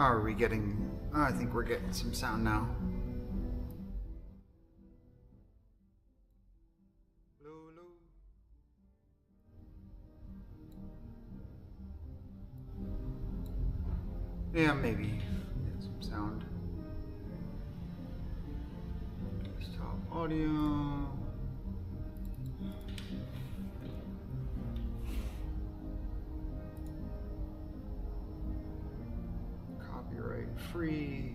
Are we getting... Oh, I think we're getting some sound now. Yeah, maybe get some sound. Desktop audio. Copyright free.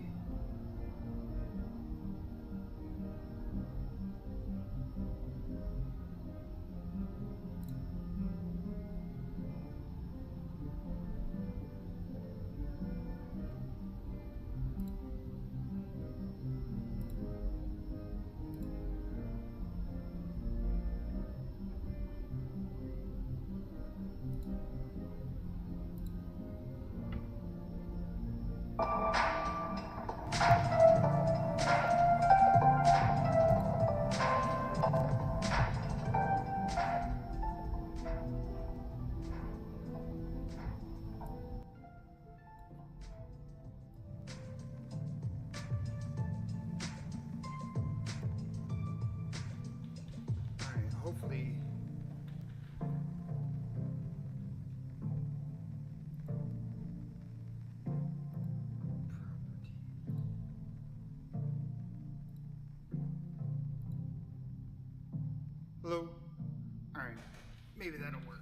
Hopefully hello? Alright, maybe that'll work.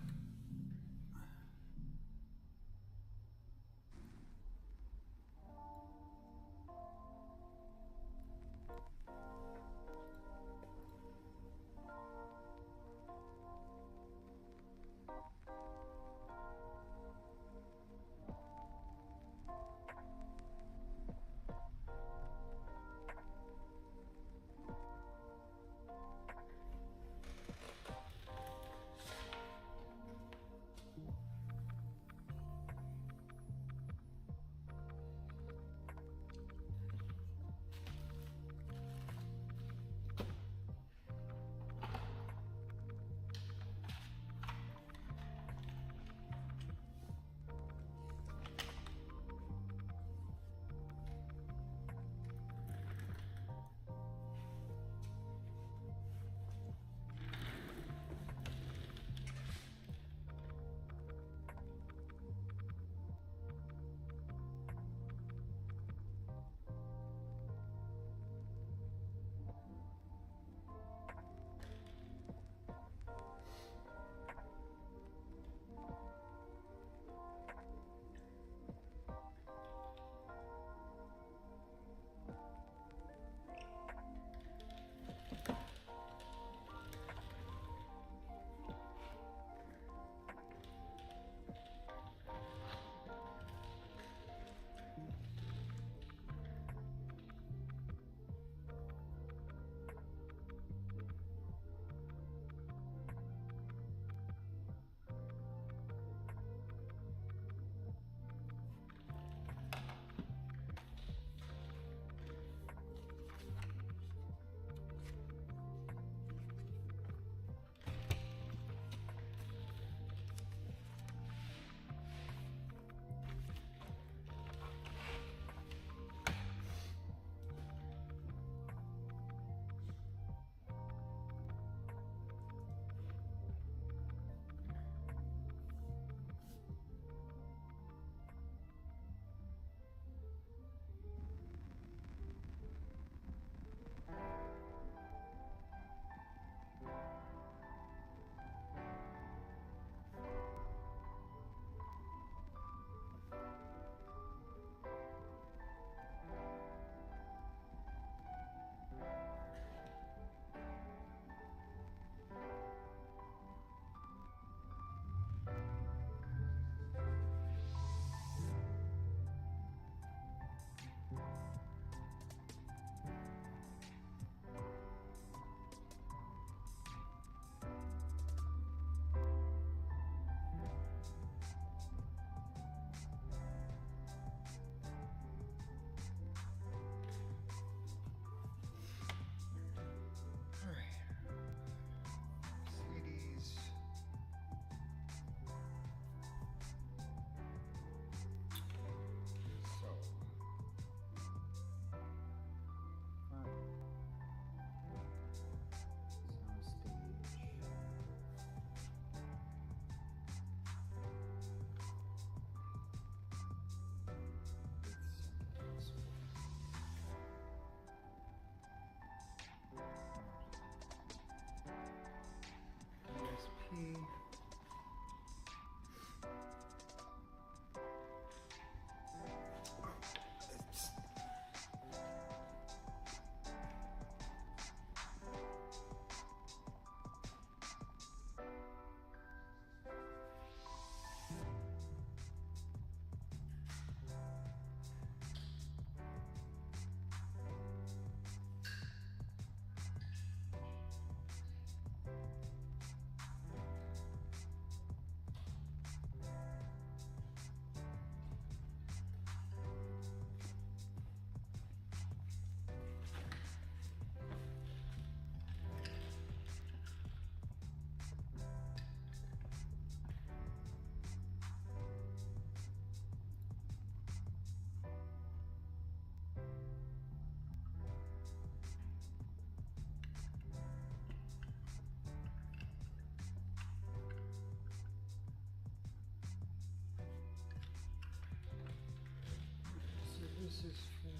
is for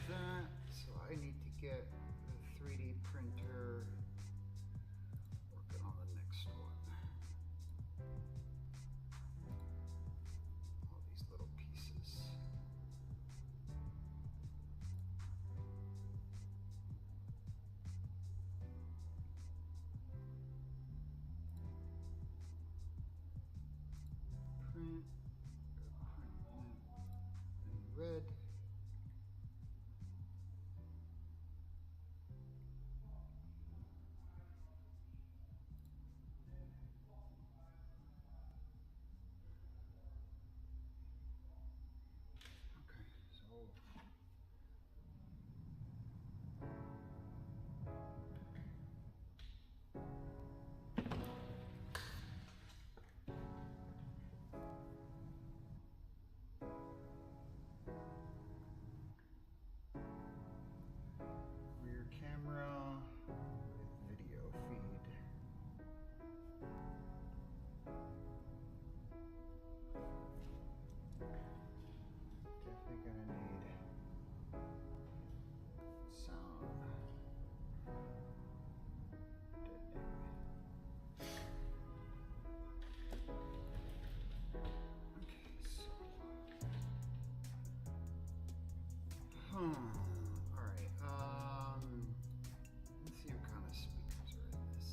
that. So I need to get the 3D printer working on the next one. All these little pieces. Print. Red. Okay, so rear camera with video feed. Definitely gonna need sound. Okay, so all right. Let's see what kind of speakers are in this.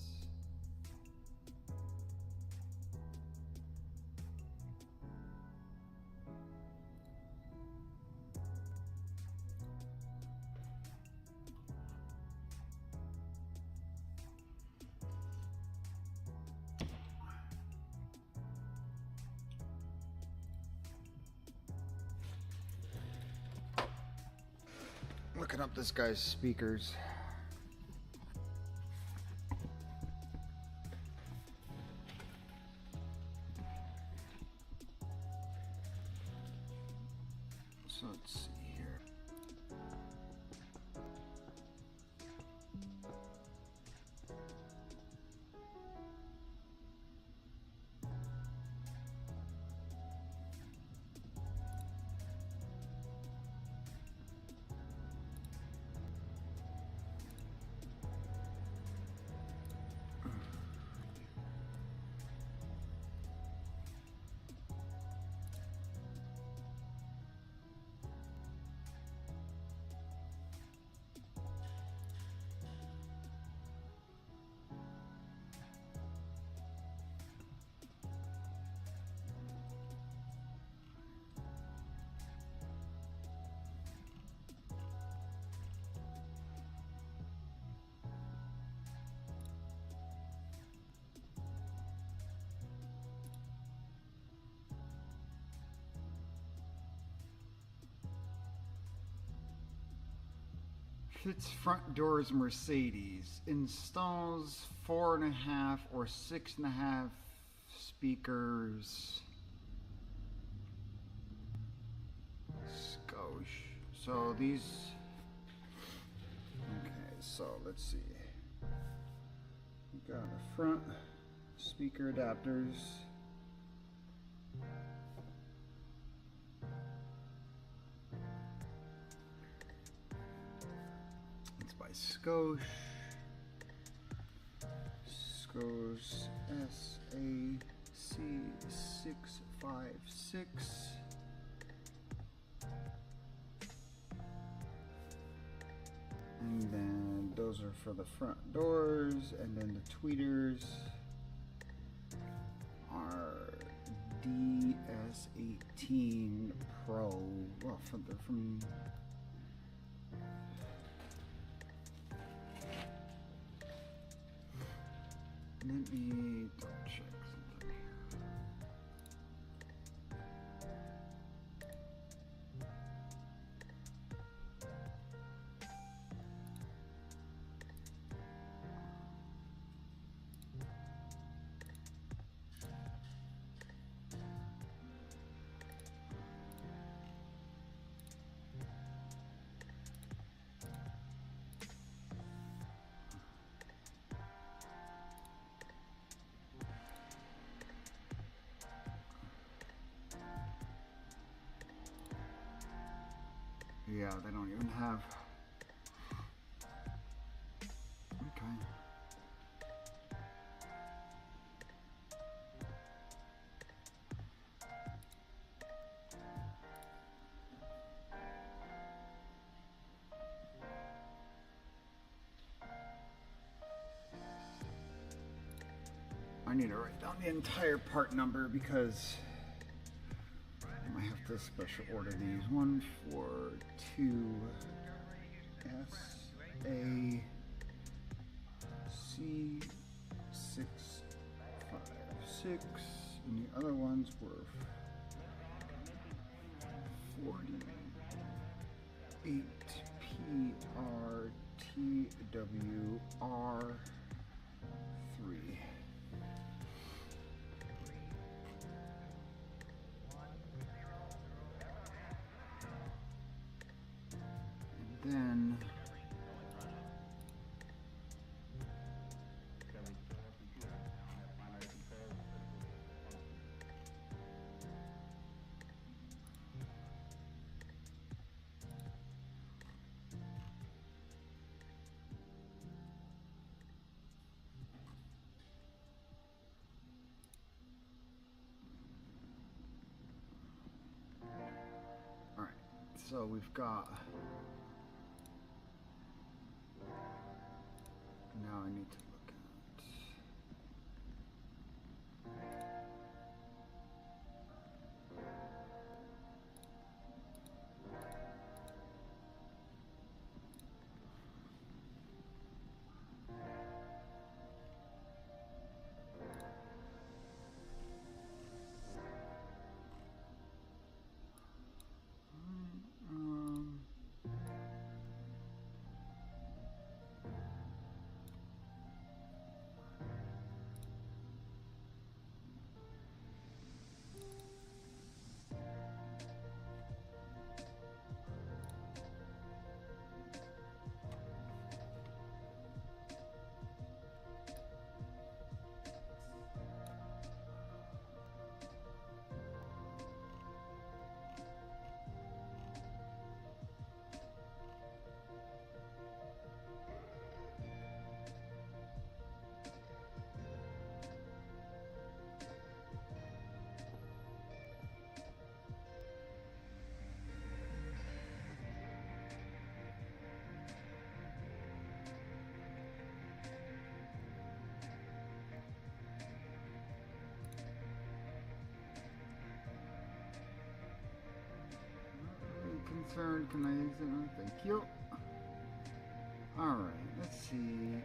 Looking up this guy's speakers. So let's see here. Fits front doors Mercedes. Installs 4.5 or 6.5 speakers. Skosh. So these. Okay, so let's see. We got a front speaker adapters. Skosh SAC656, and then those are for the front doors, and then the tweeters are DS18 Pro. Well, from let me double check something here. Yeah, they don't even have. Okay. I need to write down the entire part number because I might have to special order these. 142SAC656, and the other ones were 48PRTWR3. Then all right, so we've got. Now I need to look at. Concerned, can I use it? Thank you. Alright, let's see.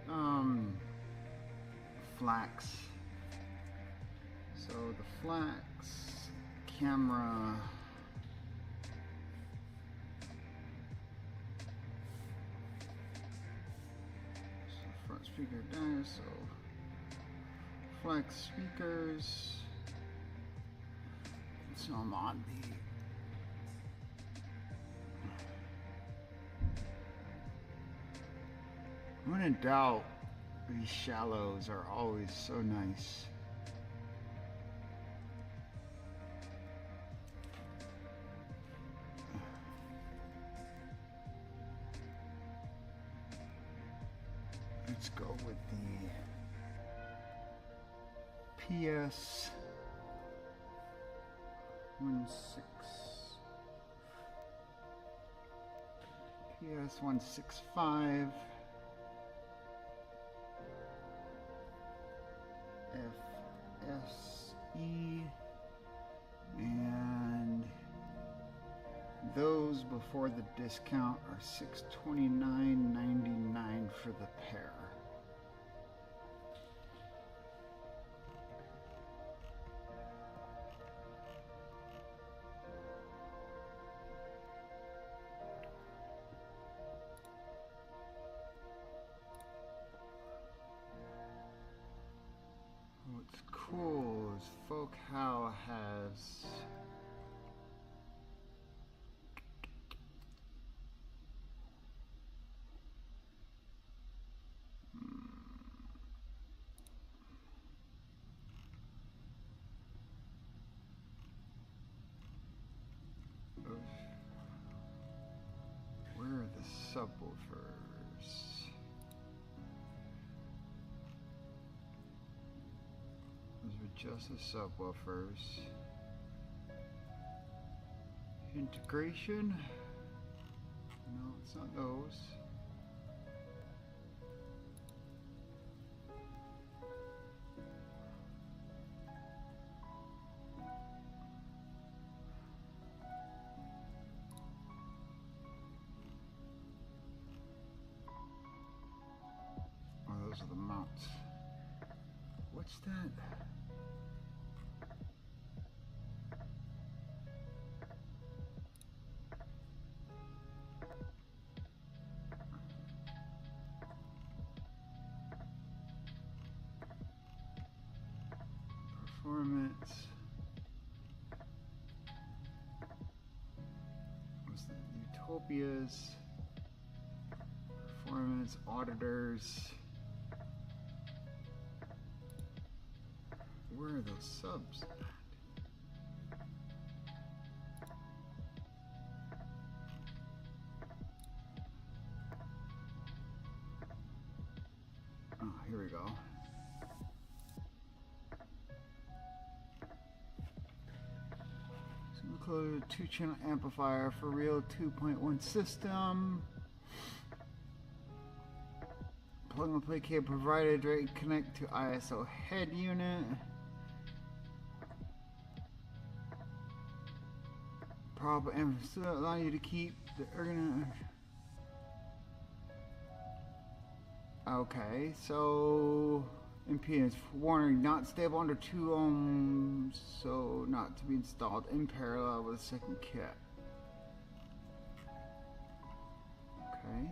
Flax. So the Flax camera. So front speaker there, so Flax speakers. So I'm on the. When in doubt, these shallows are always so nice. Let's go with the PS 165 FSE, and those before the discount are $629.99 for the pair. What's cool is Focal has subwoofers. Those are just the subwoofers. Integration? No, it's not those. Oh, those are the mounts. What's that? Performance. What's the Utopias? Performance auditors. Where are those subs? Oh, here we go. Include 2-channel amplifier for real 2.1 system. Plug and play cable provided, direct connect to ISO head unit. Proper emphasis allow you to keep the okay, so impedance warning not stable under 2 ohms, so not to be installed in parallel with the second kit. Okay.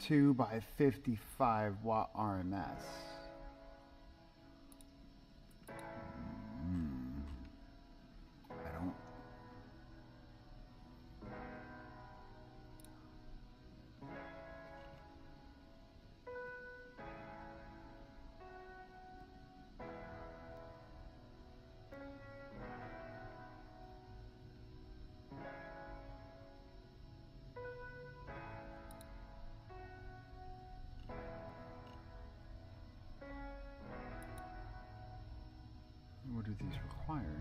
2 by 55 watt RMS. I don't. What do these require?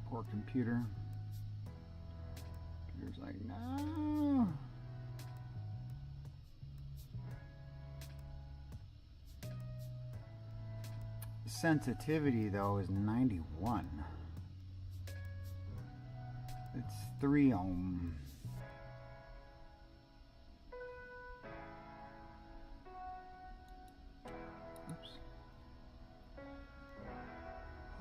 Poor computer. Computer's like, no. Sensitivity though is 91. It's 3 ohm. Oops.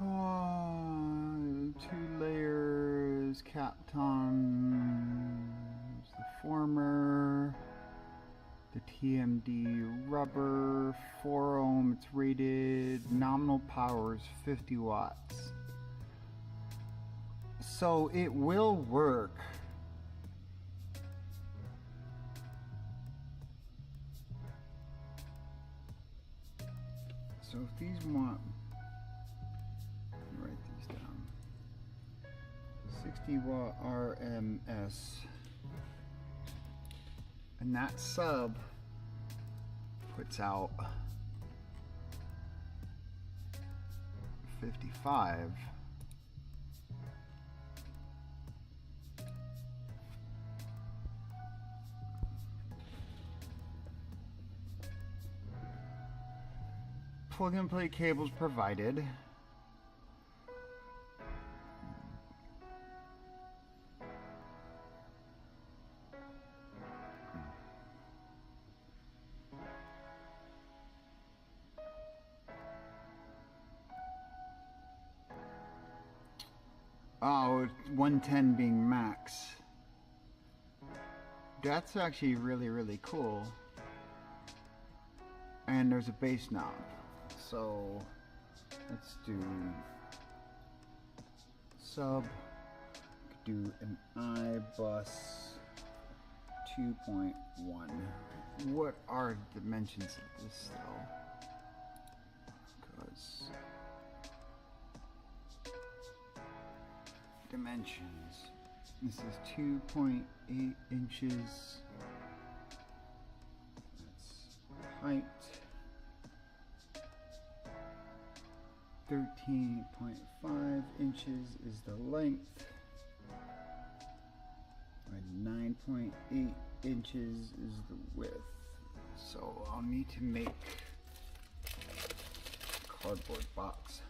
Oh, 2 layers, Kapton, the former, the TMD rubber, 4 ohm, it's rated, nominal power is 50 watts. So it will work. So if these want, let me write these down. 50-watt RMS, and that sub puts out 55. Plug and play cables provided. Oh, 110 being max. That's actually really cool. And there's a bass knob. So let's do sub, do an I bus 2.1. What are dimensions of this though? Because dimensions, this is 2.8 inches. That's height. 13.5 inches is the length, and 9.8 inches is the width. So I'll need to make a cardboard box.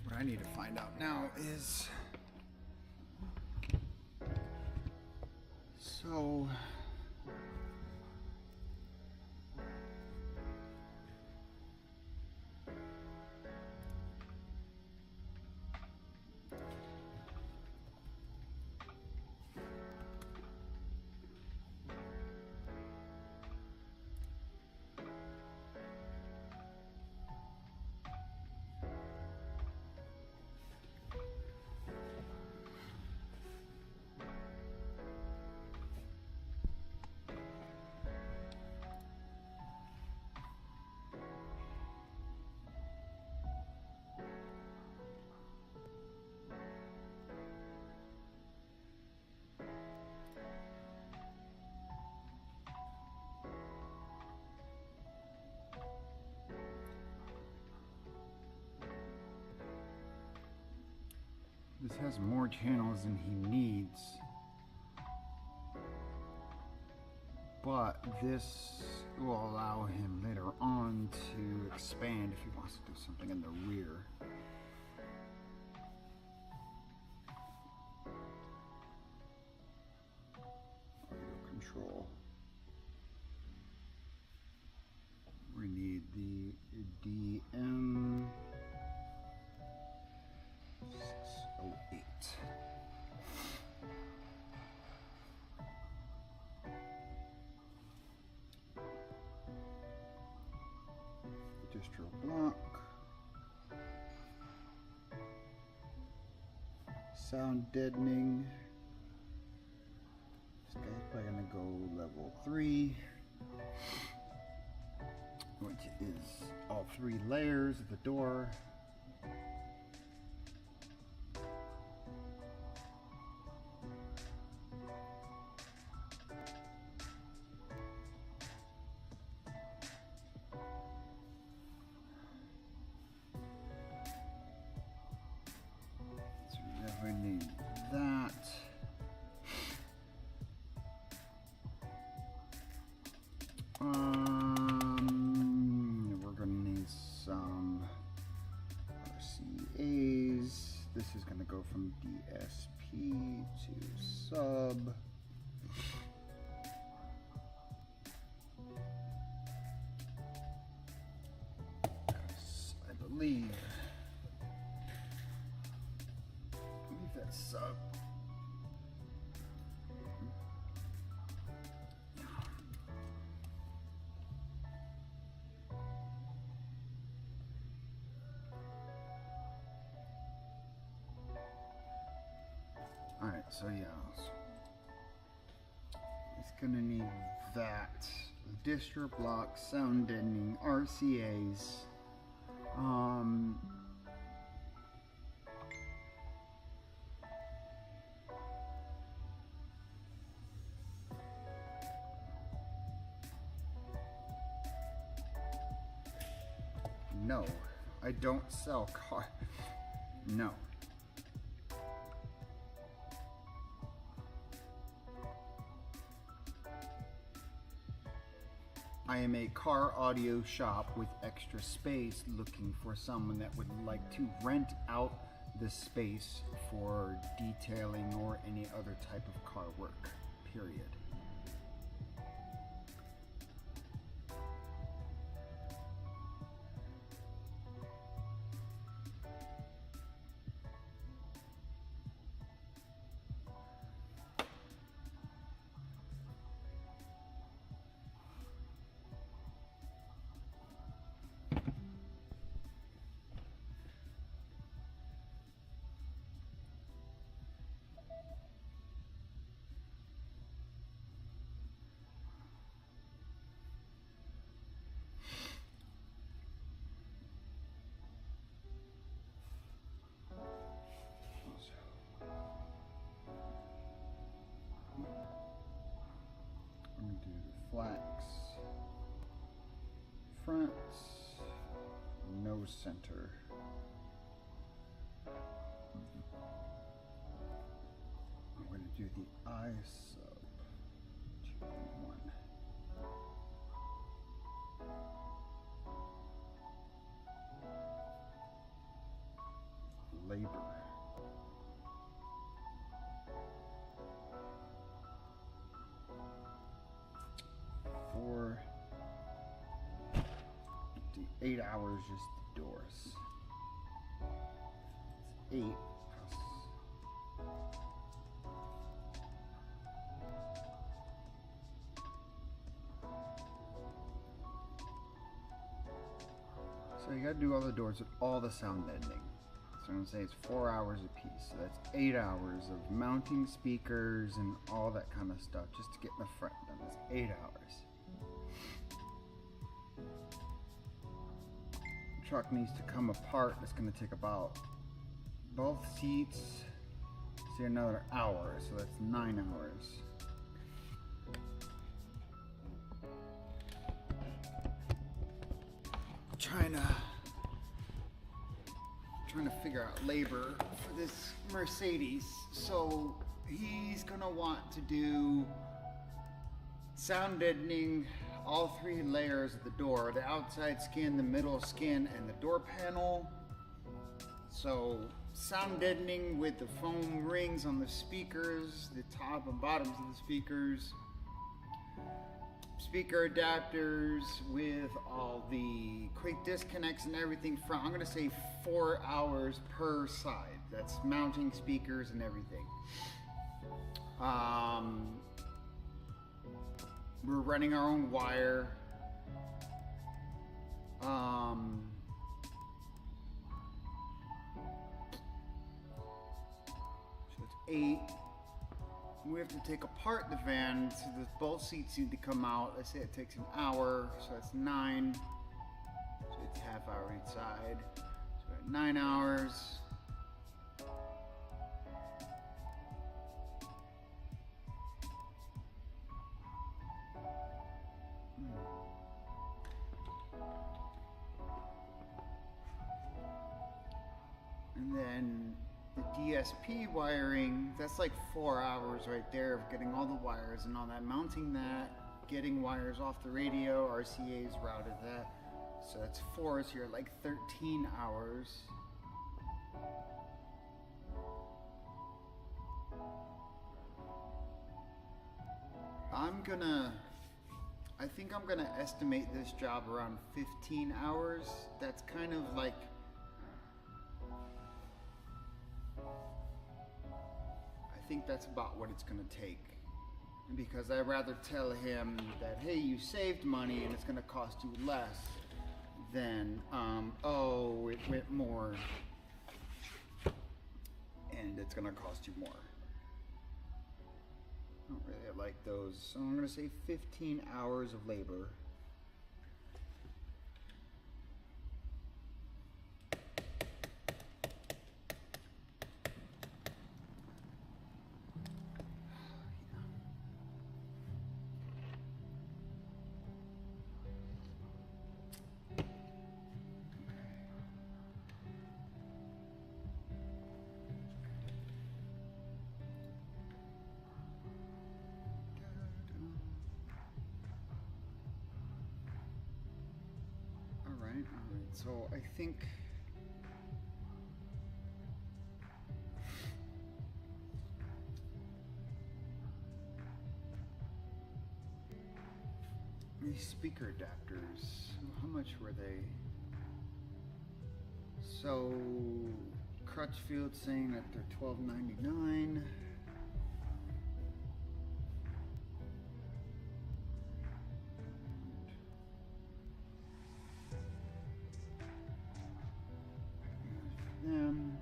What I need to find out now is, so this has more channels than he needs, but this will allow him later on to expand if he wants to do something in the rear. Audio control. We need the DM 608. Distro block. Sound deadening. This guy's probably gonna go level 3. Which is all 3 layers of the door. So we definitely need that. This is going to go from DSP to sub. I believe that's sub. Alright, so yeah, it's gonna need that, distro block, sound deadening, RCAs, no, I don't sell car, no. I am a car audio shop with extra space looking for someone that would like to rent out the space for detailing or any other type of car work, period. I'm going to do the Flax, fronts, no center. I'm going to do the I sub 2.1. Labor. For 8 hours just the doors. It's 8 plus. So you gotta do all the doors with all the sound deadening. So I'm gonna say it's 4 hours a piece. So that's 8 hours of mounting speakers and all that kind of stuff just to get in the front done. That's 8 hours. The truck needs to come apart. It's gonna take about both seats, say another hour. So that's 9 hours. Trying to figure out labor for this Mercedes. So he's gonna want to do sound deadening, all 3 layers of the door, the outside skin, the middle skin, and the door panel. So sound deadening with the foam rings on the speakers, the top and bottoms of the speakers, speaker adapters with all the quick disconnects and everything from, I'm gonna say 4 hours per side. That's mounting speakers and everything. We're running our own wire. So it's 8. We have to take apart the van, so the both seats need to come out. Let's say it takes an hour, so that's 9. So it's half hour each side. So 9 hours. And then the DSP wiring, that's like 4 hours right there of getting all the wires and all that, mounting that, getting wires off the radio, RCA's routed that. So that's 4, so you're like 13 hours. I think I'm gonna estimate this job around 15 hours. That's kind of like, I think that's about what it's gonna take, because I'd rather tell him that, hey, you saved money and it's gonna cost you less than, oh, it went more and it's gonna cost you more. I don't really like those, so I'm gonna say 15 hours of labor. Alright, so I think these speaker adapters, how much were they? So Crutchfield saying that they're $12.99. Them.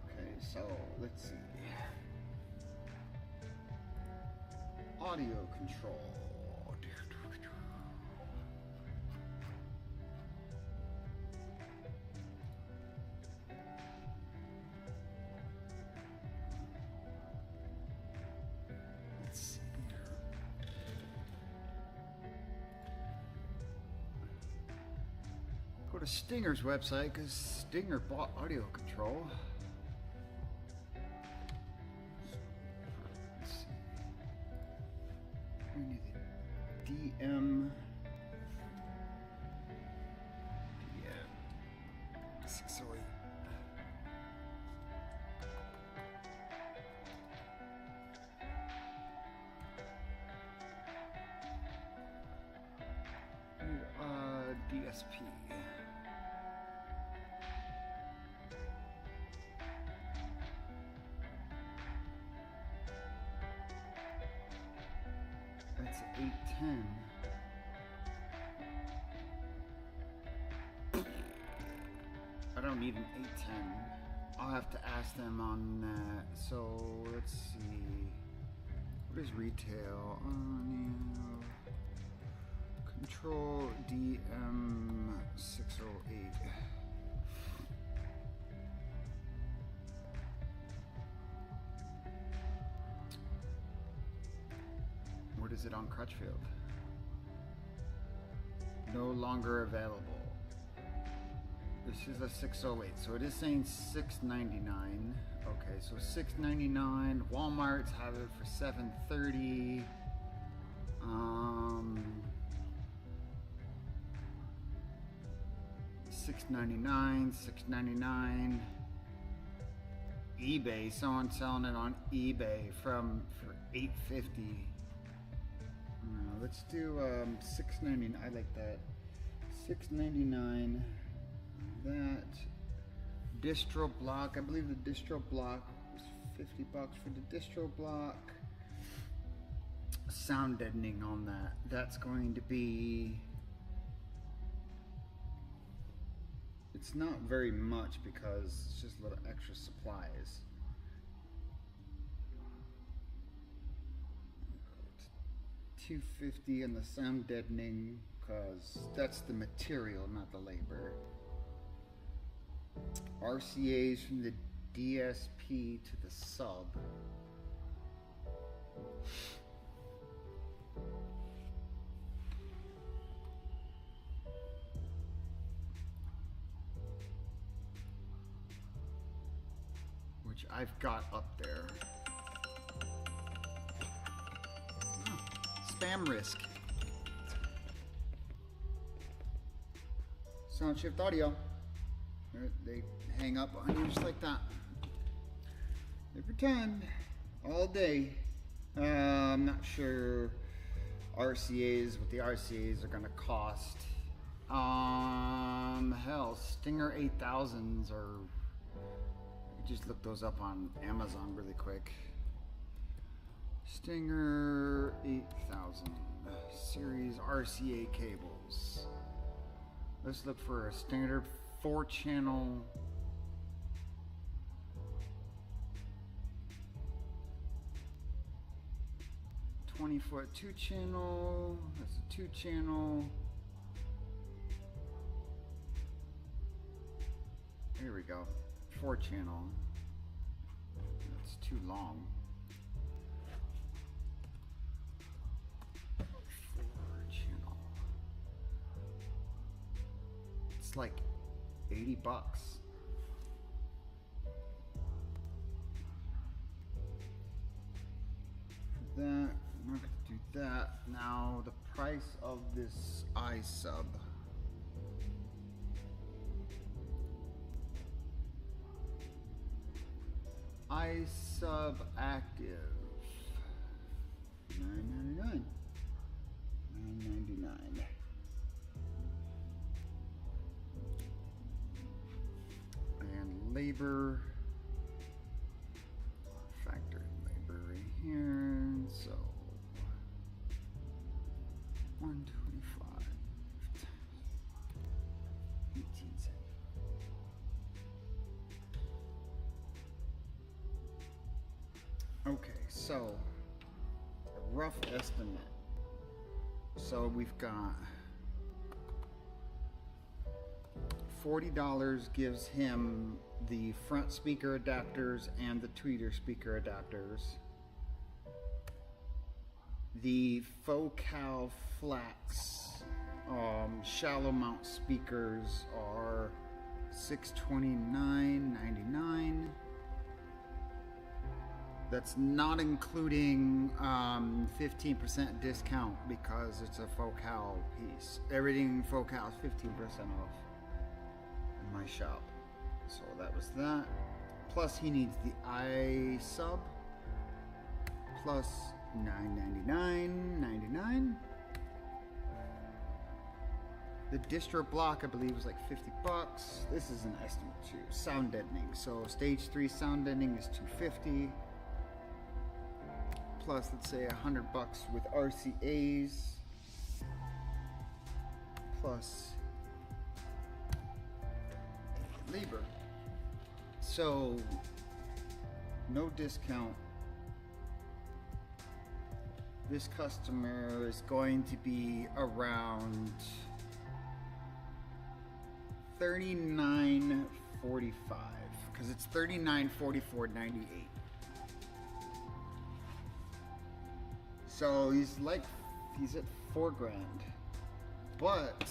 Okay, so let's see. Audio control. Let's see here. Go to Stinger's website, because Stinger bought audio control. Let's see. We need the DM 608. DSP. That's 810. I don't need an 810. I'll have to ask them on that. So let's see. What is retail? Control DM 608. What is it on Crutchfield? No longer available. This is a 608, so it is saying $6.99. Okay, so So $6.99. Walmart's have it for $7.30. $6.99, $6.99. eBay, someone's selling it on eBay for $8.50. Let's do $6.99. I like that. $6.99. That distro block. I believe the distro block was $50 for the distro block. Sound deadening on that. That's going to be. It's not very much because it's just a little extra supplies. $2.50 on the sound deadening because that's the material, not the labor. RCAs from the DSP to the sub. Which I've got up there. Spam risk. Sound shift audio. They hang up on you just like that. Every time. All day. I'm not sure RCAs, what the RCAs are gonna cost. Hell, Stinger 8000s are. Just look those up on Amazon really quick. Stinger 8000 series RCA cables. Let's look for a standard 4-channel. $20 2-channel. That's a 2-channel. Here we go. 4-channel. That's too long. 4-channel. It's like $80. That, I'm not gonna do that. Now the price of this iSub. iSub active. $9.99. $9.99. And labor. Factory labor right here. So 125. 18 cents. Okay, so a rough estimate. So we've got $40 gives him the front speaker adapters and the tweeter speaker adapters. The Focal Flax shallow mount speakers are $629.99. That's not including 15% discount because it's a Focal piece. Everything Focal is 15% off in my shop. So that was that. Plus he needs the iSub plus $9.99.99. The distro block I believe was like $50. This is an estimate too. Sound deadening. So stage 3 sound deadening is $250. Plus, let's say $100 with RCAs, plus labor. So, no discount. This customer is going to be around $39.45 because it's $39.44.98. So he's at $4,000, but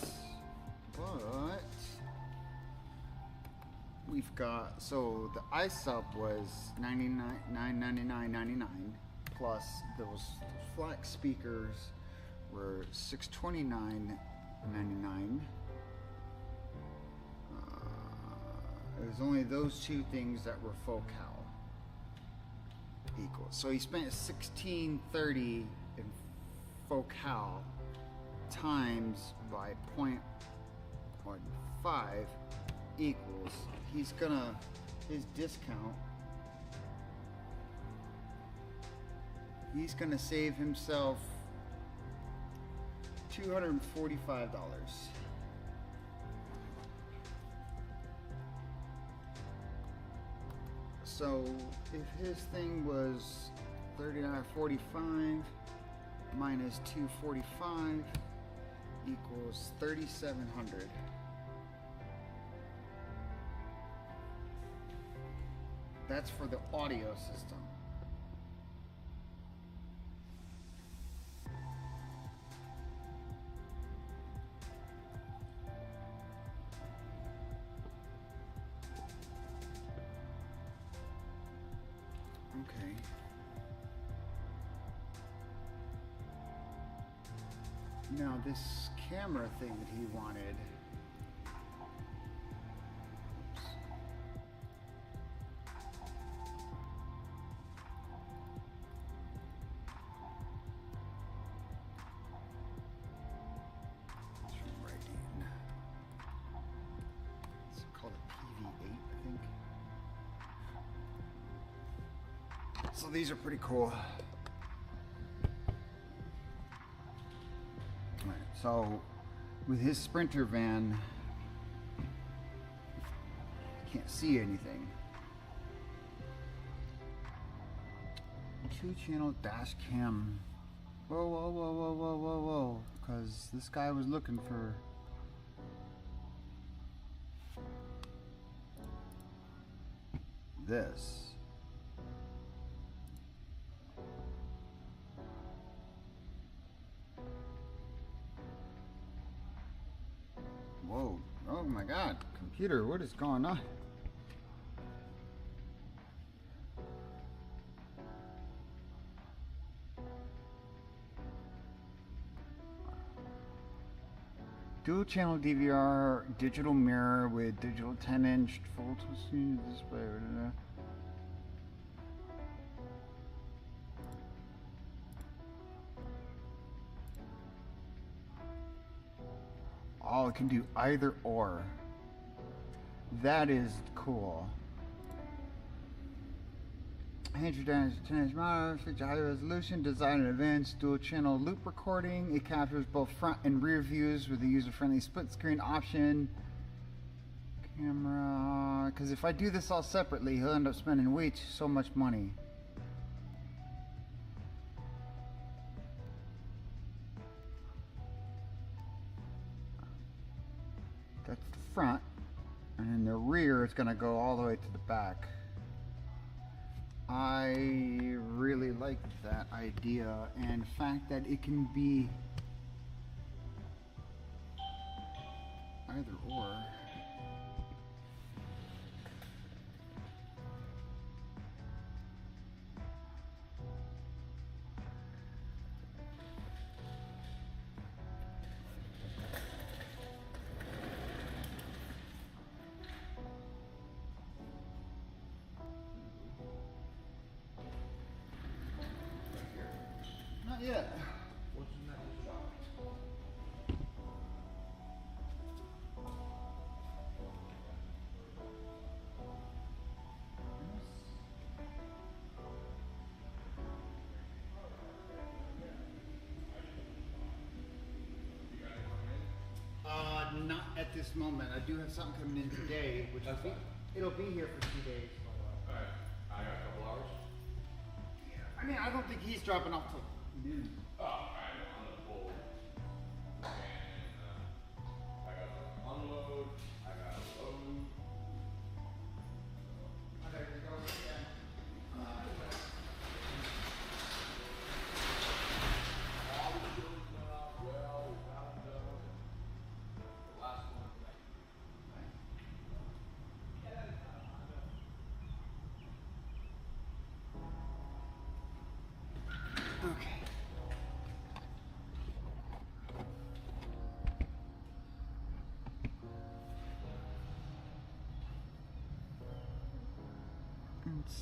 we've got, so the iSub was $99.99 plus those Flax speakers were $629.99. It was only those two things that were focal equal. So he spent $16.30 in focal times by 0.15 equals, he's gonna, his discount, he's gonna save himself $245. So if his thing was $39.45 minus $245 equals $3,700. That's for the audio system. Okay. Now this camera thing that he wanted. Oops. It's from Radian. It's called a PV8, I think. So these are pretty cool. Alright, so with his Sprinter van, you can't see anything. 2-channel dash cam. Whoa, whoa, whoa, whoa, whoa, whoa, whoa. Because this guy was looking for this. Whoa, oh my God, computer, what is going on? Dual channel DVR, digital mirror with digital 10-inch full screen display. Oh, it can do either or. That is cool. 10-inch monitor, feature high resolution, design and advanced dual channel loop recording. It captures both front and rear views with a user-friendly split screen option. Camera, because if I do this all separately, he'll end up spending so much money. That's the front, and in the rear it's going to go all the way to the back. I really like that idea, and the fact that it can be either or. Not yet. What's the next shot? Not at this moment. I do have something coming in today, which That's fine. It'll be here for 2 days. Alright, I got a couple hours. Yeah. I mean, I don't think he's dropping off till noon. Oh, alright, I'm gonna pull. And, I got to unload, I got to load. Okay, here goes again. All the children went off well, we got them done. The last one tonight.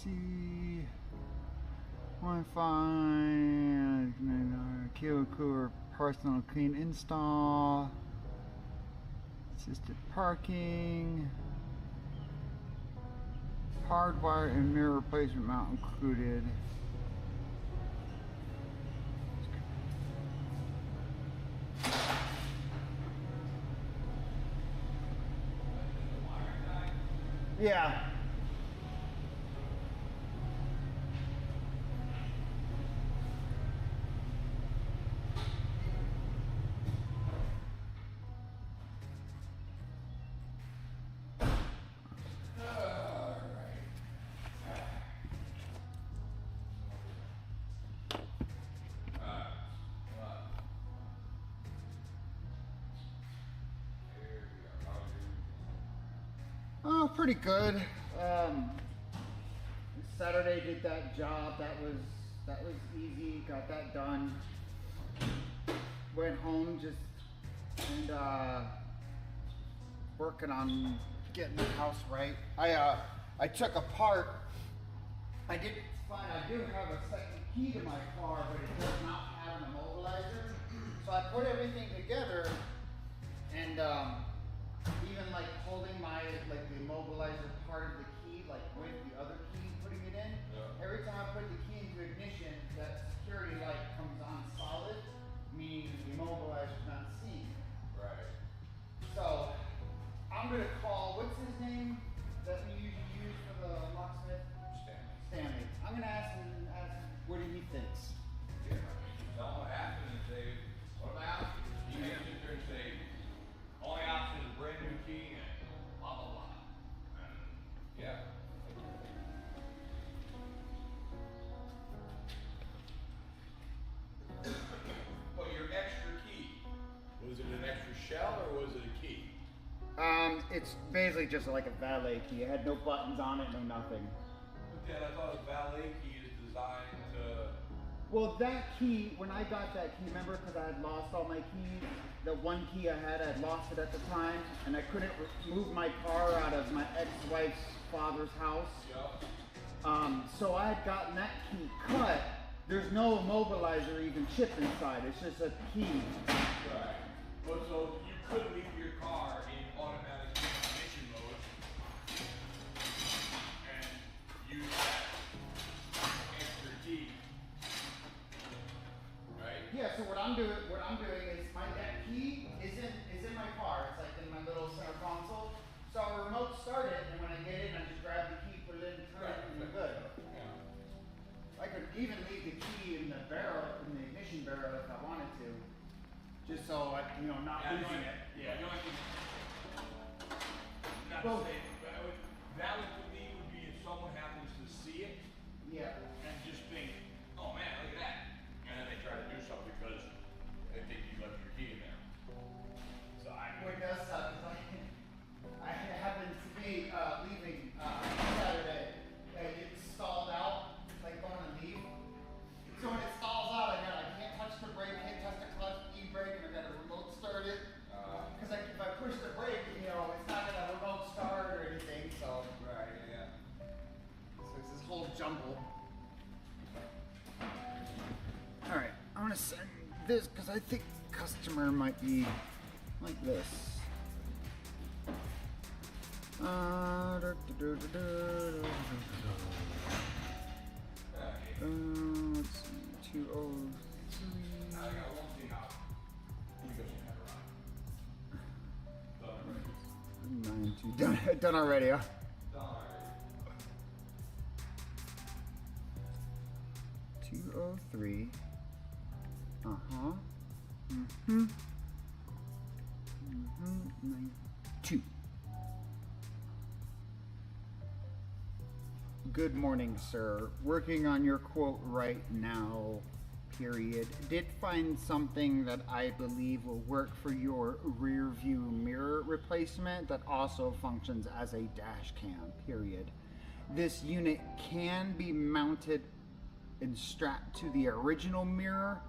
see. Wi-Fi, Kenwood cooler, personal clean install, assisted parking, hardwire and mirror replacement mount included. Yeah. Oh, pretty good. Saturday did that job. That was easy. Got that done. Went home just and working on getting the house right. I took apart. I did find I do have a second key to my car, but it does not have an immobilizer. So I put everything together and. Even like holding my the immobilizer part of the key, like with the other key, putting it in. Yeah. Every time I put the key into ignition, that security light comes on solid, meaning the immobilizer's not seen. Right. So I'm gonna call. What's his name that we usually use for the locksmith? Stanley. I'm gonna ask him what he thinks. Yeah. Tell him what happened and say, what am I out? You can sit there and say. Only option is a brand new key and blah blah blah. And yeah. But your extra key, was it an extra shell or was it a key? It's basically just like a valet key. It had no buttons on it, no nothing. But then I thought a valet key is designed to. Well, that key, when I got that key, remember, because I had lost all my keys, the one key I had lost it at the time, and I couldn't move my car out of my ex-wife's father's house. Yep. So I had gotten that key cut. There's no immobilizer even chipped inside. It's just a key. Right. But so you could leave your car in automatic ignition mode and use that extra key. Right. Yeah. So what I'm doing is that key is in my car. It's like in my little center console. So I remote start it, and when I get in, I just grab the key, put it in, turn it, and we're good. Yeah. I could even leave the key in the barrel, in the ignition barrel, if I wanted to, just so I, not losing it. Yeah. The only thing. Not Well, to say that would to me would be if someone happens to see it. Yeah. And just think, oh man, look at that. And then they try to do something because they think you left your key in there. So It does suck, because I happened to be leaving Saturday, and it stalled out, like going to leave. So when it stalls out, I can't touch the brake, can't touch the clutch, e-brake, and I gotta remote start it. Because if I push the brake, it's not gonna remote start or anything, so. Right, yeah. So it's this whole jumble. Alright, I'm gonna send this because I think customer might be like this. Let's see, 203. I got one thing out. You go see that around. Done already, huh? Done already. 203. Uh-huh. 92. Good morning, sir. Working on your quote right now, period. Did find something that I believe will work for your rear view mirror replacement that also functions as a dash cam, period. This unit can be mounted and strapped to the original mirror,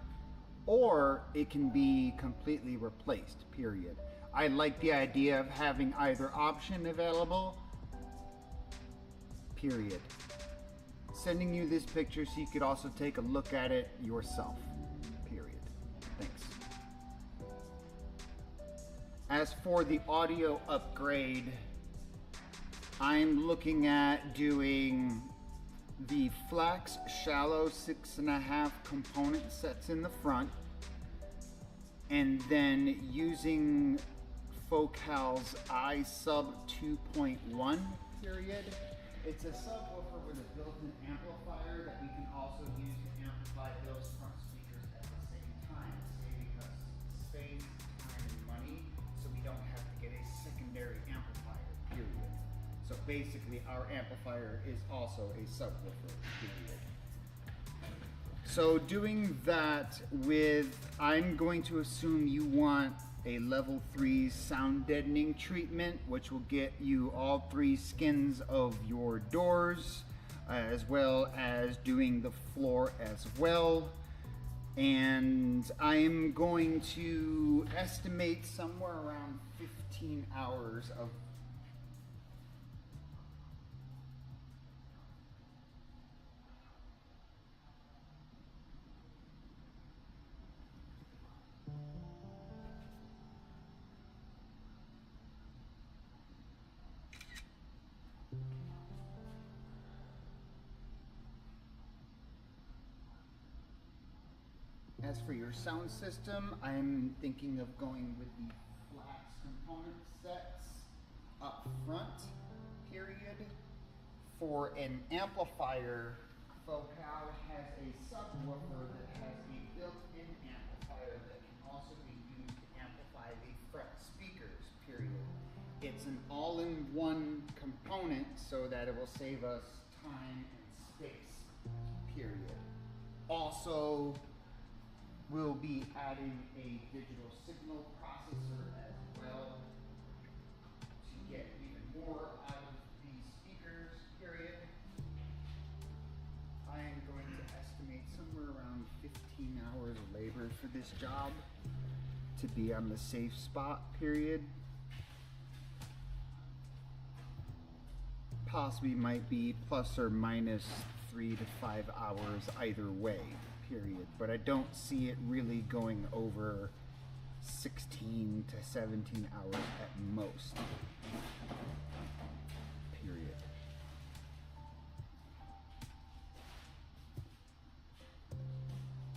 or it can be completely replaced, period. I like the idea of having either option available, period. sending you this picture so you could also take a look at it yourself. Period. Thanks. As for the audio upgrade, I'm looking at doing the Flax shallow 6.5 component sets in the front, and then using Focal's iSub 2.1 period. It's a subwoofer with a built-in amplifier that we can also use to amplify those front speakers at the same time, saving us space, time, and money, so we don't have to get a secondary amplifier, period. So basically our amplifier is also a subwoofer, period. So doing that with, I'm going to assume you want a level 3 sound deadening treatment, which will get you all 3 skins of your doors, as well as doing the floor as well. And I'm going to estimate somewhere around 15 hours of As for your sound system, I'm thinking of going with the Flax component sets up front, period. For an amplifier, Focal has a subwoofer that has a built-in amplifier that can also be used to amplify the front speakers, period. It's an all-in-one component so that it will save us time and space, period. Also, we'll be adding a digital signal processor as well to get even more out of these speakers, period. I am going to estimate somewhere around 15 hours of labor for this job to be on the safe spot, period. Possibly might be plus or minus 3 to 5 hours either way, period. But I don't see it really going over 16 to 17 hours at most, period.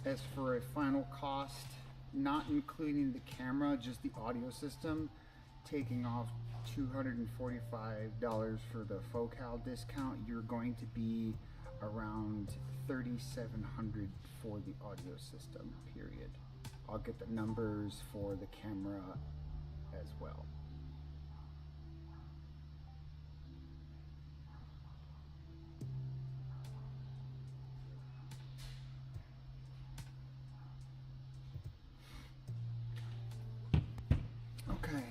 As for a final cost, not including the camera, just the audio system, taking off $245 for the Focal discount, you're going to be around $3,700 for the audio system, period. I'll get the numbers for the camera as well. Okay.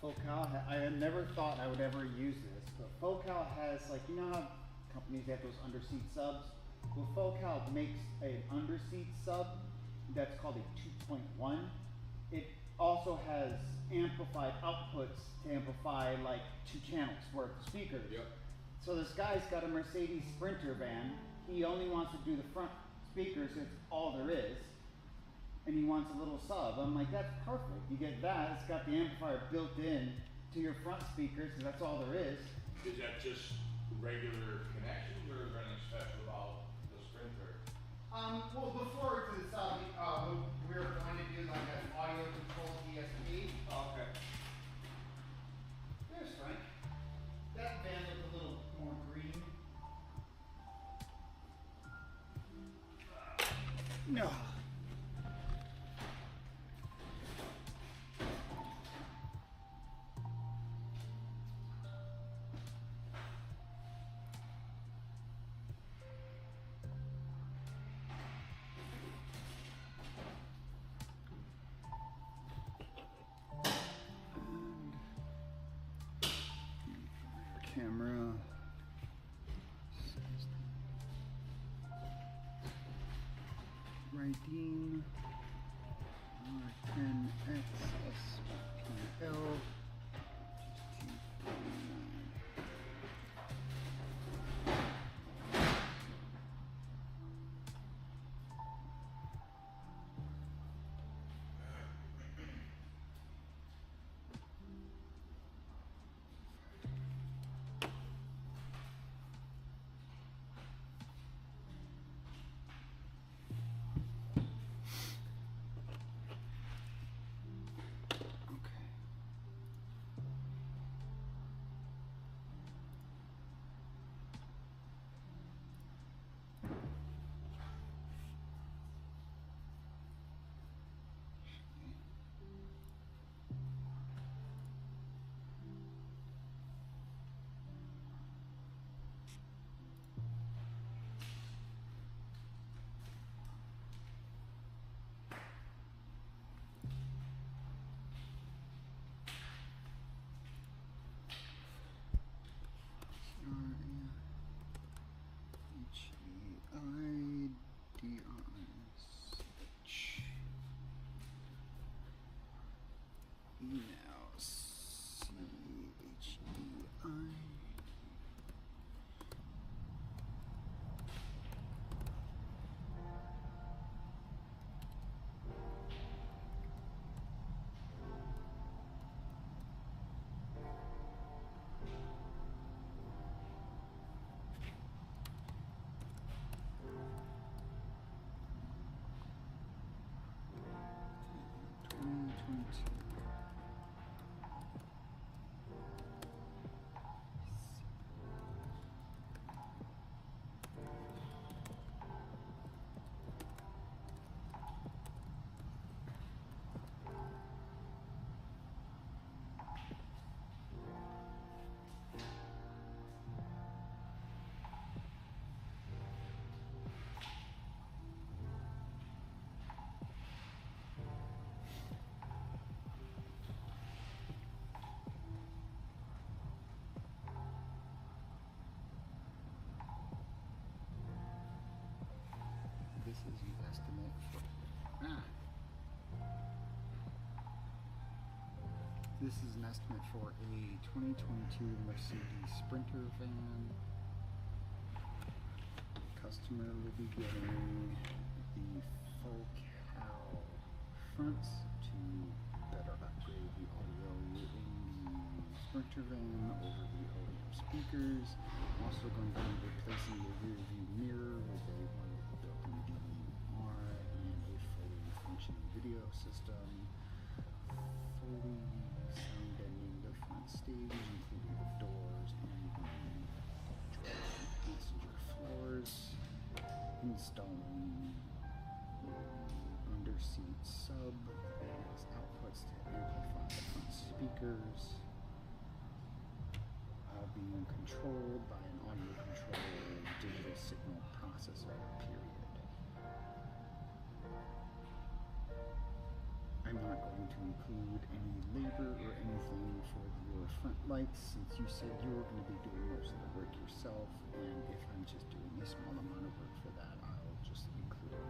Focal, I never thought I would ever use this, but Focal has, like, you know how companies have those underseat subs? Well, Focal makes an underseat sub that's called a 2.1. It also has amplified outputs to amplify like 2 channels worth of speakers. Yep. So this guy's got a Mercedes Sprinter van. He only wants to do the front speakers, it's all there is. And he wants a little sub. I'm like, that's perfect. You get that, it's got the amplifier built in to your front speakers, and that's all there is. Is that just regular connections, or is there anything special about the Sprinter? Well, before to the sub, we were going to do like an audio control DSP. Oh, okay. There's Frank. That van looked a little more green. No. Camera. Riding R10X SPL. This is the estimate for This is an estimate for a 2022 Mercedes Sprinter van. Customer will be getting the full cowl fronts to better upgrade the audio in the Sprinter van over the OEM speakers. Also going to be replacing the rear view mirror with a wonderful built-in DVR and a fully functioning video system. Fully sound deadening the front stage, including the doors and the passenger floors. Installing under-seat sub as outputs to amplify the front speakers, all being controlled by an audio controlled digital signal processor, period. I'm not going to include any labor or anything for your front lights, since you said you were going to be doing most of the work yourself, and if I'm just doing a small amount of work for that, I'll just include it.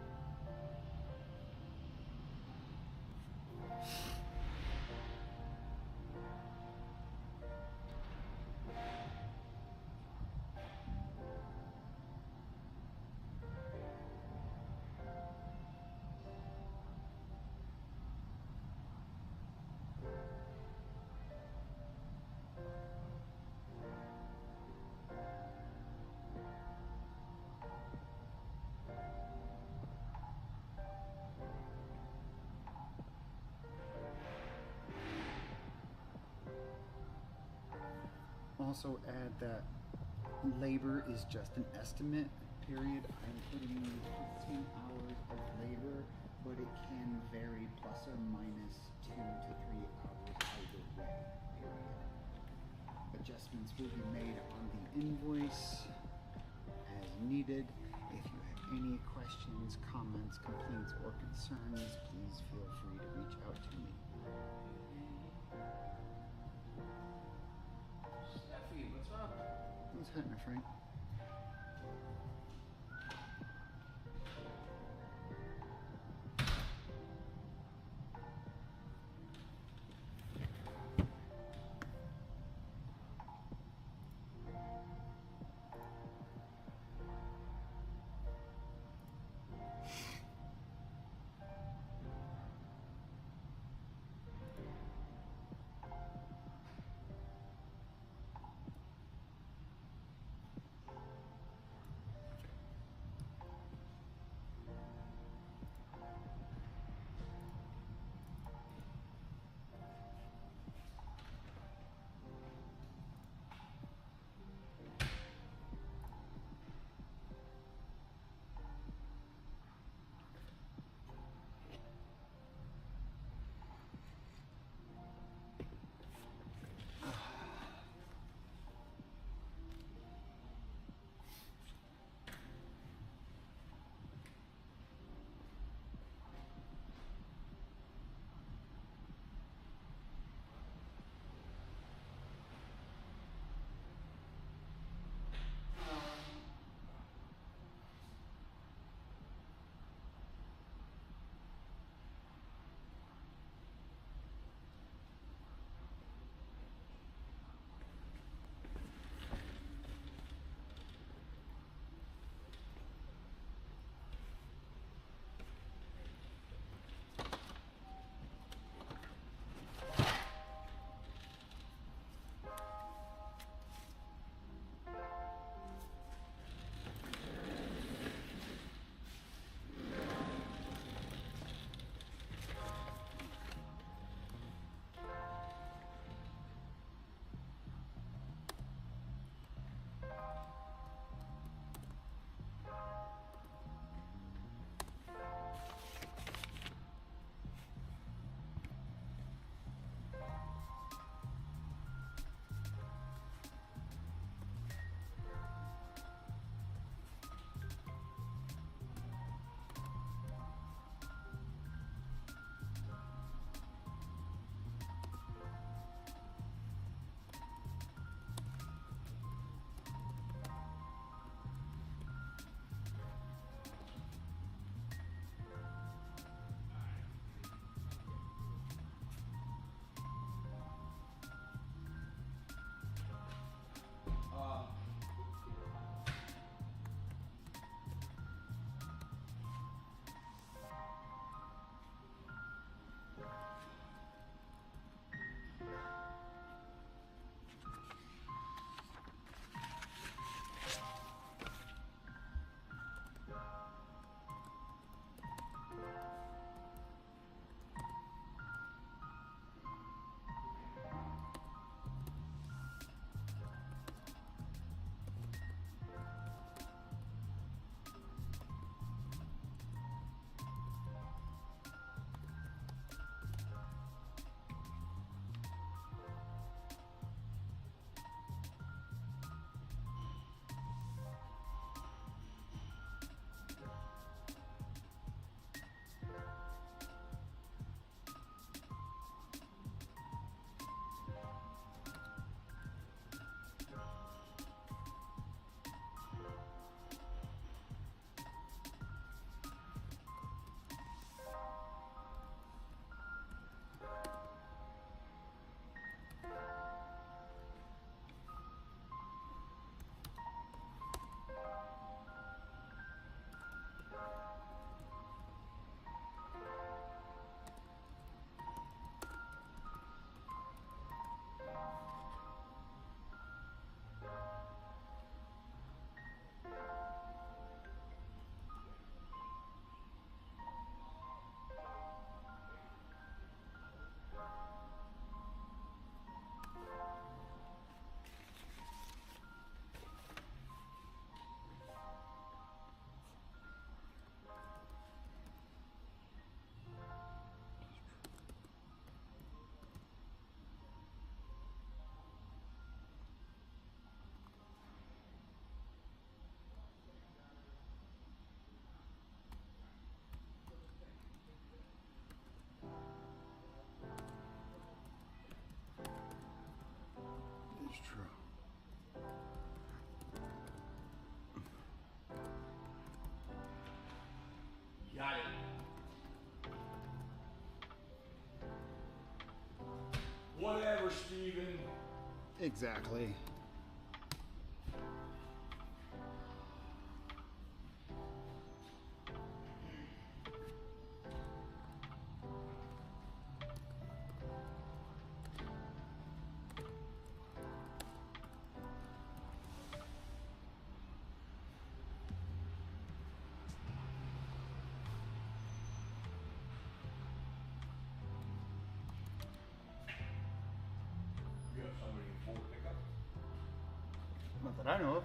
Also add that labor is just an estimate, period. I'm putting in 15 hours of labor, but it can vary plus or minus 2 to 3 hours either way, period. Adjustments will be made on the invoice as needed. If you have any questions, comments, complaints, or concerns, please feel free to reach out to me. What's up? What's happening, Frank? Exactly. You have somebody in Ford pickup? Not that I know of.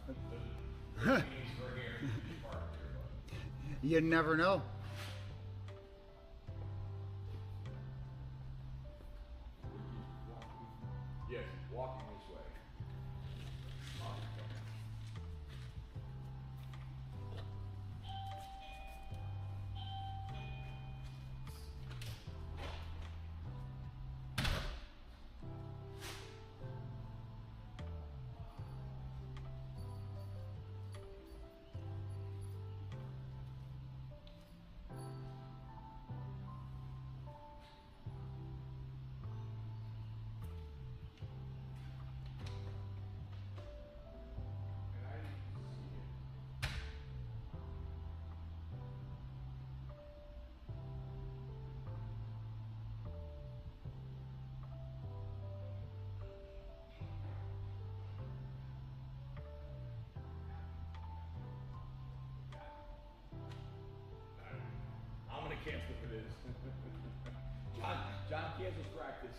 Means for here, she's parked here, but. You never know. Yes, walking this way. I'm gonna cancel for this. John cancels practice.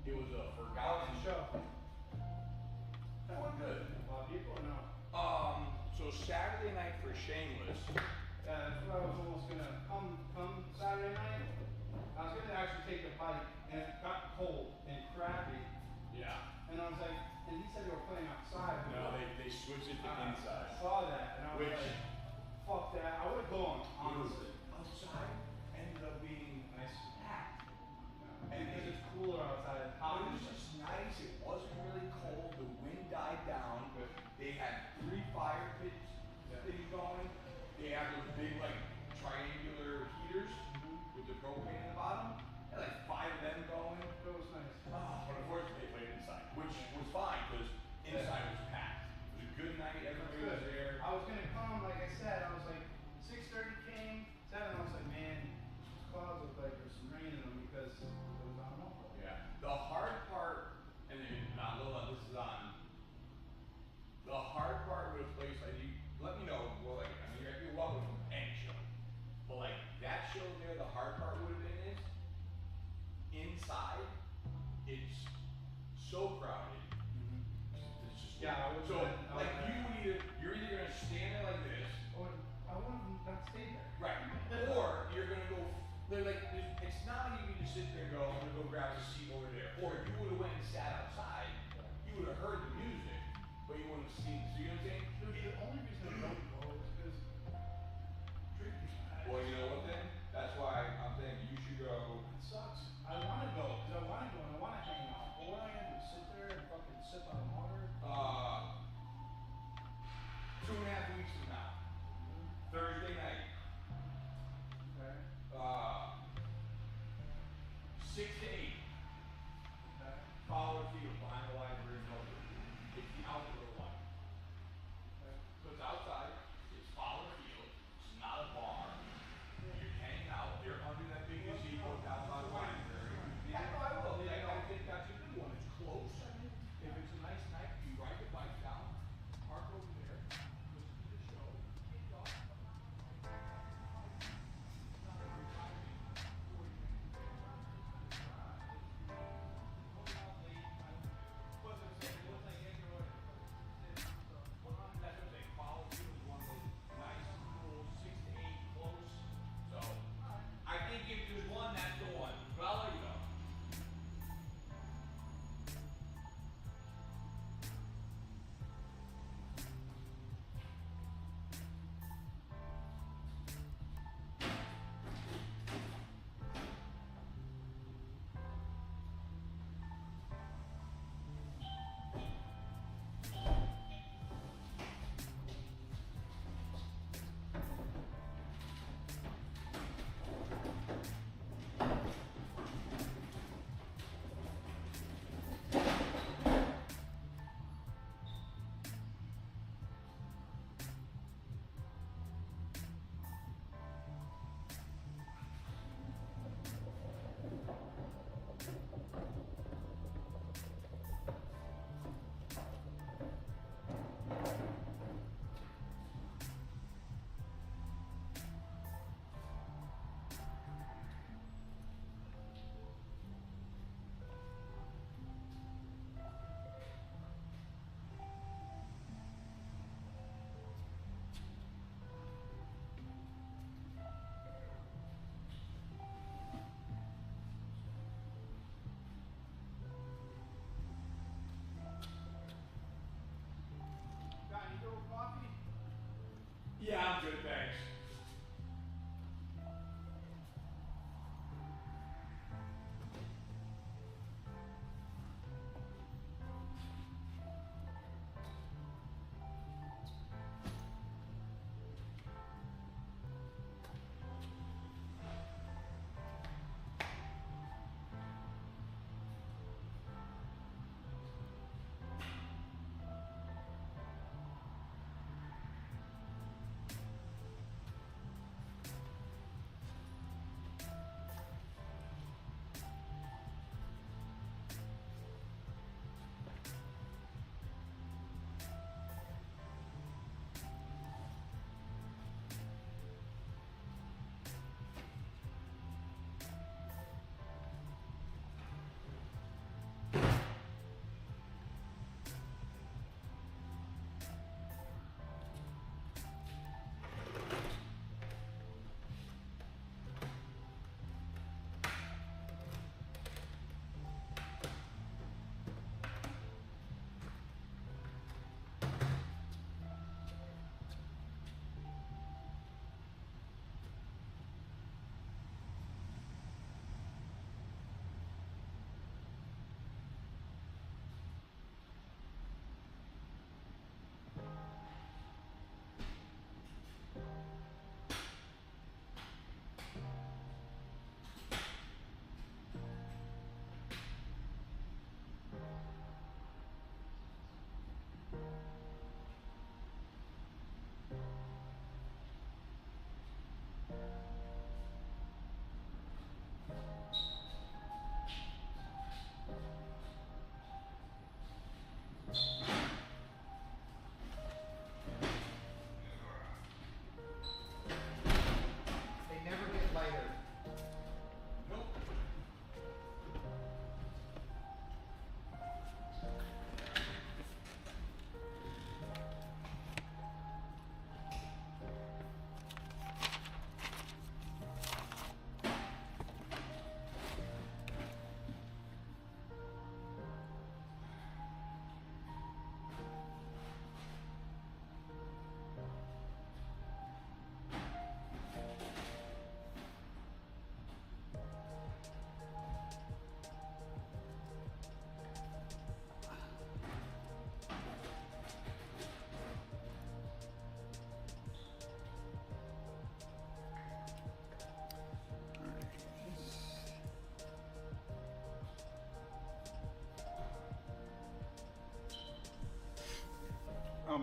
It was a How's forgotten the show? Going good. A lot of people or no? So Saturday night for Shameless. Yeah, that's what I was almost gonna come Saturday night. I was gonna actually take a bite and it got cold and crappy. Yeah. And I was like, and he said they were playing outside. No, they switched it to I inside. saw that and I was Which- like, fuck that. I would have gone, honestly. Outside ended up being Nice. packed. And because it's cooler outside, it's hot. It was just nice. It wasn't really cold. The wind died down. Good. They had 3 fire pits things going. They had those big like triangular heaters with the propane in the bottom. Had like 5 of them going. It was nice. But unfortunately, they played inside, which was fine because inside was packed. It was a good night. Everybody was there. I was gonna come, like I said, I was like 6:30 came, 7. I was like, man, these clouds look like there's some rain in them because it was on and off. Yeah. The hard part, and then not Lola, this is on. The hard part with a place like you, let me know. Well, like, I mean, you're welcome from any show, but like that show there, the hard part would have been is inside. It's so crowded. It's just Yeah, I would. so like you're either gonna stand there like this, Or I want to not stay there. right, or you're gonna go. They're like, it's not like you can just sit there and go, I'm gonna go grab a seat over there. Or if you would have went and sat outside, you would have heard the music, but you wouldn't have seen. So you know what I'm saying? Dude, the only reason I don't go is because drinking. Well, you know what then? That's why I'm thinking you should go. It sucks. I want to go because I want to go and I want to hang out. But what am I gonna do? Sit there and fucking sip on water? 2.5 weeks from now, Thursday night, Okay. 6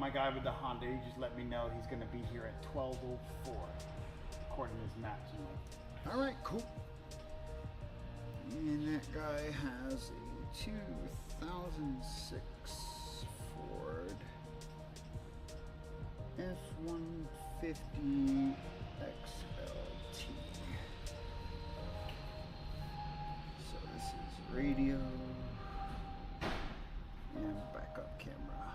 my guy with the Honda, he just let me know he's gonna be here at 12:04, according to his maps. I'm like, all right, cool. And that guy has a 2006 Ford F-150 XLT. So this is radio and backup camera.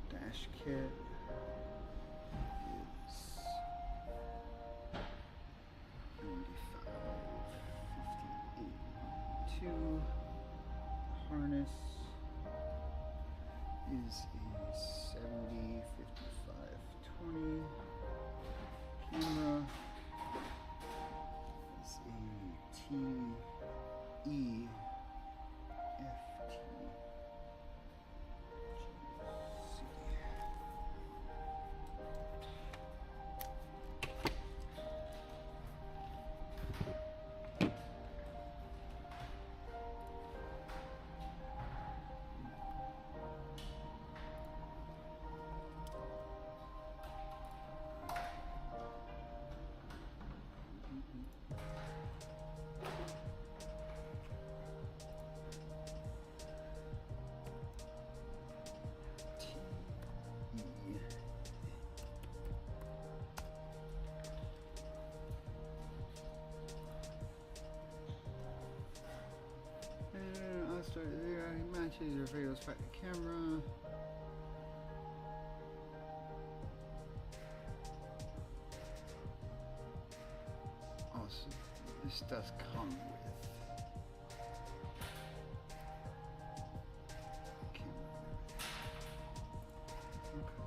Dash kit is 95, 58, 2. Harness is a 70, 55, 20. Camera is a TE FT. There, matches your video's factory camera. Also, this does come with camera. Okay.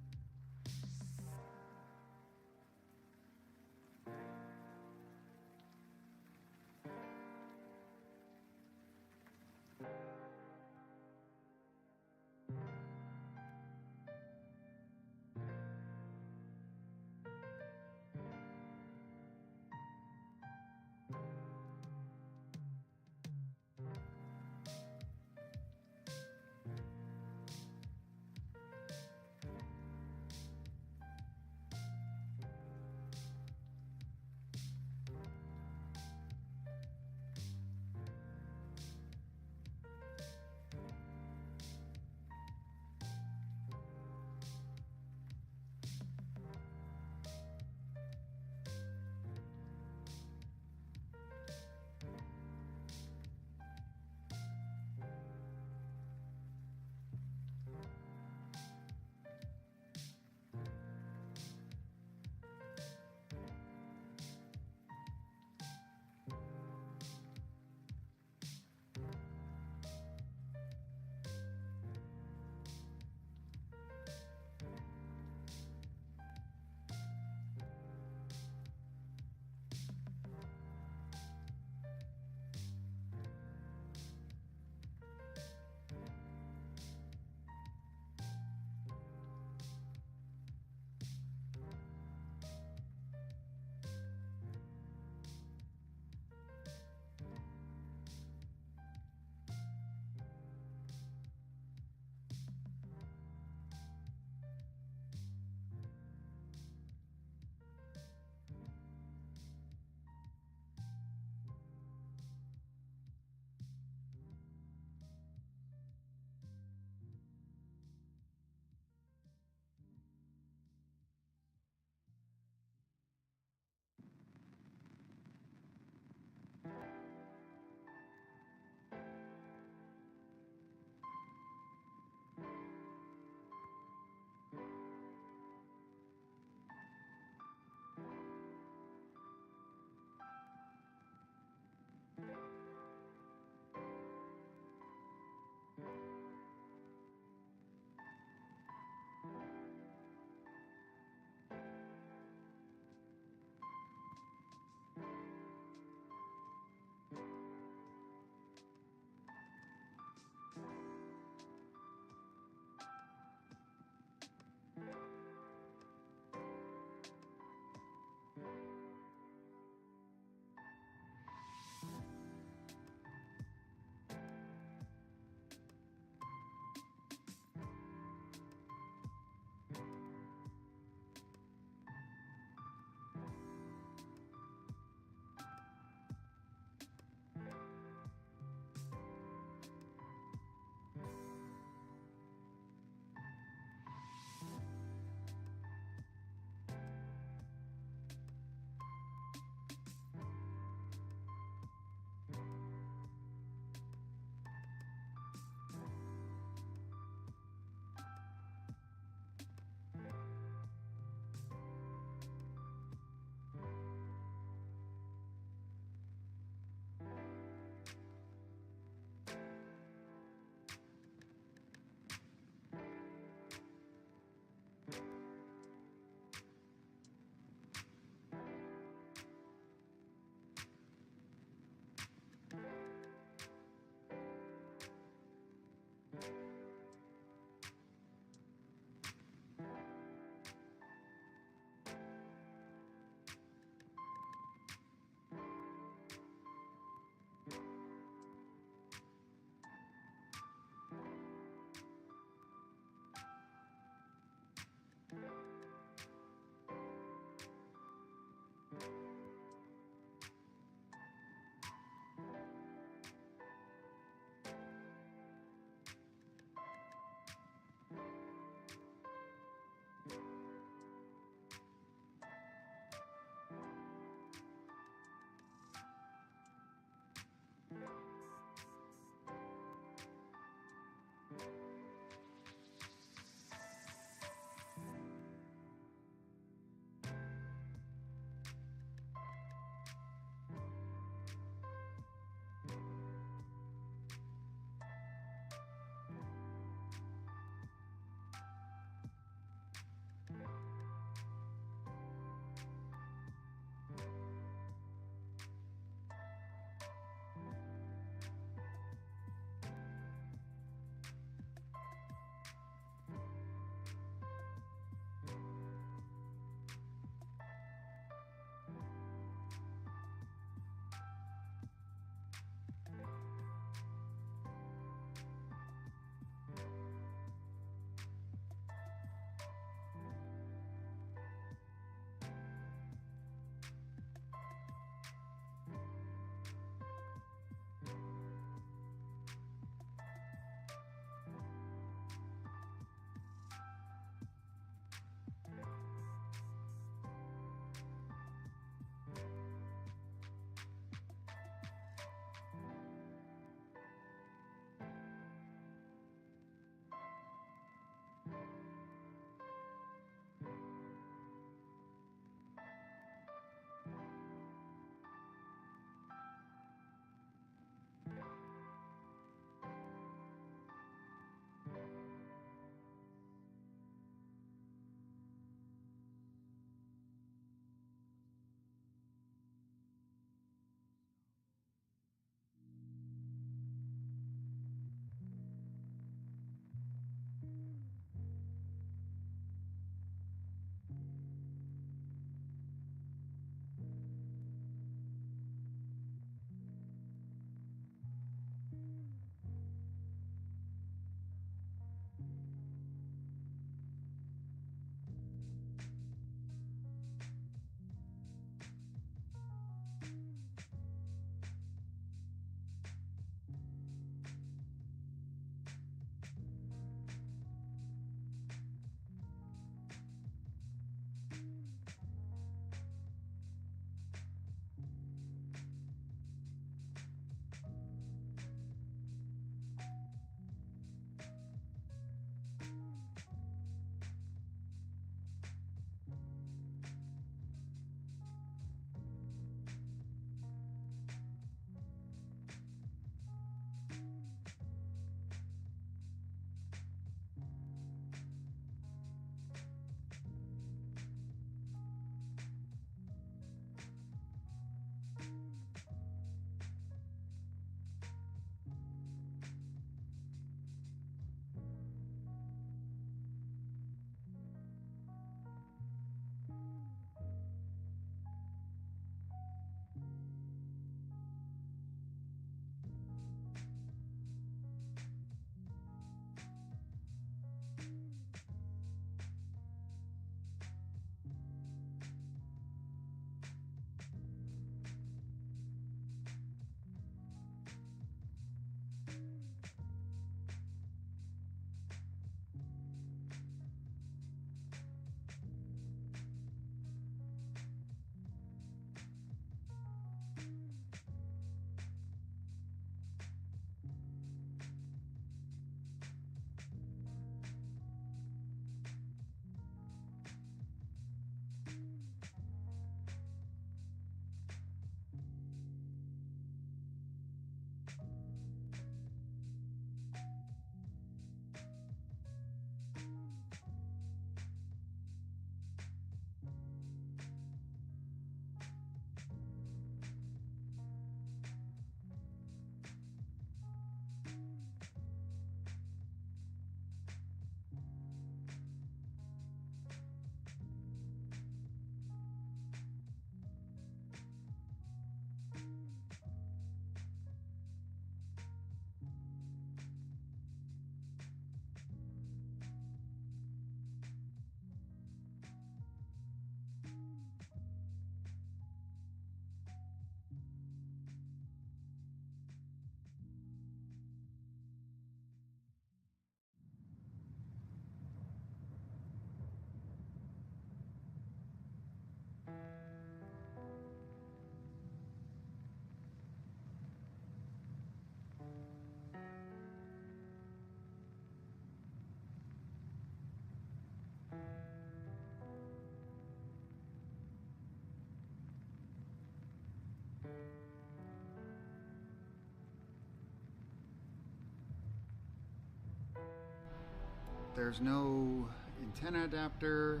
there's no antenna adapter.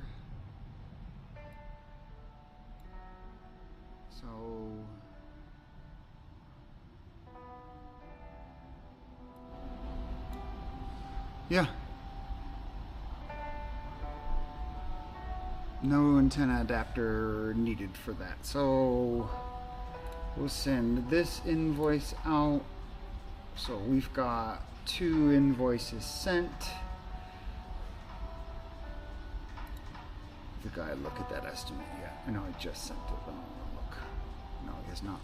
So yeah, no antenna adapter needed for that. So we'll send this invoice out. So we've got 2 invoices sent. The guy look at that estimate yet? I know I just sent it, but I don't want to look. No, he has not.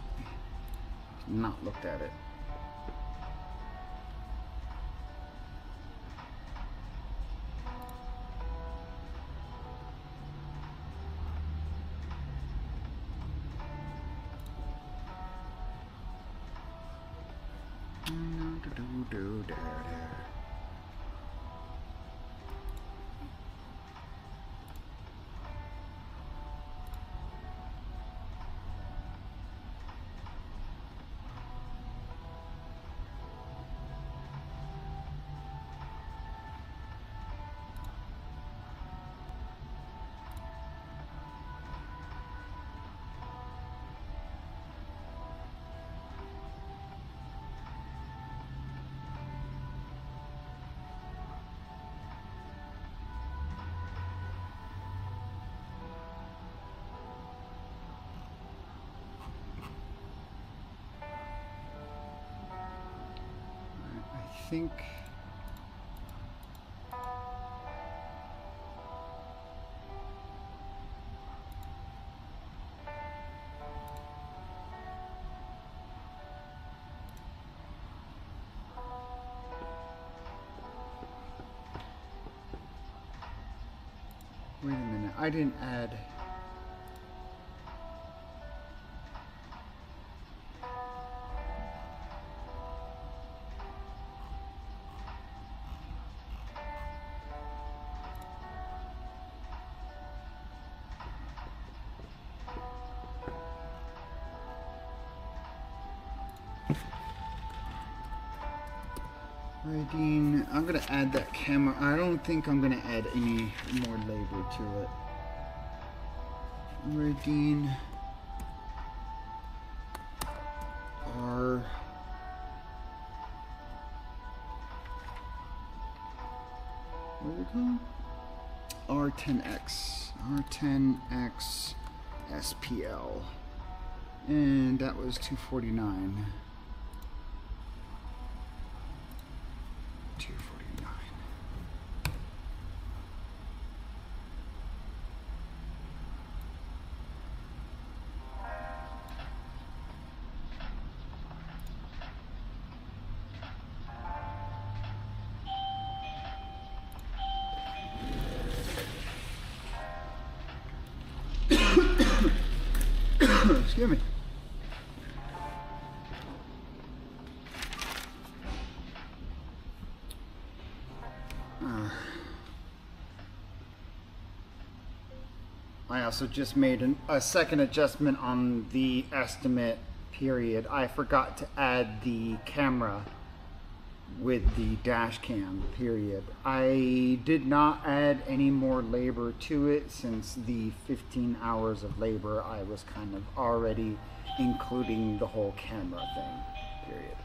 He's not looked at it. I think wait a minute, I didn't add. Dean, I'm gonna add that camera. I don't think I'm gonna add any more labor to it. Dean R. What is it called? R10X. R10X SPL. And that was $249. Excuse me. I also just made a second adjustment on the estimate period. I forgot to add the camera with the dash cam period. I did not add any more labor to it since the 15 hours of labor I was kind of already including the whole camera thing period.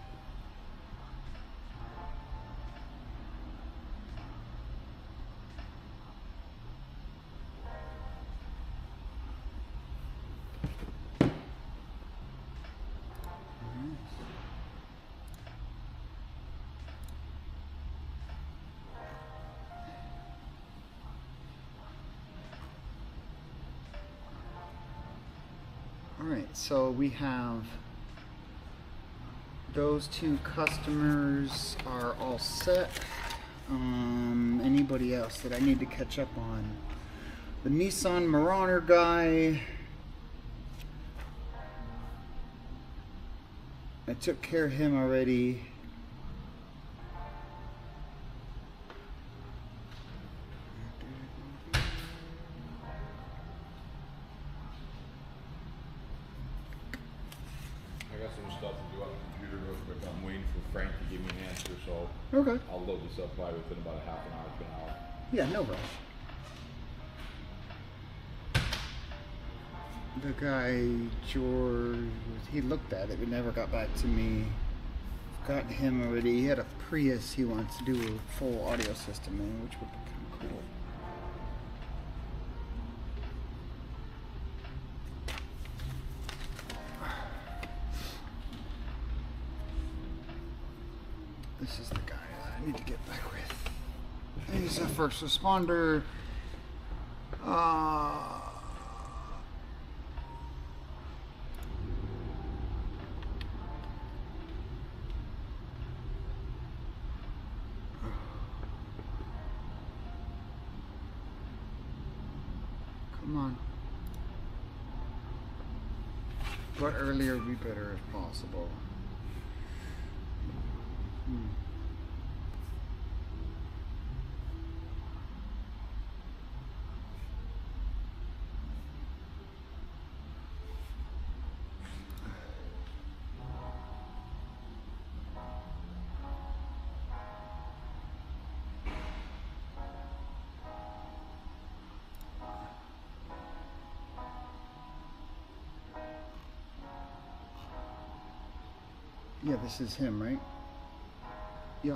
Alright, so we have those 2 customers are all set. Anybody else that I need to catch up on? The Nissan Marauder guy, I took care of him already. I got some stuff to do on the computer real quick. I'm waiting for Frank to give me an answer, so Okay. I'll load this up probably within about a half an hour to an hour. Yeah, no rush. The guy, George, he looked at it but never got back to me. Got him already. He had a Prius he wants to do a full audio system in, which would be kind of cool. This is the guy that I need to get back with. He's a first responder. Come on. But earlier would be better if possible. Yeah, this is him, right? Yeah.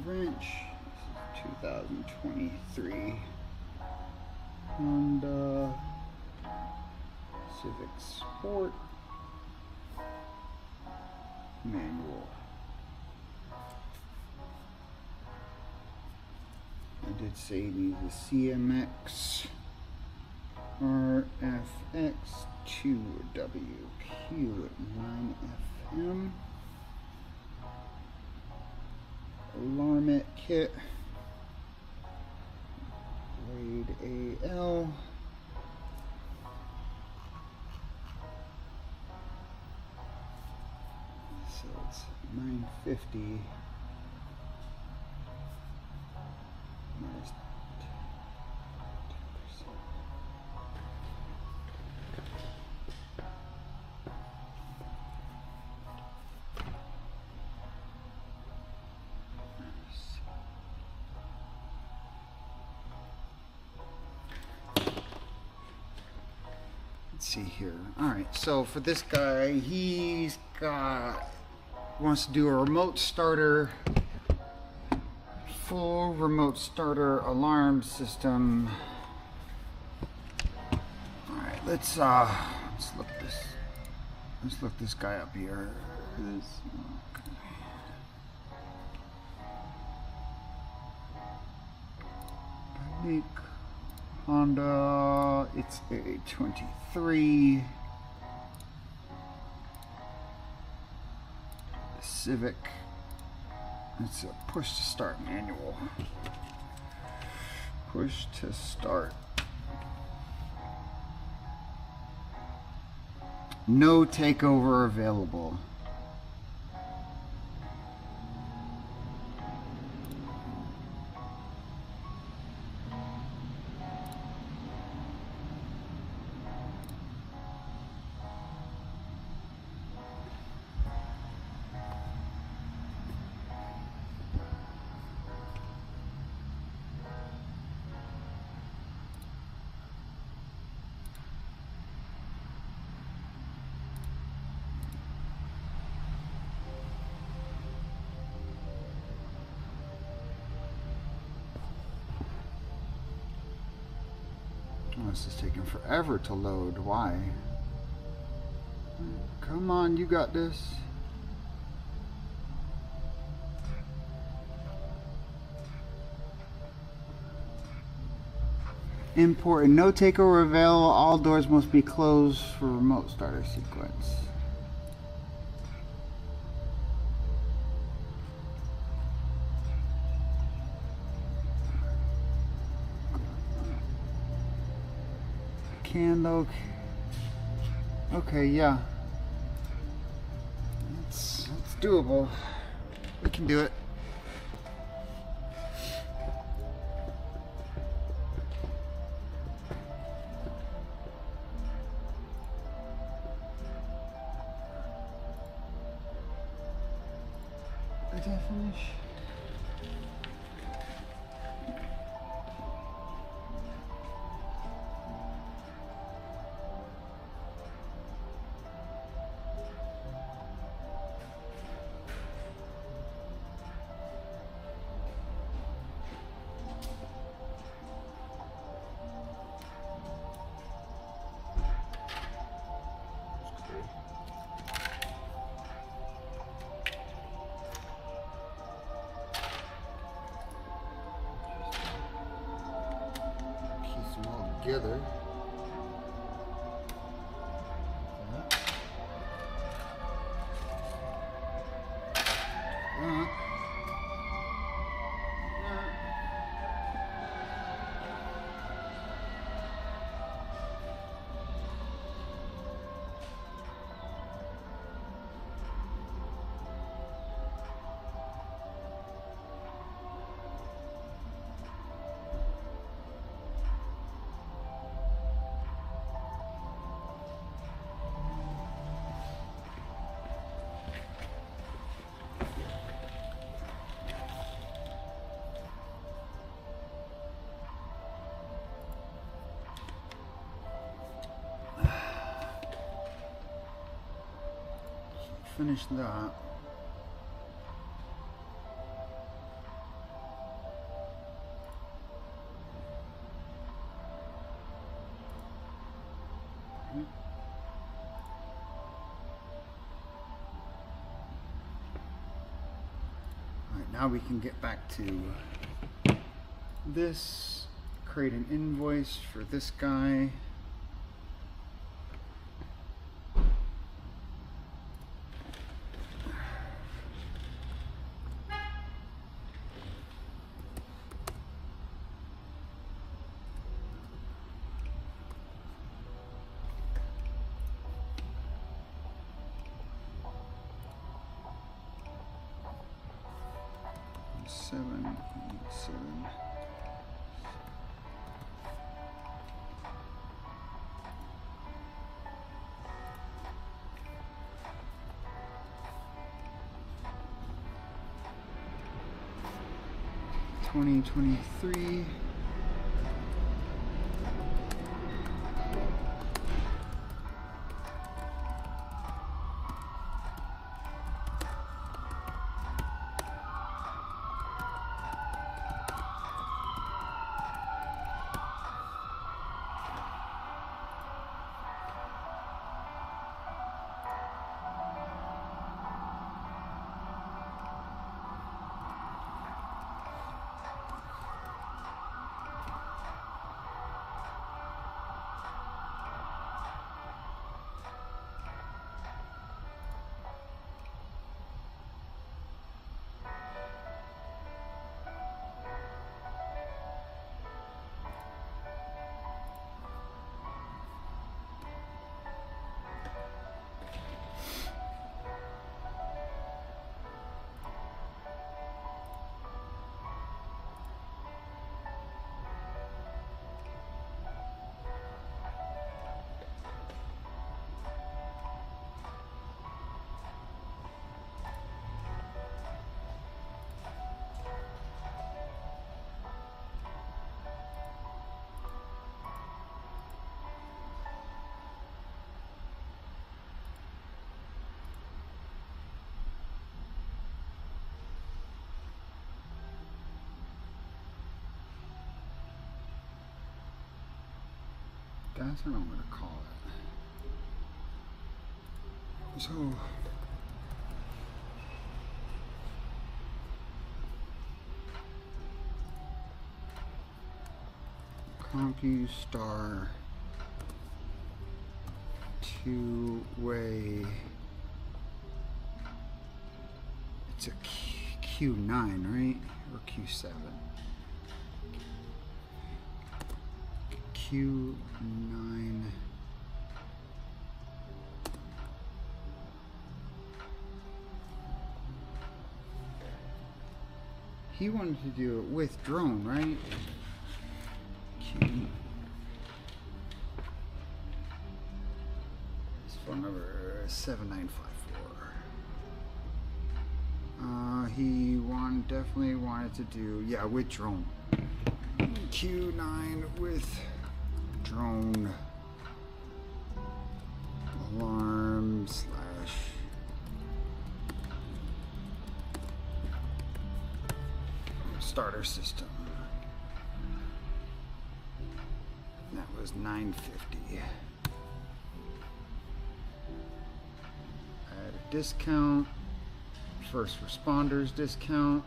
Wrench. This is 2023 Honda Civic Sport manual. I did say he needs a CMX RFX 2WQ at 9FM. Alarmet kit. Blade AL. So it's 950 minus 10%. Let's see here. All right, so for this guy, wants to do a remote starter, full remote starter alarm system. All right, let's look this guy up here. Okay. Make Honda, it's a 23 Civic. It's a push to start manual. Push to start. No takeover available. Oh, this is taking forever to load. Why? Come on, you got this. Important. No takeover available. All doors must be closed for remote starter sequence. Can look. Okay, yeah. It's doable. We can do it. finish. Together. Finish that. Alright, now we can get back to this, create an invoice for this guy. Seven. 2023. That's what I'm going to call it. So, CompuStar two-way. It's a Q9, right? Or Q7? Q9. He wanted to do it with drone, right? Q. His phone number is 7954. Definitely wanted to do, yeah, with drone. Q9 with drone alarm slash starter system. That was $9.50. Add a discount. First responders discount.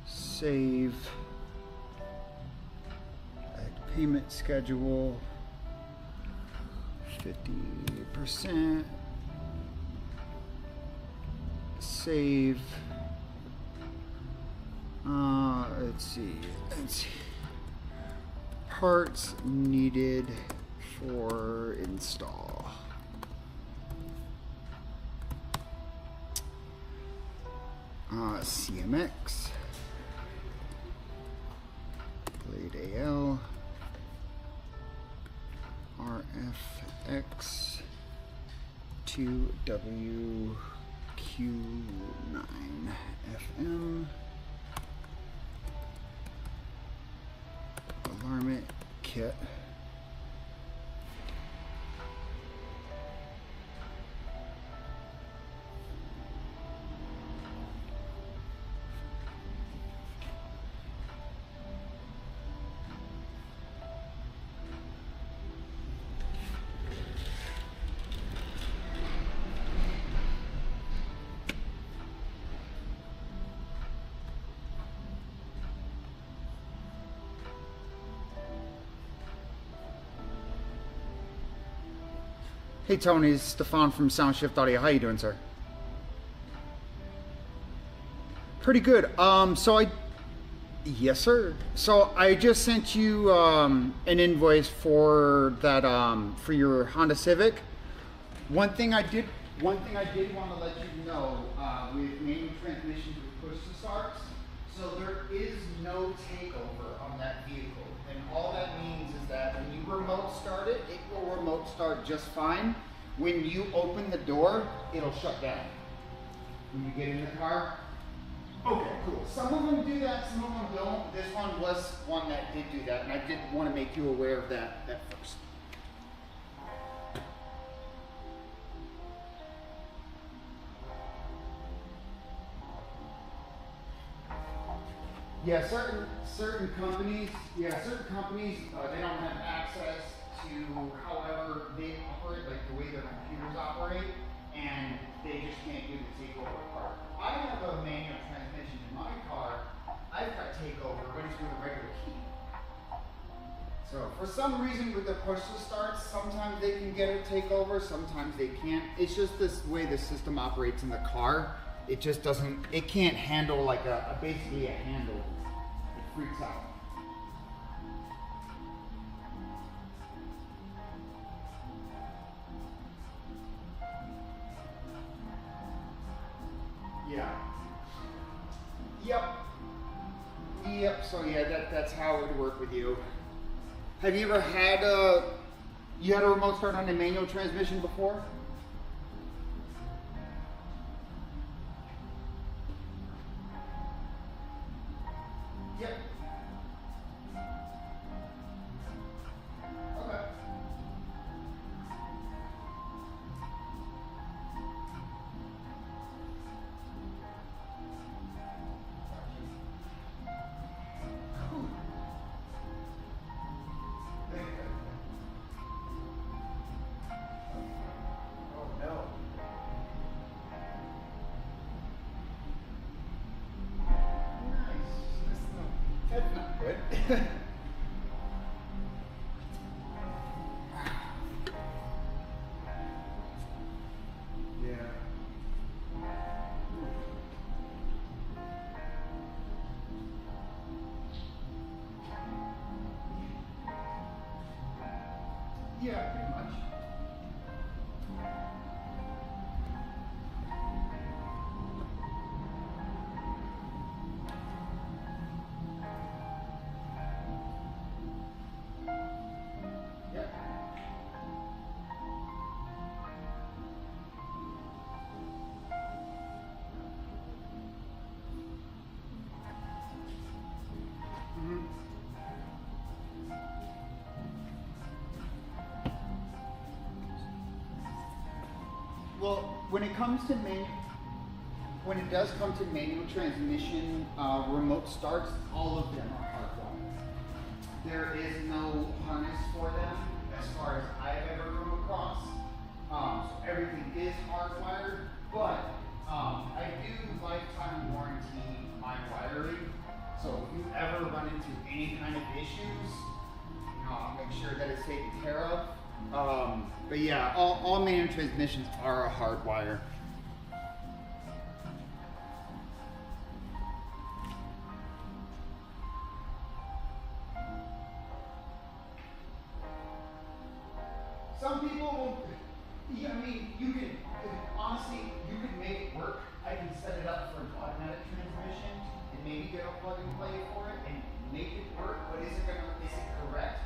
Save. Add payment schedule. 50%. Save. Let's see. Parts needed for install. CMX, Blade AL, RFX, 2WQ9 FM, Alarmit kit. Hey Tony, it's Stefan from Soundshift Audio. How you doing, sir? Pretty good. Yes, sir. So I just sent you an invoice for that for your Honda Civic. One thing I did want to let you know with manual transmissions with push to starts. So there is no takeover on that vehicle. And all that means is that when you remote start it, it will remote start just fine. When you open the door, it'll shut down. When you get in the car. Okay, cool. Some of them do that, some of them don't. This one was one that did do that, and I did want to make you aware of that first. Yeah, certain companies, they don't have access to however they operate, like the way their computers operate, and they just can't do the takeover part. I have a manual transmission in my car. I've got takeover, but it's with a regular key. So for some reason with the push to start, sometimes they can get a takeover, sometimes they can't. It's just this way the system operates in the car. It just doesn't, it can't handle like basically a handle. It freaks out. Yeah. Yep, so yeah, that's how it would work with you. Have you ever had a remote start on a manual transmission before? Yep. Okay. Oh no. That's not good. Yeah. Yeah, pretty much. Yep. Well, when it does come to manual transmission, remote starts, all of them are hardwired. There is no harness for them as far as I've ever come across. So everything is hardwired, but I do lifetime warranty my wiring. So if you ever run into any kind of issues, I'll make sure that it's taken care of. But yeah, all manual transmissions are a hardwire. Some people, yeah, I mean, you can, honestly, you can make it work. I can set it up for an automatic transmission and maybe get a plug and play for it and make it work, but is it correct?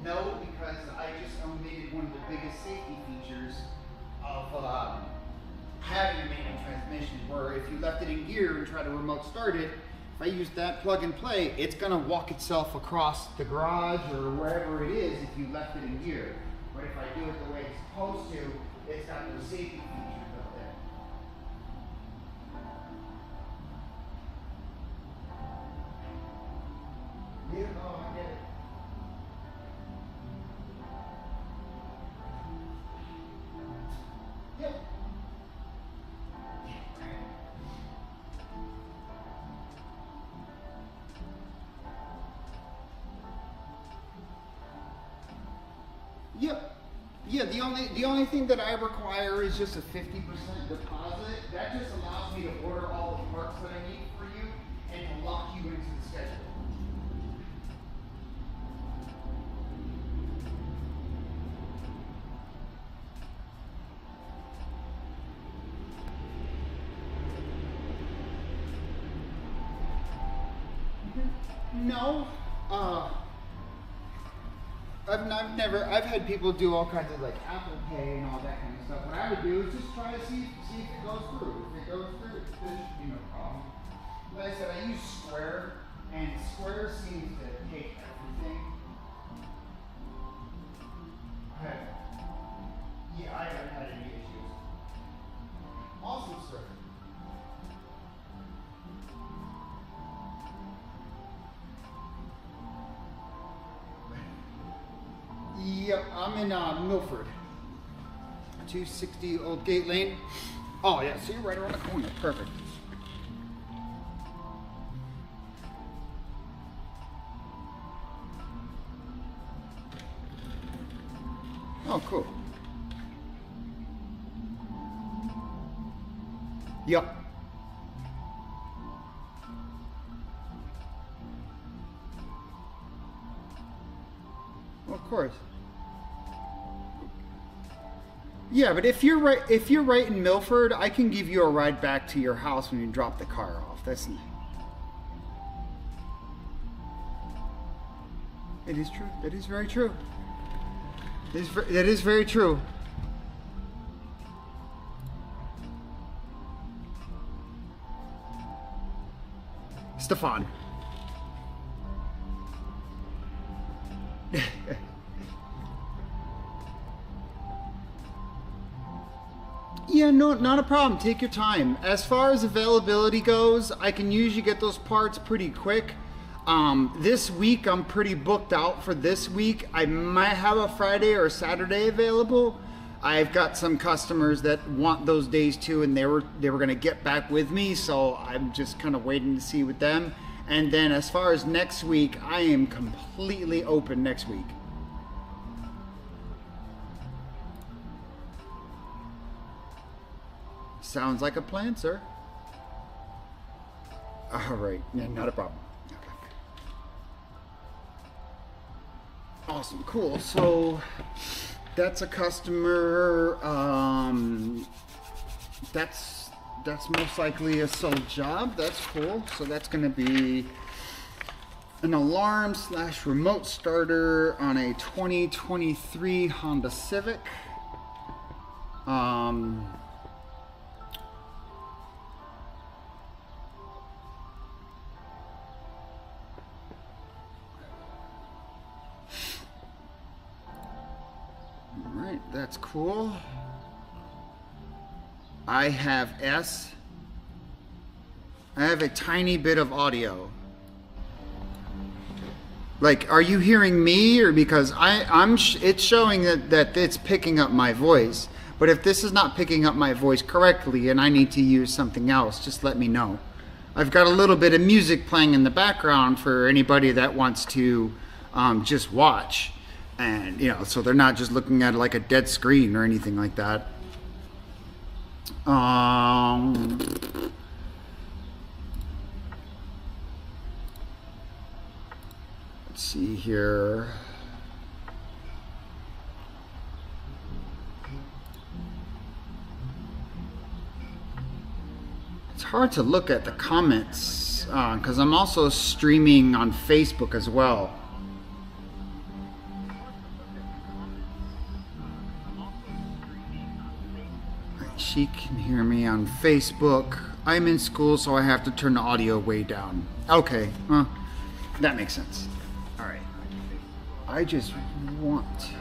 No, because I just omitted one of the biggest safety features of having a manual transmission, where if you left it in gear and try to remote start it, if I use that plug and play, it's gonna walk itself across the garage or wherever it is if you left it in gear. But if I do it the way it's supposed to, it's got those safety features built in. Yeah, no, I get it. Yep. Yep. Yeah, the only thing that I require is just a 50% deposit. That just allows me to order all the parts that I need for you and to lock you into the schedule. No. I've had people do all kinds of like Apple Pay and all that kind of stuff. What I would do is just try to see if it goes through. If it goes through, there should be no problem. Like I said, I use Square, and Square seems to take everything. I haven't had any issues. Awesome, sir. Yep, I'm in Milford. 260 Old Gate Lane. Oh yeah, so you're right around the corner. Perfect. Oh, cool. Yep. Of course. Yeah, but if you're right in Milford, I can give you a ride back to your house when you drop the car off. It is true. It is very true. That is very true. Stefan. Yeah, no, not a problem. Take your time. As far as availability goes, I can usually get those parts pretty quick. This week, I'm pretty booked out for this week. I might have a Friday or a Saturday available. I've got some customers that want those days too, and they were going to get back with me, so I'm just kind of waiting to see with them. And then as far as next week, I am completely open next week. Sounds like a plan, sir. All right, yeah, not a problem. Okay. Awesome, cool. So that's a customer. That's most likely a sold job. That's cool. So that's going to be an alarm / remote starter on a 2023 Honda Civic. Alright, that's cool. I have I have a tiny bit of audio. Like, are you hearing me, or because it's showing that it's picking up my voice. But if this is not picking up my voice correctly and I need to use something else, just let me know. I've got a little bit of music playing in the background for anybody that wants to just watch. And, you know, so they're not just looking at like a dead screen or anything like that. Let's see here. It's hard to look at the comments because I'm also streaming on Facebook as well. She can hear me on Facebook. I'm in school, so I have to turn the audio way down. Okay, that makes sense. All right. I just want...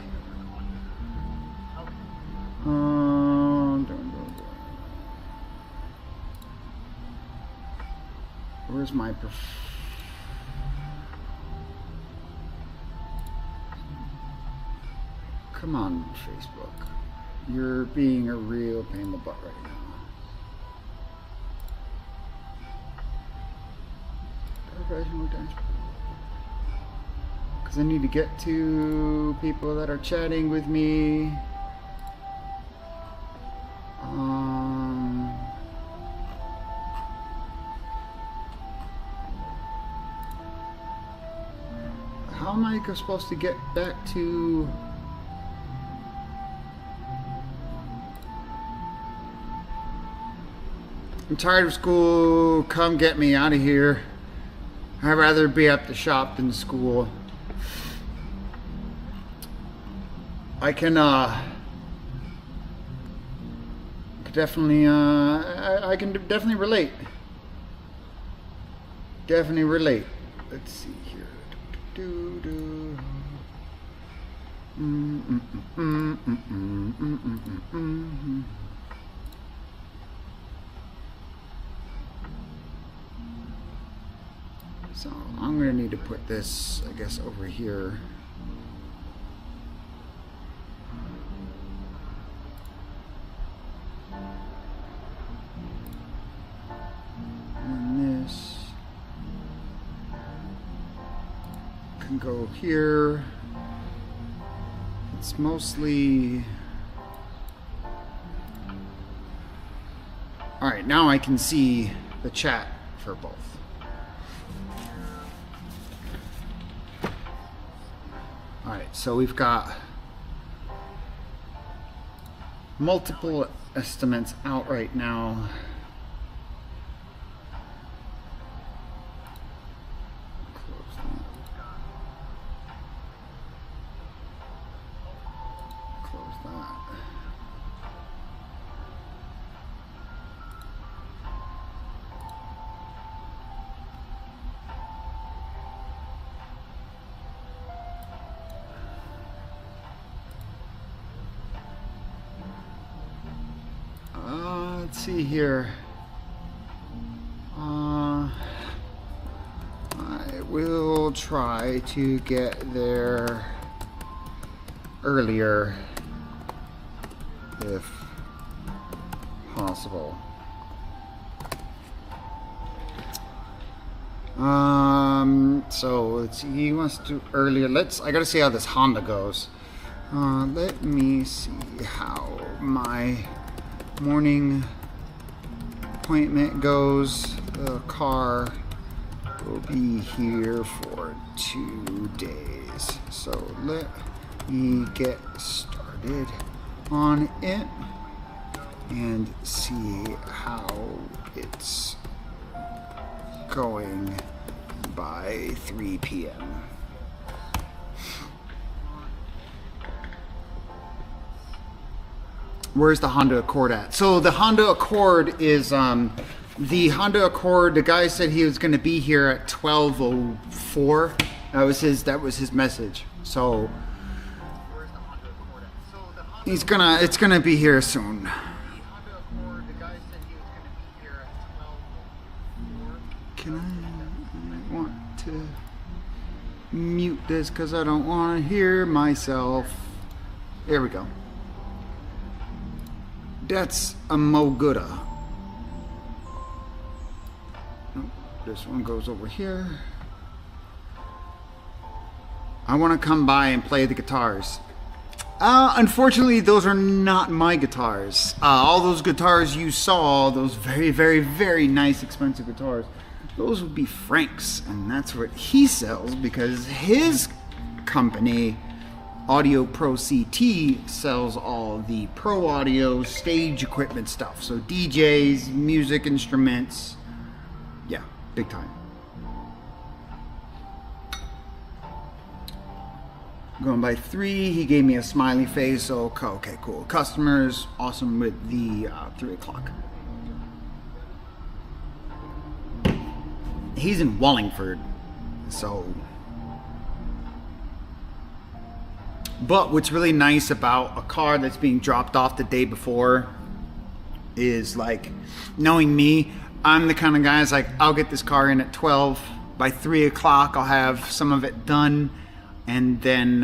Where's my... Come on, Facebook. You're being a real pain in the butt right now. Because I need to get to people that are chatting with me. How am I supposed to get back to... I'm tired of school, come get me out of here. I'd rather be at the shop than school. I can definitely I can definitely relate. Definitely relate. Let's see here. So I'm going to need to put this, I guess, over here. And this can go here. It's mostly... All right, now I can see the chat for both. All right, so we've got multiple estimates out right now. Close that. Let's see here. I will try to get there earlier if possible. So let's see, he wants to do earlier. I gotta see how this Honda goes. Let me see how my morning appointment goes. The car will be here for 2 days. So let me get started on it and see how it's going by 3 p.m. Where's the Honda Accord at? So the Honda Accord is the guy said he was going to be here at 12:04. That was his message. So it's gonna be here soon. I want to mute this because I don't want to hear myself. There we go. That's a Moguda. This one goes over here. I want to come by and play the guitars. Unfortunately, those are not my guitars. All those guitars you saw, those very, very, very nice, expensive guitars, those would be Frank's, and that's what he sells because his company, Audio Pro CT, sells all the pro audio stage equipment stuff. So DJs, music instruments, yeah, big time. Going by 3, he gave me a smiley face, so okay, cool. Customers, awesome with the 3 o'clock. He's in Wallingford, so. But what's really nice about a car that's being dropped off the day before is like, knowing me, I'm the kind of guy that's like, I'll get this car in at 12. By 3 o'clock, I'll have some of it done. And then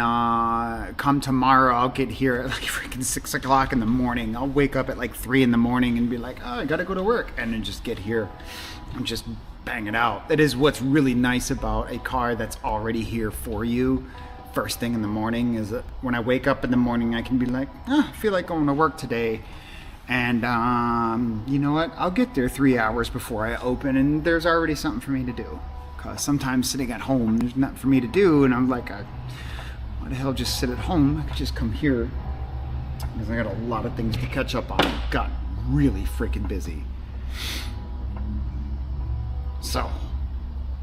come tomorrow, I'll get here at like freaking 6 o'clock in the morning. I'll wake up at like 3 in the morning and be like, oh, I gotta go to work. And then just get here and just bang it out. That is what's really nice about a car that's already here for you. First thing in the morning is that when I wake up in the morning, I can be like, oh, I feel like going to work today. And you know what? I'll get there 3 hours before I open, and there's already something for me to do. Because sometimes sitting at home, there's nothing for me to do, and I'm like, why the hell just sit at home? I could just come here. Because I got a lot of things to catch up on. Got really freaking busy. So,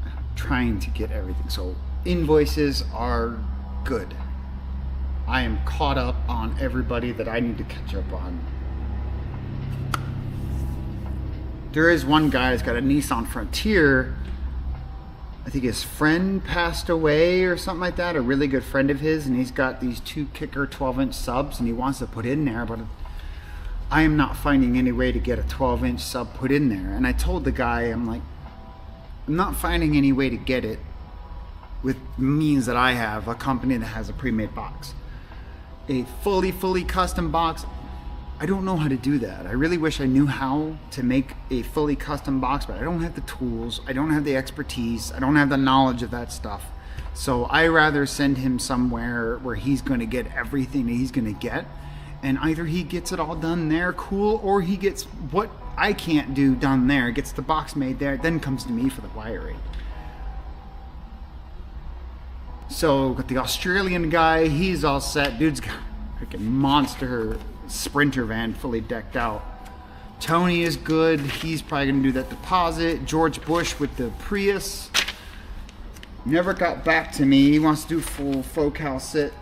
I'm trying to get everything. So, invoices are good. I am caught up on everybody that I need to catch up on. There is one guy that's got a Nissan Frontier. I think his friend passed away or something like that, a really good friend of his, and he's got these 2 kicker 12-inch subs and he wants to put in there, but I am not finding any way to get a 12-inch sub put in there. And I told the guy, I'm like, I'm not finding any way to get it with means that I have, a company that has a pre-made box. A fully custom box, I don't know how to do that. I really wish I knew how to make a fully custom box, but I don't have the tools, I don't have the expertise, I don't have the knowledge of that stuff. So I rather send him somewhere where he's gonna get everything that he's gonna get, and either he gets it all done there, cool, or he gets what I can't do done there, gets the box made there, then comes to me for the wiring. So got the Australian guy, he's all set. Dude's got a freaking monster Sprinter van fully decked out. Tony is good, he's probably gonna do that deposit. George Bush with the Prius never got back to me. He wants to do full focal sit.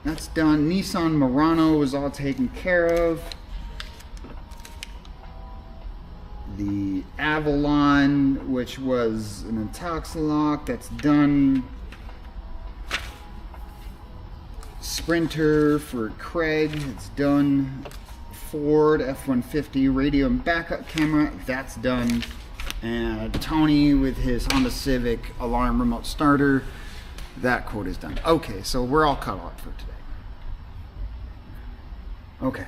That's done. Nissan Murano was all taken care of. The Avalon, which was an Intoxilock, that's done. Sprinter for Craig, it's done. Ford F-150 radio and backup camera, that's done. And Tony with his Honda Civic alarm remote starter, that quote is done. Okay, so we're all caught up for today. Okay.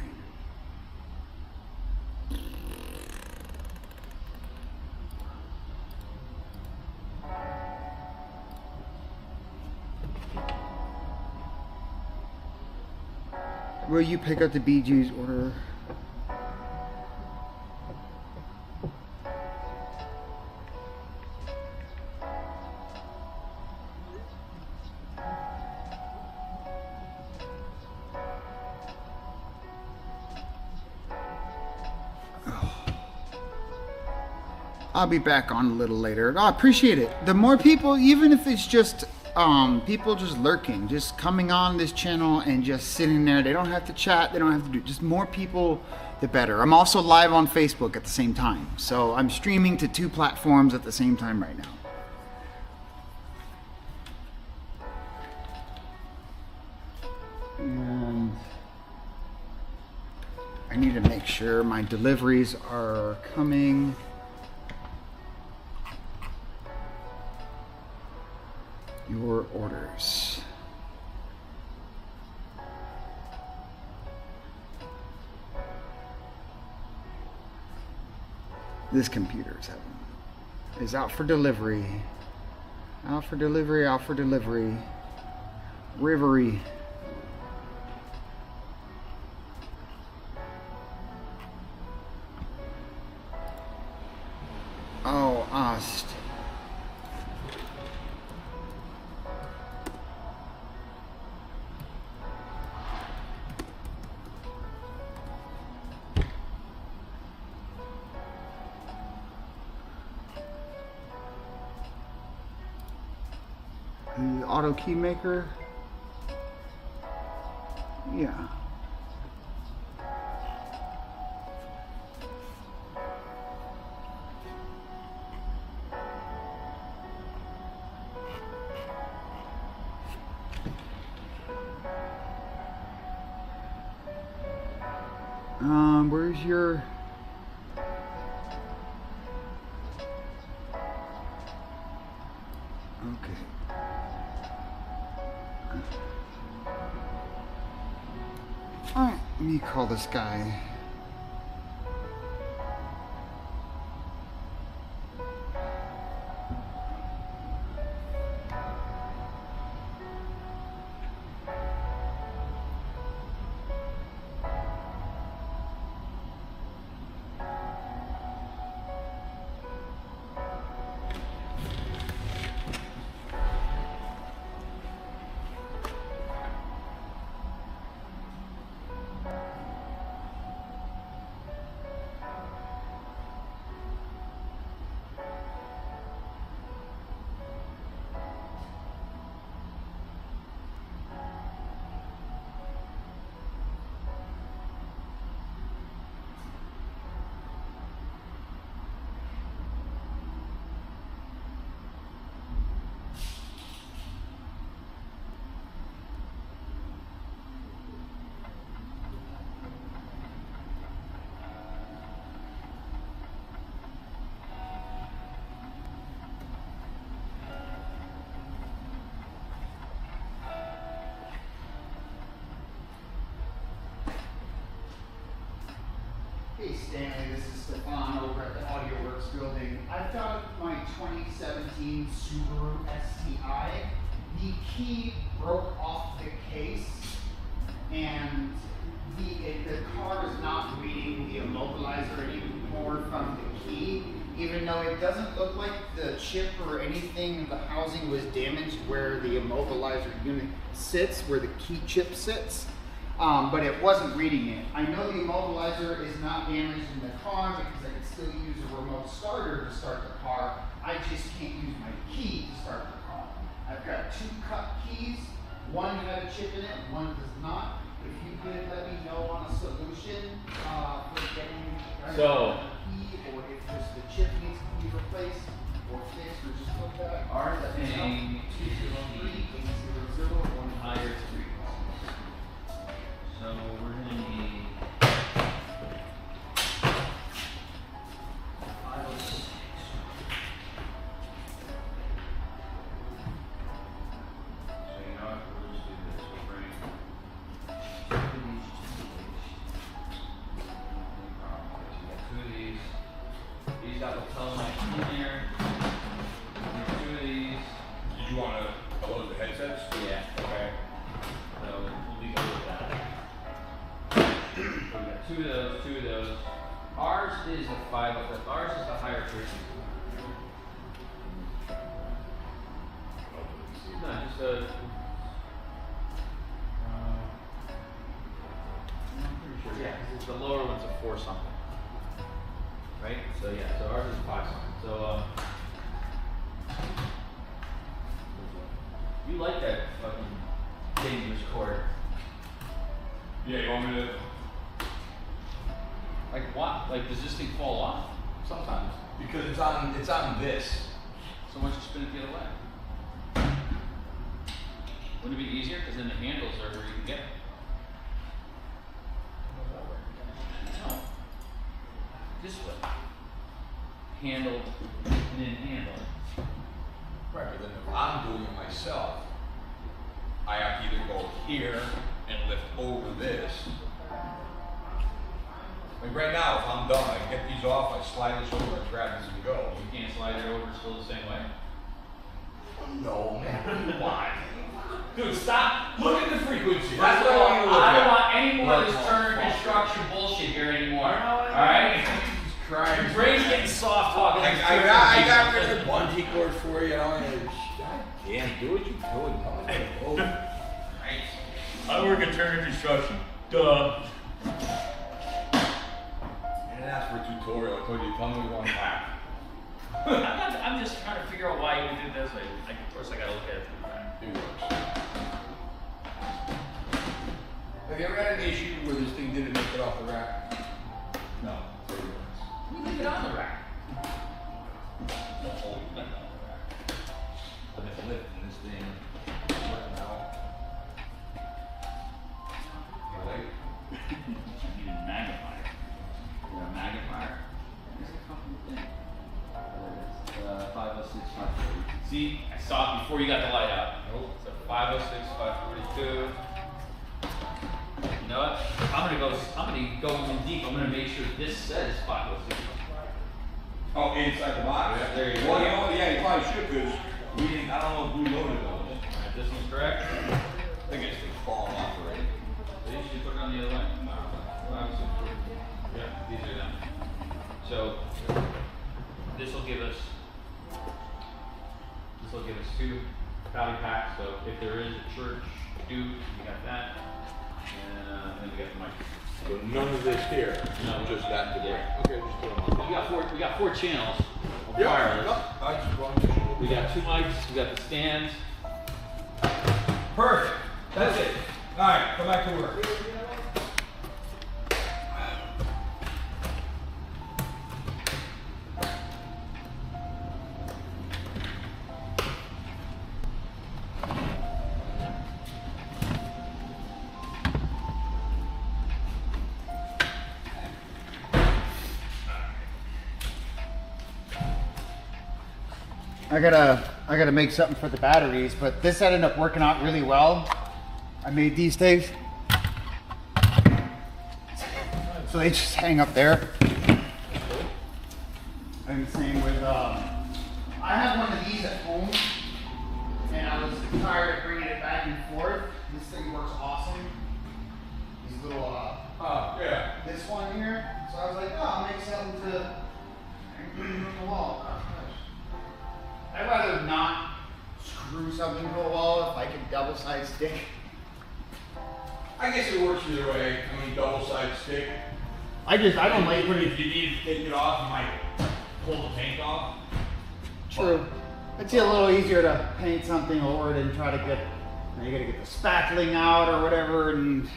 Will you pick up the BG's order? I'll be back on a little later. I appreciate it. The more people, even if it's just people just lurking, just coming on this channel and just sitting there. They don't have to chat. They don't have to do, just more people, the better. I'm also live on Facebook at the same time. So I'm streaming to 2 platforms at the same time right now. And I need to make sure my deliveries are coming. your orders. This computer is out for delivery. Out for delivery, out for delivery. Rivery. Oh, Ast. The auto key maker. Yeah. Where's your okay. Alright, let me call this guy. Hey Stanley, this is Stefan over at the AudioWorks building. I've got my 2017 Subaru STI. The key broke off the case and the car is not reading the immobilizer anymore from the key, even though it doesn't look like the chip or anything, the housing was damaged where the immobilizer unit sits, where the key chip sits. But it wasn't reading it. I know the immobilizer is not damaged in the car because I can still use a remote starter to start the car. I just can't use my key to start the car. I've got two cut keys. One had a chip in it, one does not. If you could let me know on a solution for getting a key, or if just the chip needs to be replaced or fixed, or just look at it. Ours paying 203 higher 3. So we're gonna need 506. So you know what, we'll just do this. We'll bring 2 of these, 2 of these. These got the tell mic in there. 2 of these. Did you want to load the headsets? Yeah. Okay. So we'll be good with that. So we got 2 of those. Ours is a 5. Ours is the higher frequency. No, just a. I'm pretty sure. Yeah, because the lower one's a 4 something. Right? So yeah, so ours is 5 something. So you like that fucking dangerous cord. Yeah, you want me to? Like what? Like does this thing fall off? Sometimes. Because it's on this. So why don't you spin it the other way? Wouldn't it be easier? Because then the handles are where you can get it. No. This way. Handled and then handled. Right, but then the I'm doing it myself, I have to either go here and lift over this. Like right now, if I'm done, I get these off, I slide this over and grab this and go. You can't slide it over still the same way. No, man, what do you want? Dude, stop. Look at the frequency. That's what I want you to look I at. don't want any more of this Look. Turner construction bullshit here anymore. Alright? Your brain's getting soft talking. I got rid of the bungee cord for you. God damn, do what you do. Right. I work at Turner Construction. Duh. And ask for a tutorial. I told you, tell me we want hack. I'm just trying to figure out why you would do this. Of course, I gotta look at it through time. It works. Have you ever had an issue where this thing didn't make it off the rack? No. It works. You leave it on the rack. Don't hold it on the rack. I've been lifting this thing. Working out. You like? You need a magnifier. A magnifier. There's a company thing. 506, 540. See, I saw it before you got the light out. Nope. So 506, 542. You know what? I'm gonna go in deep. I'm gonna make sure this says 506. Oh, inside the box. Yeah, there you go. Well, you know, yeah, you probably should, because we didn't, I don't know if we loaded those. Alright, this one's correct. I think it's just falling off already. So you should put it on the other way. Yeah, these are them. So this will give us two valley packs. So if there is a church, we got that, and then we got the mic. So none of this here. No. Just that to there. Okay, just put them on. We got four channels of Yeah, wireless. no, I just wanted to show We got two mics. We got the stands. Perfect. That's it. All right, come back to work. I gotta make something for the batteries, but this ended up working out really well. I made these things. So they just hang up there. And same with, I have one of these at home, and I was tired of bringing it back and forth. This thing works awesome. These little, Yeah. this one here. So I was like, oh, I'll make something to hang on the wall. Oh, gosh. I'd rather not screw something to a wall if I could double side stick. I guess it works either way. I mean, double side stick. I don't like when If you need to take it off, you might pull the paint off. True. It's a little easier to paint something over it and try to get, you gotta get the spackling out or whatever, and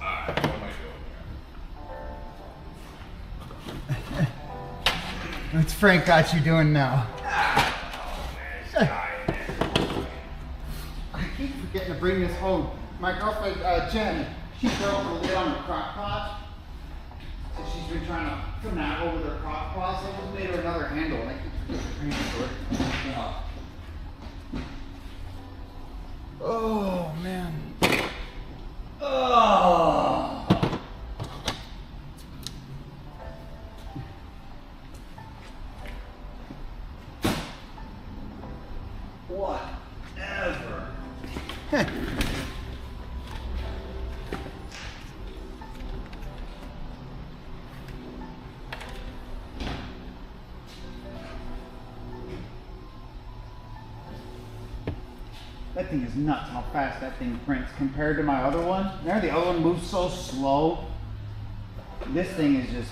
Alright, what am I doing here? what's Frank got you doing now? I keep forgetting to bring this home. My girlfriend, Jen, she broke the lid on the crock pot. So she's been trying to finagle with her crock pot, so I just made her another handle, and I keep forgetting to bring it to her. Oh, man. Oh. Whatever. That thing is nuts how fast that thing prints compared to my other one. There, the other one moves so slow. This thing is just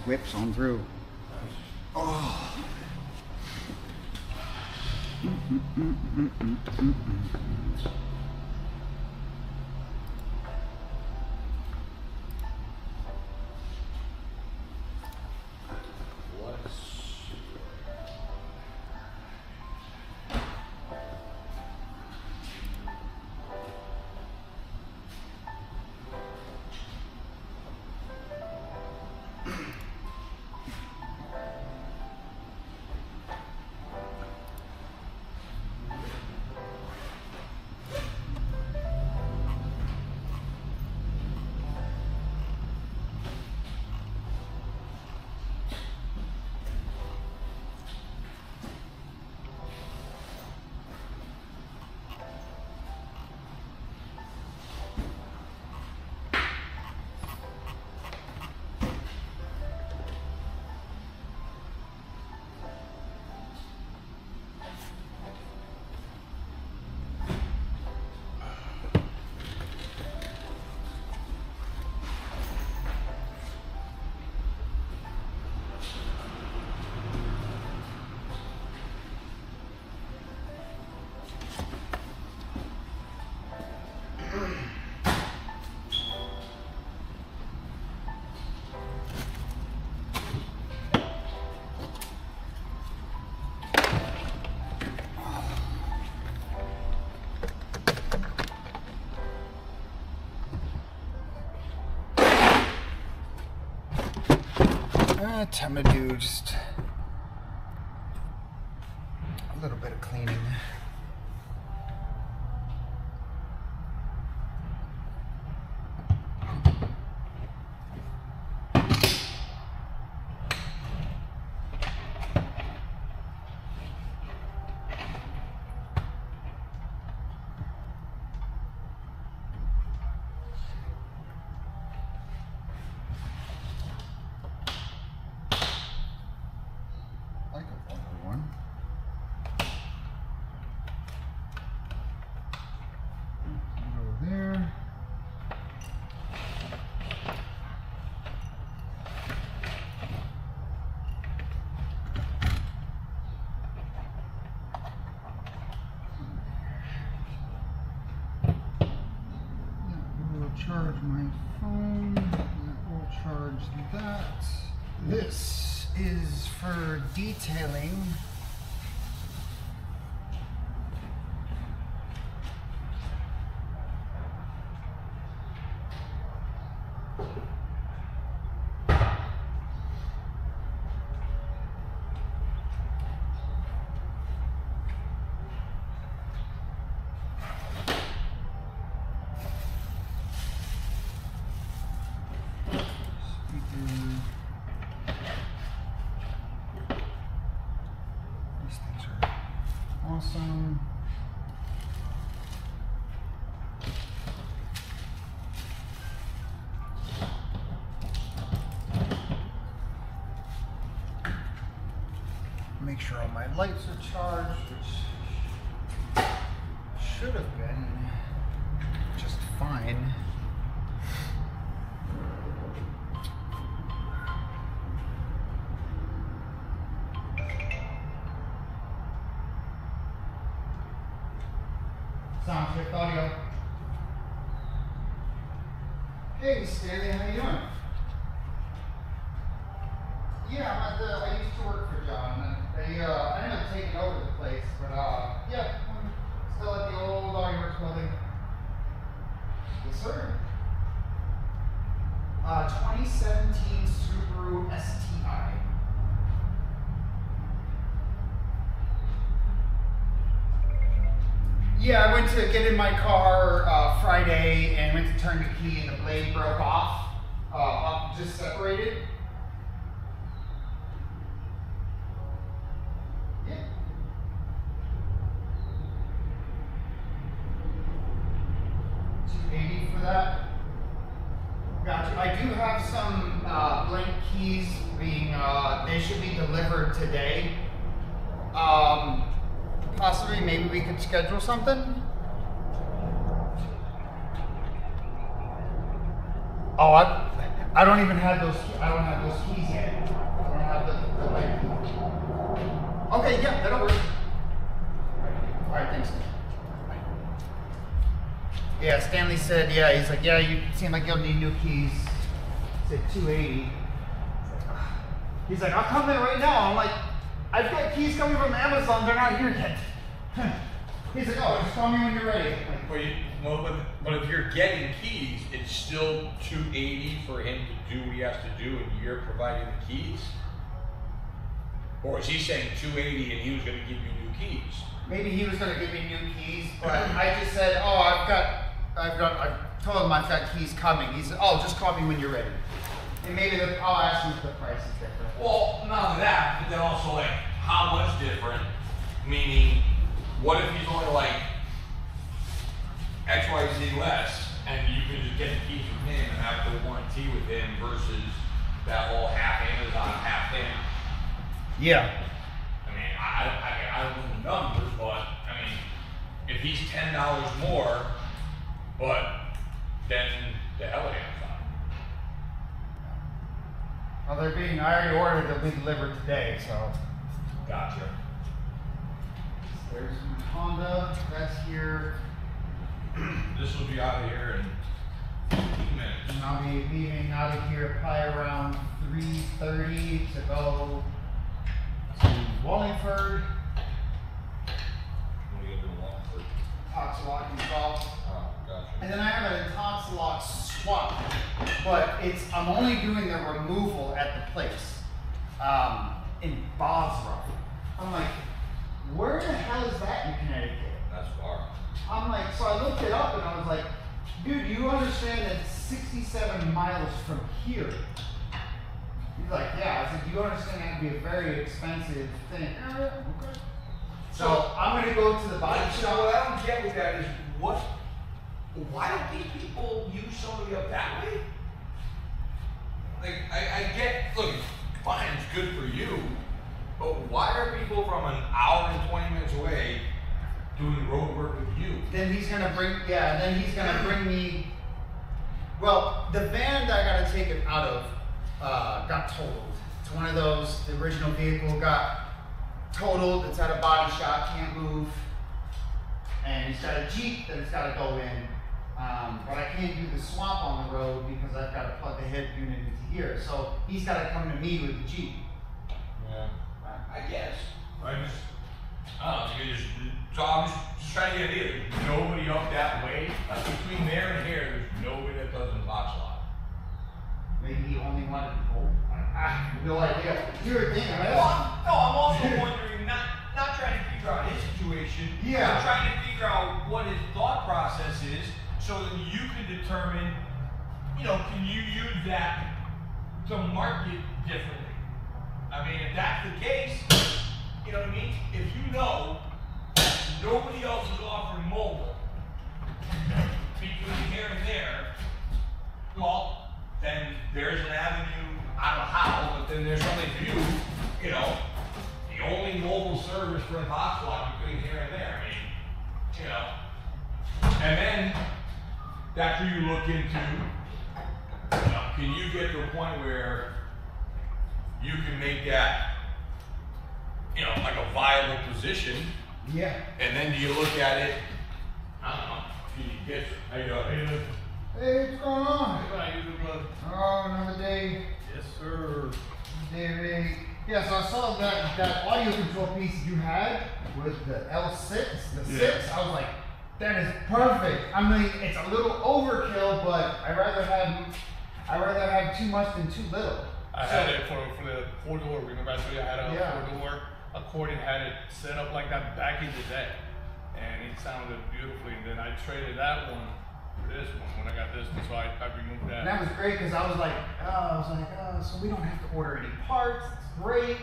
whips on through. Oh. Time to do just a little bit of cleaning. Charge my phone, that will charge that. This is for detailing. Awesome. Make sure all my lights are charged, which should have been just fine. Sound check audio. Hey Stanley, how you doing? Yeah, I'm at the, I used to work for John. I ended up taking over the place, but yeah, I'm still at the old Audio building. Yes, sir. 2017 Subaru STI. Yeah, I went to get in my car Friday and went to turn the key and the blade broke off. Just separated. Yeah. $280 for that. Gotcha. I do have some blank keys being, they should be delivered today. Possibly, maybe we could schedule something. Oh, I don't even have those. I don't have those keys yet. I don't have the like. Okay, yeah, that'll work. All right, thanks. Yeah, Stanley said, yeah, he's like, yeah, you seem like you'll need new keys. He said 280. He's like, I'll come in right now. I'm like, I've got keys coming from Amazon. They're not here yet. He's like, oh, just call me when you're ready. But if you're getting keys, it's still $280 for him to do what he has to do, and you're providing the keys. Or is he saying $280 and he was going to give you new keys? Maybe he was going to give me new keys, but I just said, oh, I told him I've got keys coming. He said, oh, just call me when you're ready. And maybe I'll ask him if the price is different. Well, not only that, but then also like, how much different? Meaning, what if he's only like XYZ less, and you can just get the keys from him and have the warranty with him versus that whole half Amazon, half him? Yeah. I mean, I don't know the numbers, but I mean, if he's $10 more, but then the hell with Amazon. Well, I already ordered, they'll be delivered today, so. Gotcha. There's my Honda, that's here. This will be out of here in 2 minutes. And I'll be leaving out of here probably around 3:30 to go to Wallingford. What are you gonna do in Wallingford? Toxilock install. Oh, gotcha. And then I have a Toxilock swap, but I'm only doing the removal at the place. in Bosra. I'm like, where the hell is that in Connecticut? That's far. I'm like, so I looked it up and I was like, dude, do you understand that it's 67 miles from here? He's like, yeah. I said, do you understand that would be a very expensive thing? Okay. So I'm gonna go to the body So shop. what I don't get with that is why don't these people use somebody up that way? Like, I get, look, fine, it's good for you, but why are people from an hour and 20 minutes away doing road work with you? Then he's gonna bring me. Well, the van that I gotta take it out of got totaled. It's one of those. The original vehicle got totaled. It's at a body shop, can't move, and he's got a Jeep that it's got to go in. But I can't do the swap on the road because I've got to plug the head unit into here. So he's got to come to me with the Jeep. Yeah, I guess. I just, so I'm just trying to get an idea. There's nobody up that way. Like between there and here, there's nobody that does a box lot. Maybe he only wanted to go. I have no idea. You're a thing, right? No, I'm also wondering, not trying to figure out his situation, Yeah. but trying to figure out what his thought process is so that you can determine, can you use that to market differently? I mean, if that's the case, you know what I mean? If you know that nobody else is offering mobile between here and there, well, then there's an avenue, I don't know how, but then there's something for you, the only mobile service for a box lot between here and there, I mean, and then that's where you look into, can you get to a point where you can make that, like a viable position, Yeah. and then do you look at it, I don't know, how you doing? Hey, what's going on? How you doing, brother? Oh, another day. Yes, sir. Day. Yeah, so I saw that audio control piece you had with the L6, the 6. I was like, that is perfect. I mean, it's a little overkill, but I'd rather have too much than too little. I had it for the 4-door. Remember I told you I had a 4-door Accord and had it set up like that back in the day, and it sounded beautifully. And then I traded that one for this one when I got this one, so I removed that. And that was great because I was like, so we don't have to order any parts. It's great.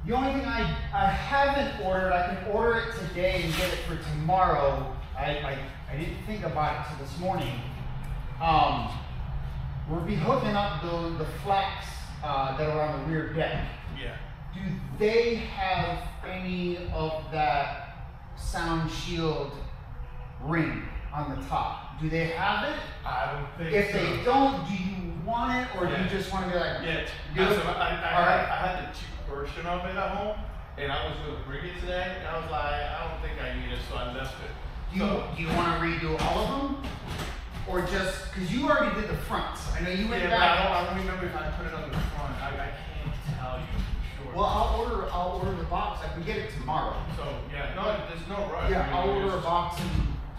The only thing I haven't ordered, I can order it today and get it for tomorrow. I didn't think about it till this morning. We'll be hooking up the Flax that are on the rear deck. Yeah. Do they have any of that sound shield ring on the top? Do they have it? I don't think If so. they don't, do you want it or do you just want to be like, Yeah. do it? So I had the cheap version of it at home, and I was going to bring it today, and I was like, I don't think I need it, so I left it. Do you want to redo all of them? Or just, because you already did the fronts. I know you went Yeah, but back. I don't remember if I put it on the front. I can't tell you for sure. Well, I'll order the box. I can get it tomorrow. So yeah, no, there's no rush. Yeah, I'll order a box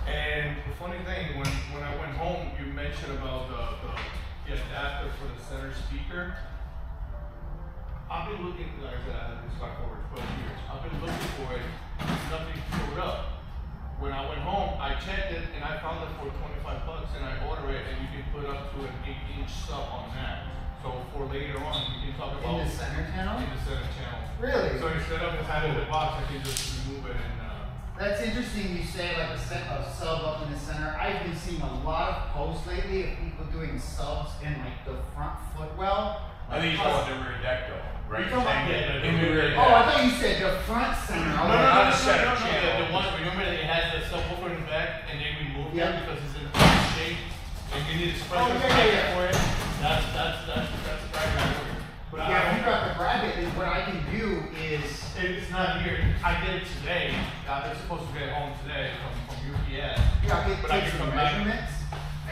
And the funny thing, when I went home, you mentioned about the adapter for the center speaker. I've been looking, like I said, I had this car for over 12 years. I've been looking for it. Nothing showed up. When I went home, I checked it and I found it for $25 and I ordered it, and you can put up to an 8-inch sub on that. So for later on, we can talk about in the center channel. in the center channel. Really? So instead of having the box, I can just remove it and. That's interesting you say like a sub up in the center. I've been seeing a lot of posts lately of people doing subs in like the front footwell. I think you're talking about the rear deck though, right? You're talking about In the rear deck. Oh, I thought you said the front center. I was like, not the center channel. The one, remember that it has the subwoofer in the back, and they removed Yeah. it because it's in the shape, and you need a spreader yeah. for it. That's the primary. But yeah, if you got the bracket, then what I can do is it's not here. I did it today. They're supposed to get it home today from UPS. yeah, I But can I take can some come back. measurements,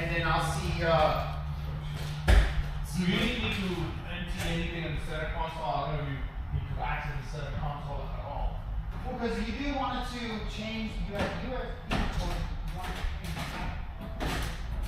and then I'll see. Do you need to empty anything in the center console? I don't know if you need to access the center console at all. Well, because you do want to change. You have USB port. You want to change that.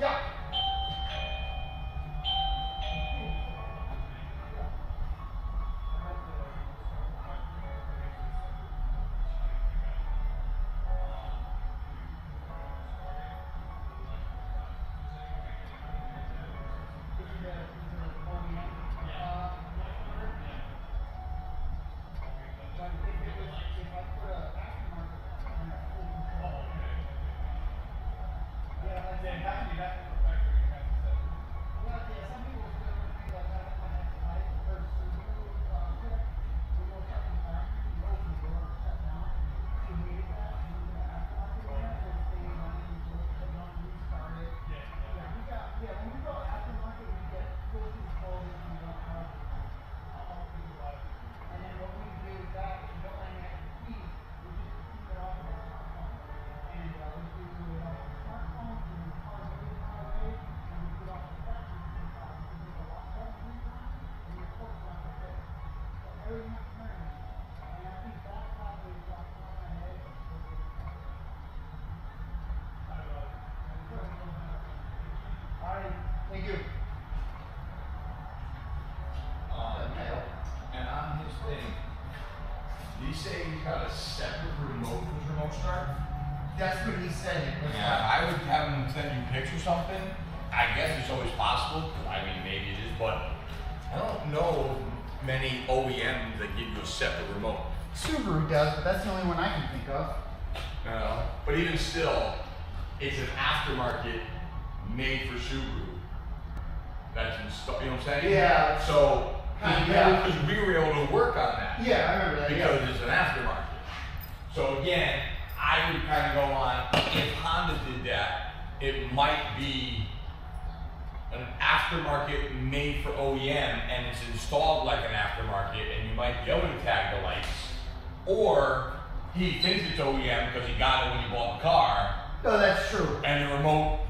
Yeah. Thank you. And on his thing, did he say he's got a separate remote for his remote start? That's what he said. Yeah, I would have him send you pics or something. I guess it's always possible. I mean, maybe it is, but I don't know many OEMs that give you a separate remote. Subaru does, but that's the only one I can think of. But even still, it's an aftermarket made for Subaru. That's installed, you know what I'm saying? Yeah. So, Yeah. because we were able to work on that. Yeah, I remember that. Because it's an aftermarket. So again, I would kind of go on, if Honda did that, it might be an aftermarket made for OEM and it's installed like an aftermarket and you might be able to tag the lights. Or he thinks it's OEM because he got it when he bought the car Oh, that's true. and the remote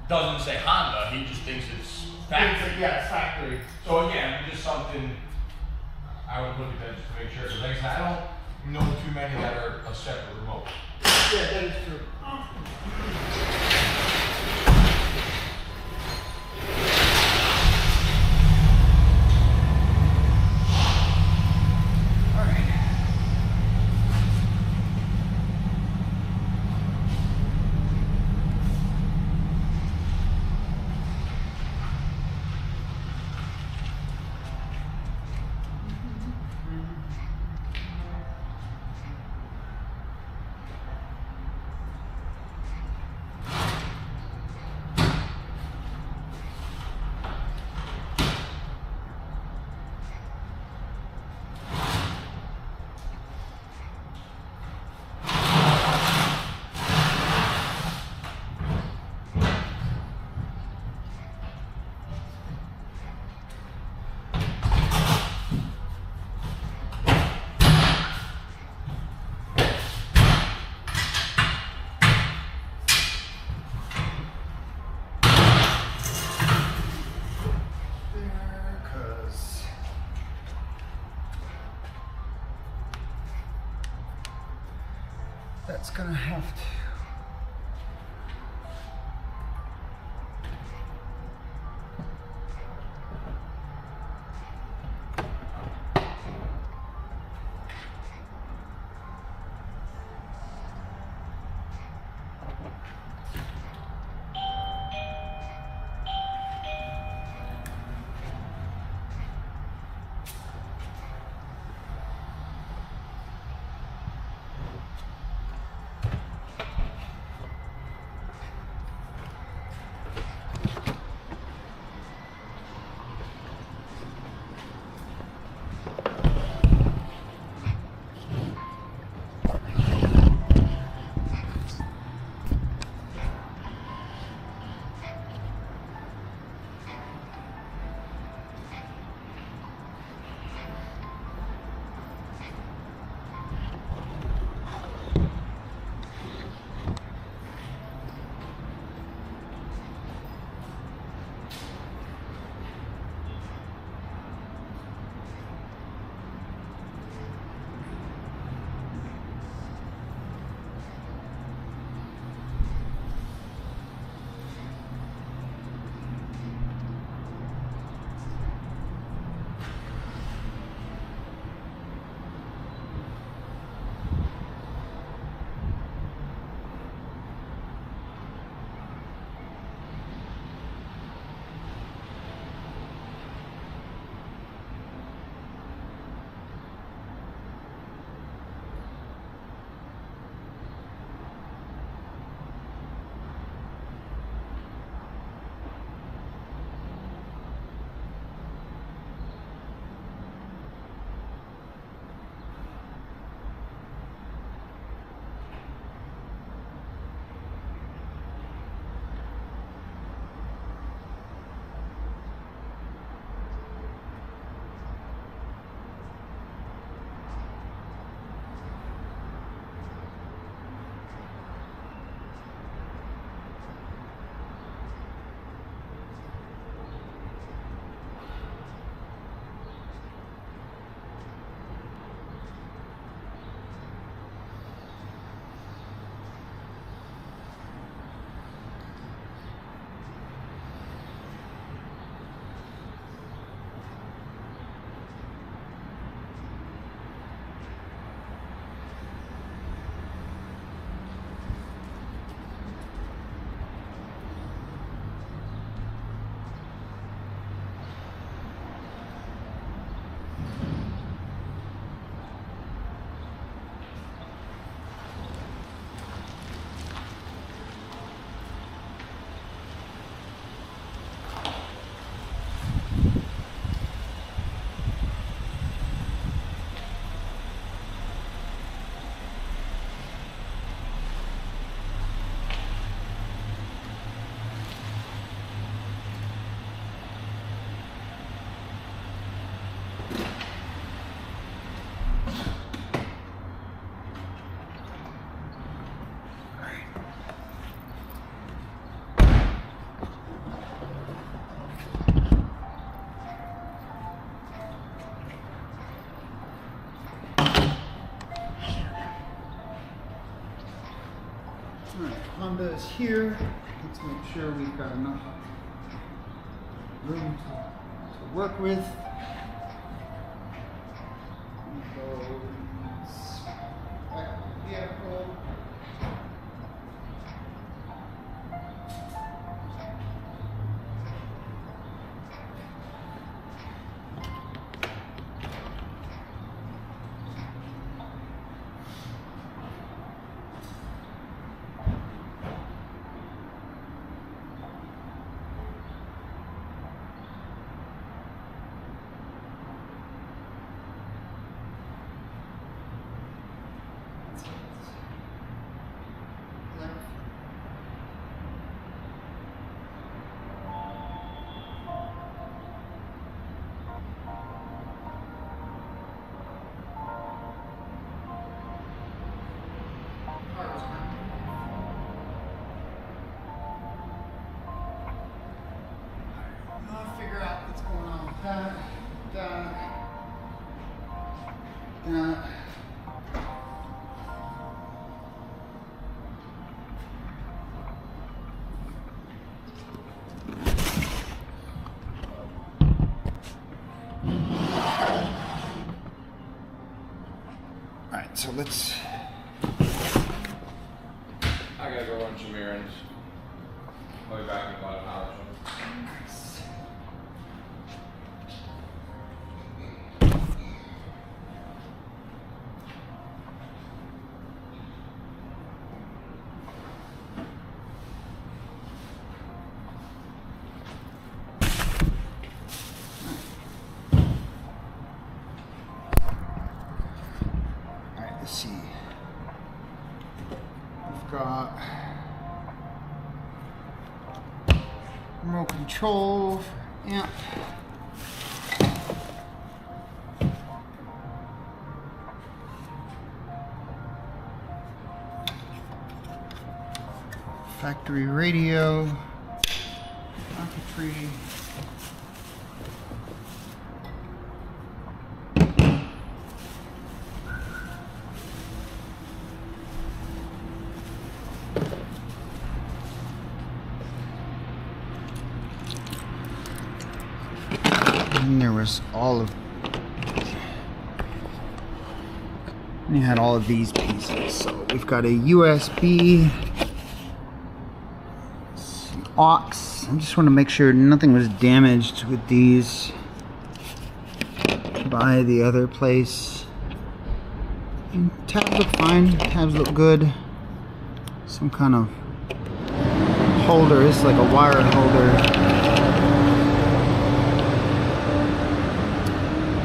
doesn't say Honda, he just thinks it's factory. Yeah, it's factory. So again, just something I would look at that just to make sure, because like I said, I don't know too many that are a separate remote. Yeah, that is true. That's gonna have to. Alright, Honda is here. Let's make sure we've got enough room to work with. Back of the vehicle. Figure out what's going on with that. Alright, so let's. I gotta go run some errands. I'll be back in about an hour or so. Let's see. We've got remote control for amp. Factory radio. Circuitry. And there was all of, and you had all of these pieces. So we've got a USB, aux. I just want to make sure nothing was damaged with these by the other place. And tabs look fine. Tabs look good. Some kind of holder. This is like a wire holder.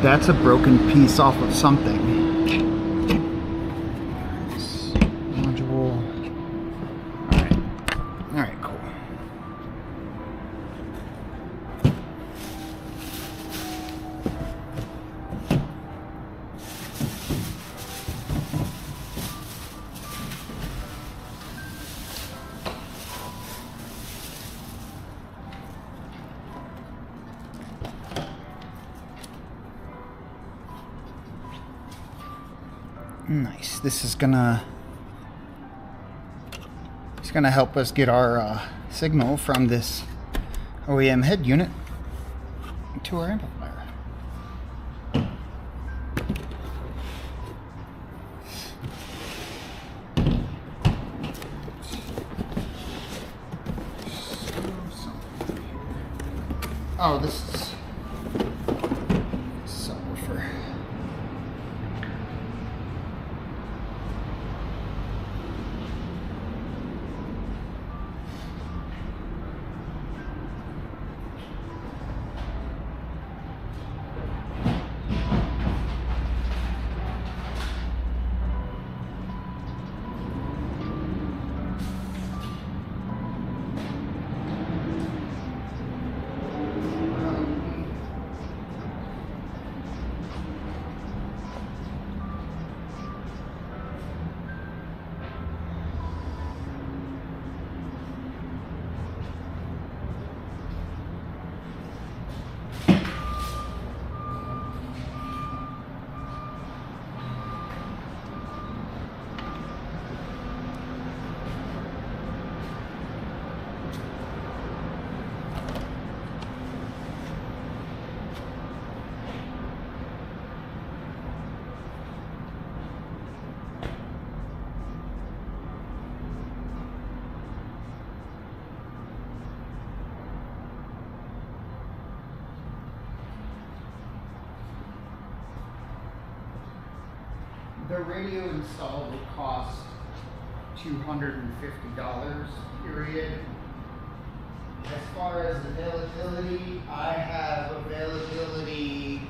That's a broken piece off of something. Module. Alright. Alright, cool. Nice. This is gonna help us get our signal from this OEM head unit to our amplifier. Oh, this is subwoofer. The radio install would cost $250, period. As far as availability, I have availability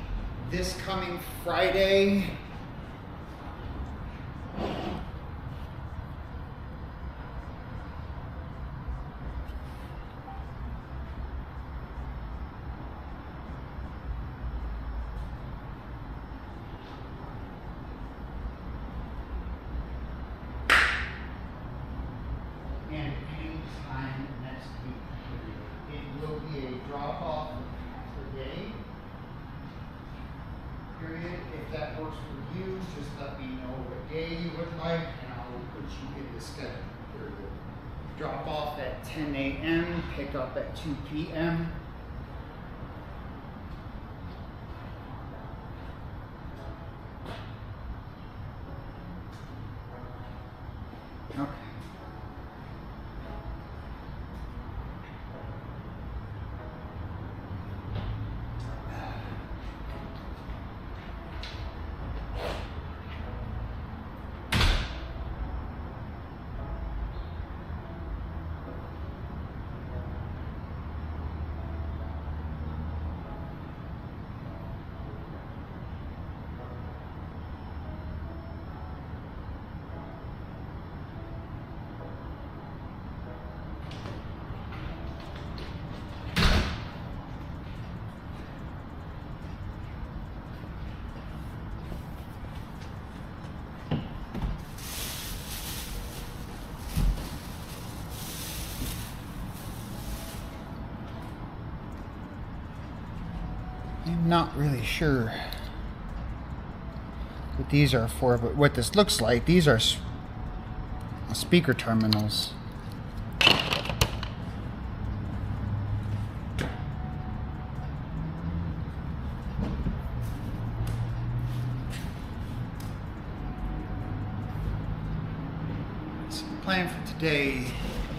this coming Friday. And any time next week. It will be a drop-off per day. Period. If that works for you, just let me know what day you would like, and I will put you in the schedule. Period. Drop off at 10 a.m., pick up at 2 p.m. Okay. I'm not really sure what these are for, but what this looks like, these are speaker terminals. So the plan for today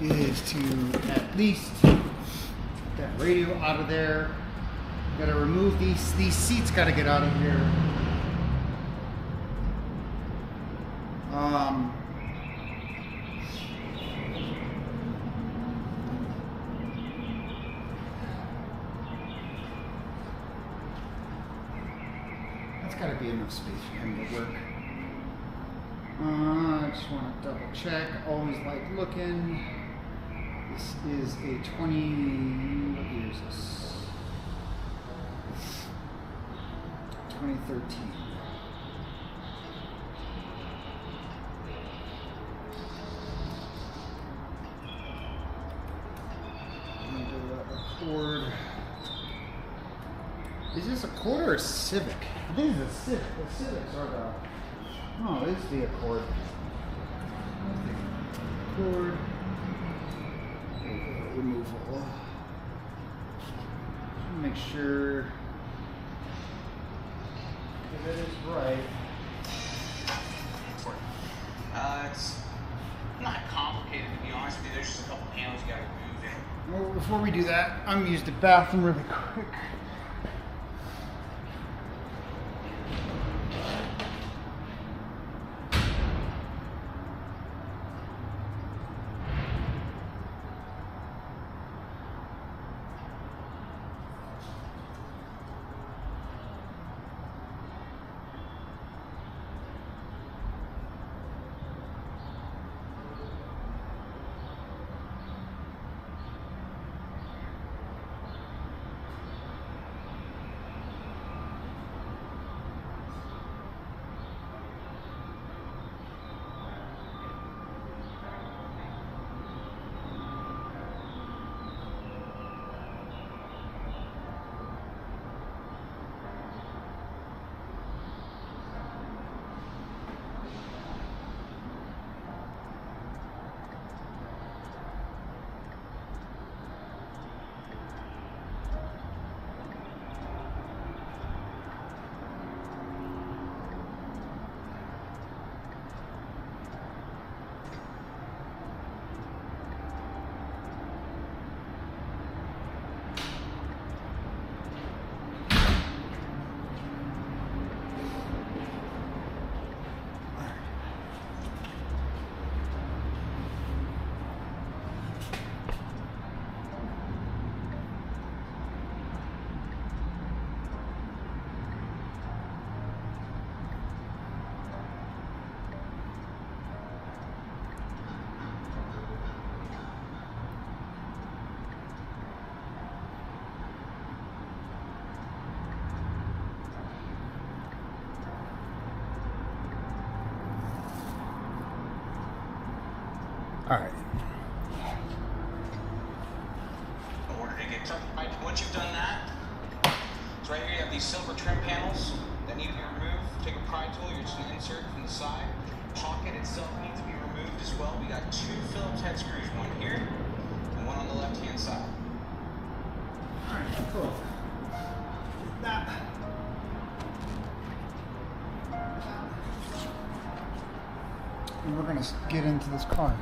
is to at least get that radio out of there. Gotta remove these seats, gotta get out of here. That's gotta be enough space for him to work. I just wanna double check, always like looking. This is a 20, what year is this? 2013. Accord. Is this Accord or a Civic? I think it's a Civic. The Civics are the. Oh, it's the Accord. Accord. Removal. Make sure. That is right. It's not complicated, to be honest with you. There's just a couple panels you gotta remove there. Well, before we do that, I'm gonna use the bathroom really quick. Alright. In order to get right, once you've done that, so right here you have these silver trim panels that need to be removed. Take a pry tool, you're just going to insert from the side. Pocket itself needs to be removed as well. We got 2 Phillips head screws, one here and one on the left hand side. Alright, cool. That. And we're gonna get into this car.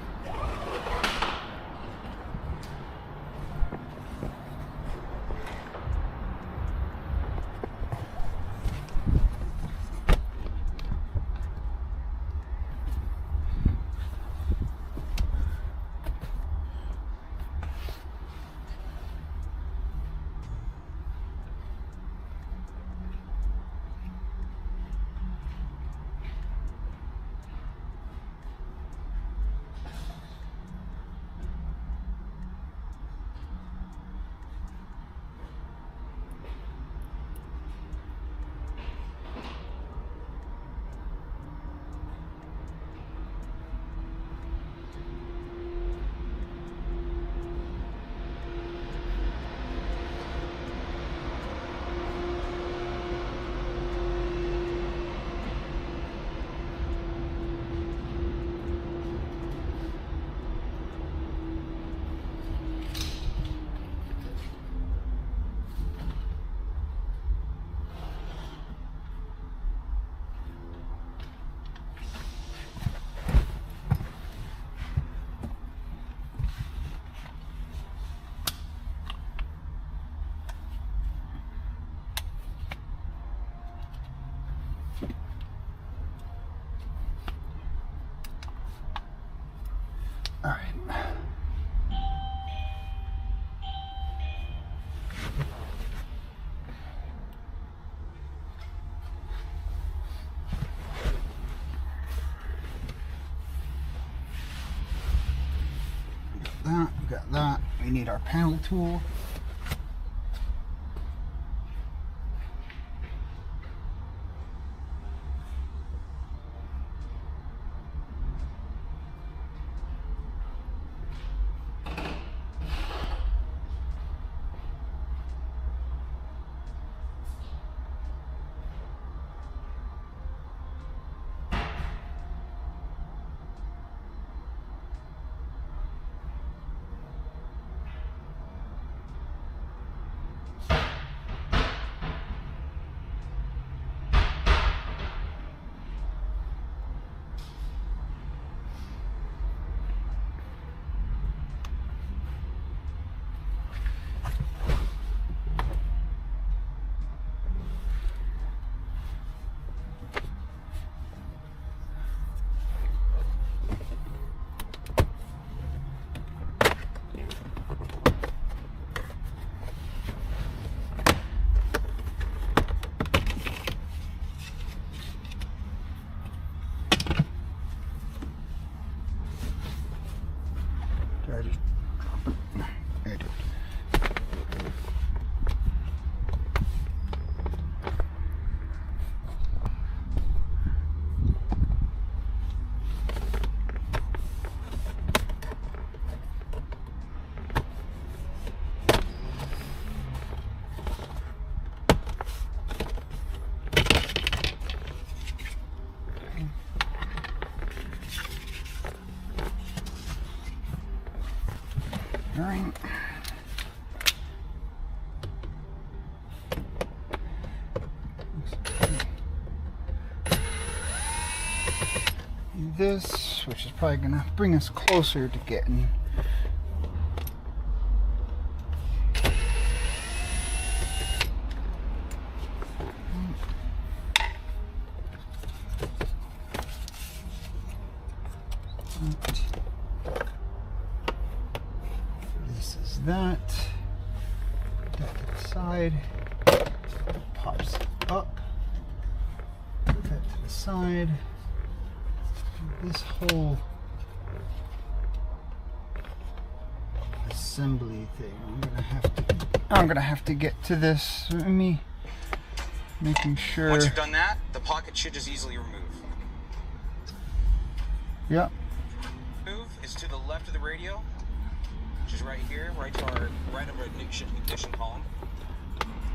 All right. We got that. We need our panel tool. Right. This, which is probably gonna bring us closer to getting that to the side, pops up, put that to the side. This whole assembly thing, I'm gonna have to get to this. Me making sure. Once you've done that, the pocket should just easily remove. Yep. Move is is to the left of the radio, which is right here, right over ignition column.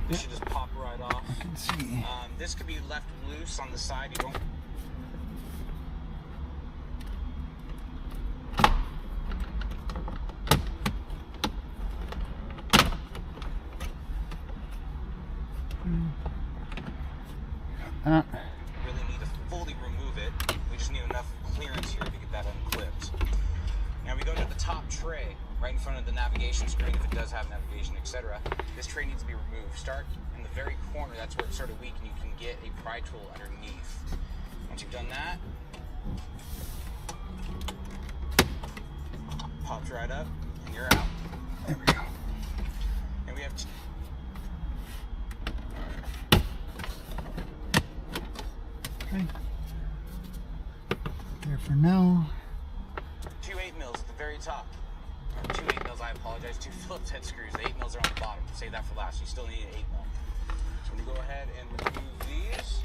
This should just pop right off. I can see. This could be left loose on the side. You don't. Really need to fully remove it. We just need enough clearance here to get that unclipped. Now we go to the top tray, right in front of the navigation screen, if it does have navigation, etc. This tray needs to be removed. Start in the very corner, that's where it's sort of weak, and you can get a pry tool underneath. Once you've done that, pops right up, and you're out. There we go. And we have Okay. There for now. 2 8mm at the very top. Or 2 8mm, I apologize, 2 Phillips head screws. The 8mm are on the bottom. Save that for last. You still need an 8mm. So I'm going to go ahead and remove these.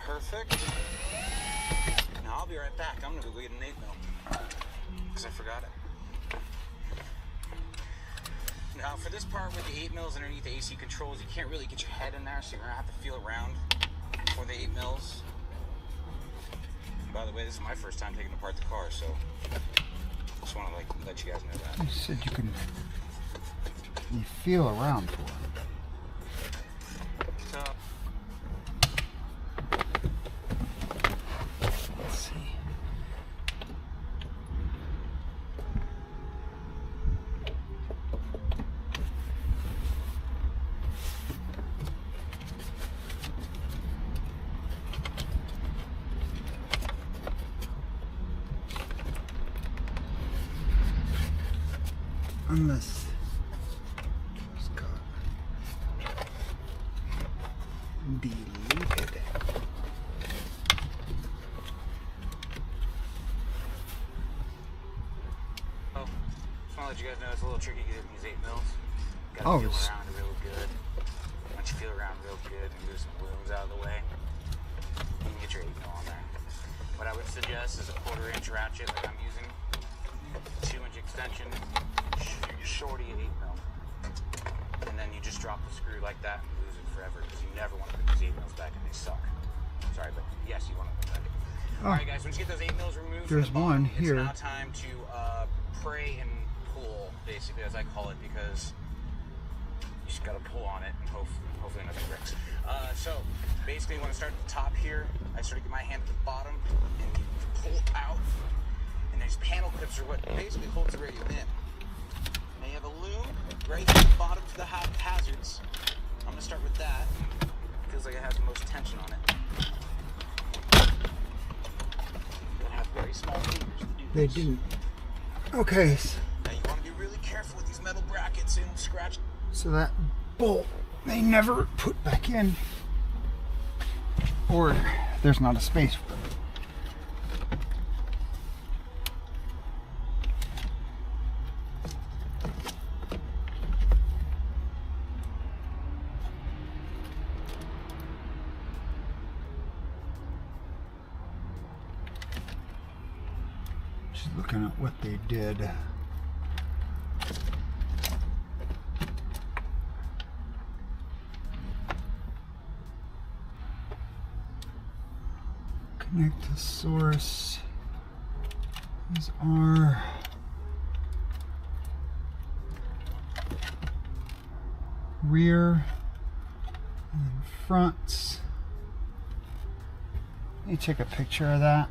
Perfect. Now I'll be right back. I'm going to go get an 8mm. Because I forgot it. Now for this part with the 8mm underneath the AC controls, you can't really get your head in there, so you're going to have to feel around for the 8mm. By the way, this is my first time taking apart the car, so just want to let you guys know that. You said you feel around for it. So, Let's see. Unless it's got deleted. oh, just want to let you guys know it's a little tricky getting these 8mm. Got Oh, to feel it's- around real good. Once you feel around real good and move some wounds out of the way, you can get your 8mm on there. What I would suggest is a 1/4" ratchet like I'm using, 2-inch extension, shorty 8mm, and then you just drop the screw like that and lose it forever because you never want to put these 8mm back and they suck. Sorry, but yes, you want to put them back. Oh. Alright guys, once you get those 8mm removed from There's the bottom, one here. it's now time to pray and pull, basically, as I call it, because you just gotta pull on it and hopefully nothing breaks. So basically you want to start at the top here. I sort of get my hand at the bottom and you pull out, and these panel clips are what basically holds the radio in. Now you have a loom right at the bottom to the hazards. I'm gonna start with that. Feels like it has the most tension on it. You'll have very small fingers to do They this. didn't. Okay, Now you want to be really careful with these metal brackets and scratch. so that bolt they never put back in, or there's not a space for it. Just looking at what they did. Connect to source. These are rear and fronts. Let me take a picture of that.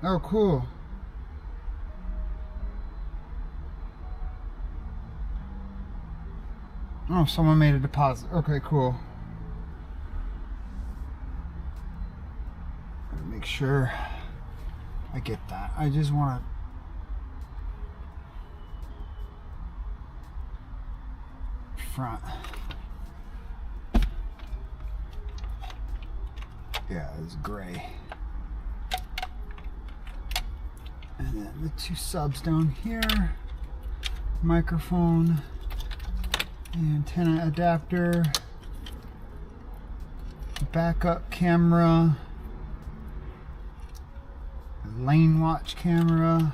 Oh, cool. Oh, someone made a deposit. Okay, cool. Make sure I get that. I just want to front. Yeah, it's gray. And then the two subs down here, microphone, antenna adapter, backup camera, lane watch camera.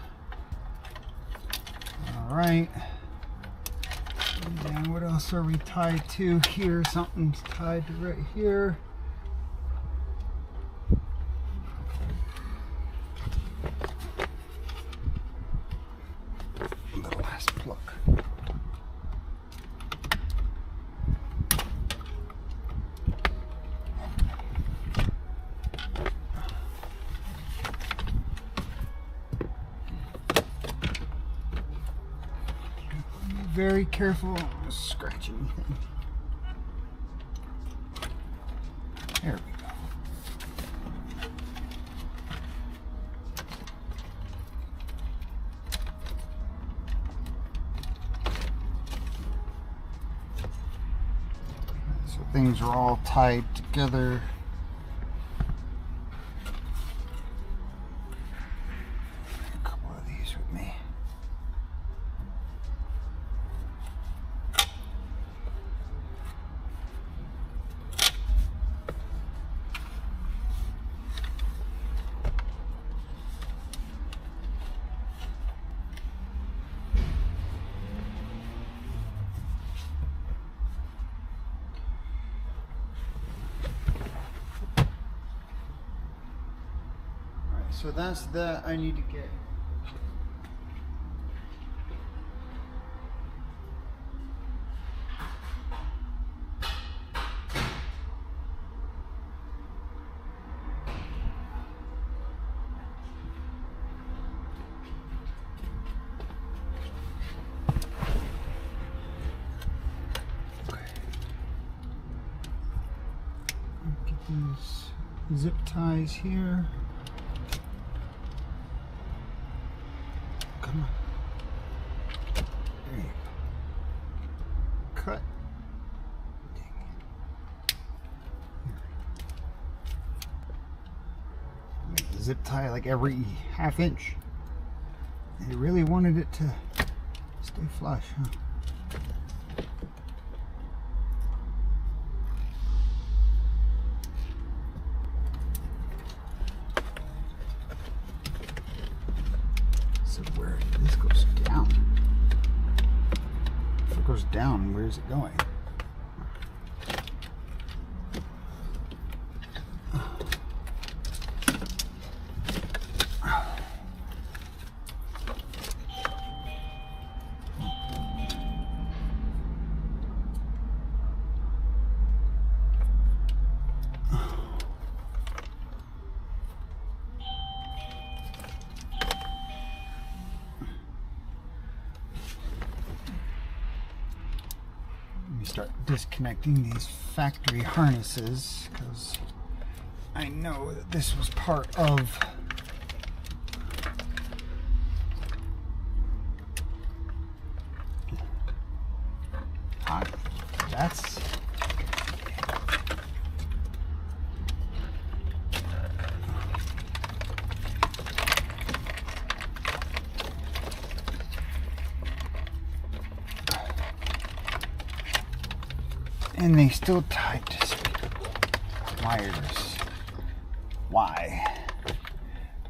All right. And what else are we tied to here? Something's tied to right here. The last plug. Very careful, don't scratch anything. There we go. So things are all tied together. A couple of these with me. So that's that I need to get. Get these zip ties here. Come on. There you go. Cut. Make the zip tie like every ½ inch. They really wanted it to stay flush, huh? Where this goes down. If it goes down, where's it going? Start disconnecting these factory harnesses because I know that this was part of that's and they still tied to speaker wires. Why?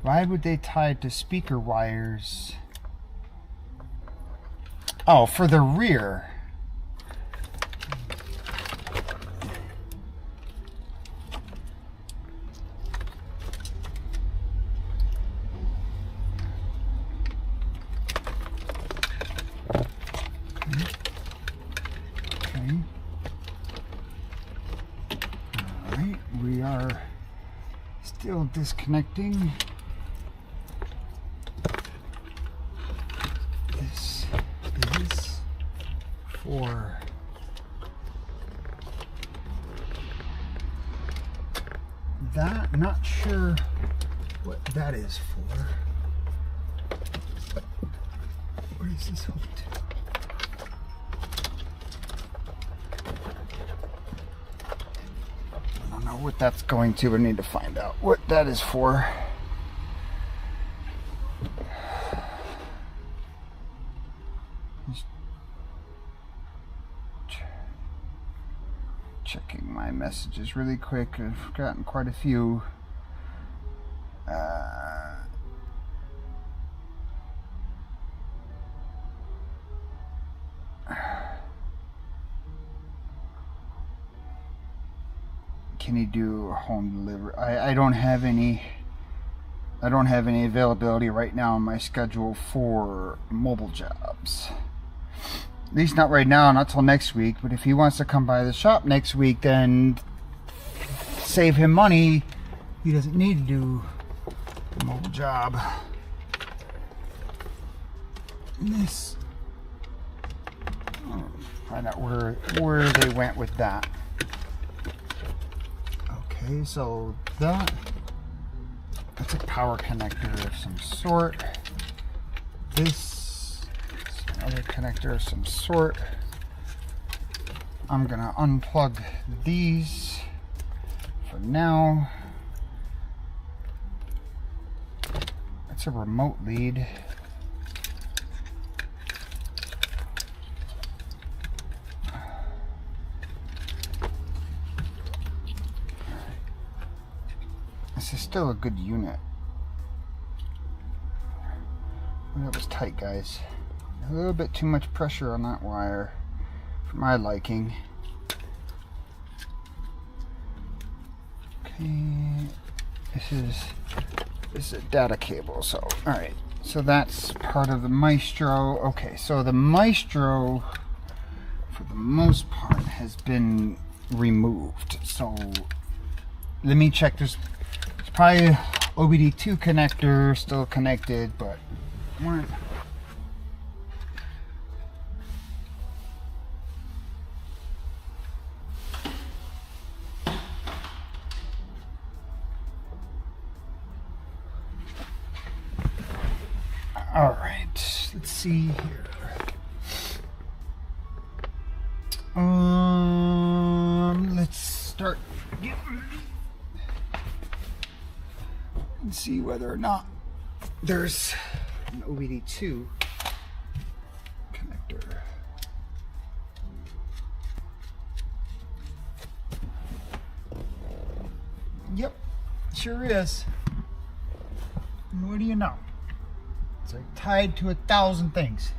Why would they tie to speaker wires? Oh, for the rear. We are still disconnecting. This is for that. Not sure what that is for. What is this hooked to? know what that's going to. I need to find out what that is for. Just checking my messages really quick. I've gotten quite a few. Can you do home delivery? I don't have any availability right now on my schedule for mobile jobs. At least not right now, not till next week. But if he wants to come by the shop next week, then save him money. He doesn't need to do a mobile job. This, find out where they went with that. Okay, so that's a power connector of some sort. This is another connector of some sort. I'm gonna unplug these for now. That's a remote lead. This is still a good unit. That was tight, guys. A little bit too much pressure on that wire for my liking. Okay, this is a data cable. So, all right. So that's part of the Maestro. Okay, so the Maestro, for the most part, has been removed. So let me check this. Probably OBD2 connector still connected, but what? All right, let's see here. Let's start getting and see whether or not there's an OBD2 connector. Yep, sure is. What do you know? It's like tied to 1,000 things.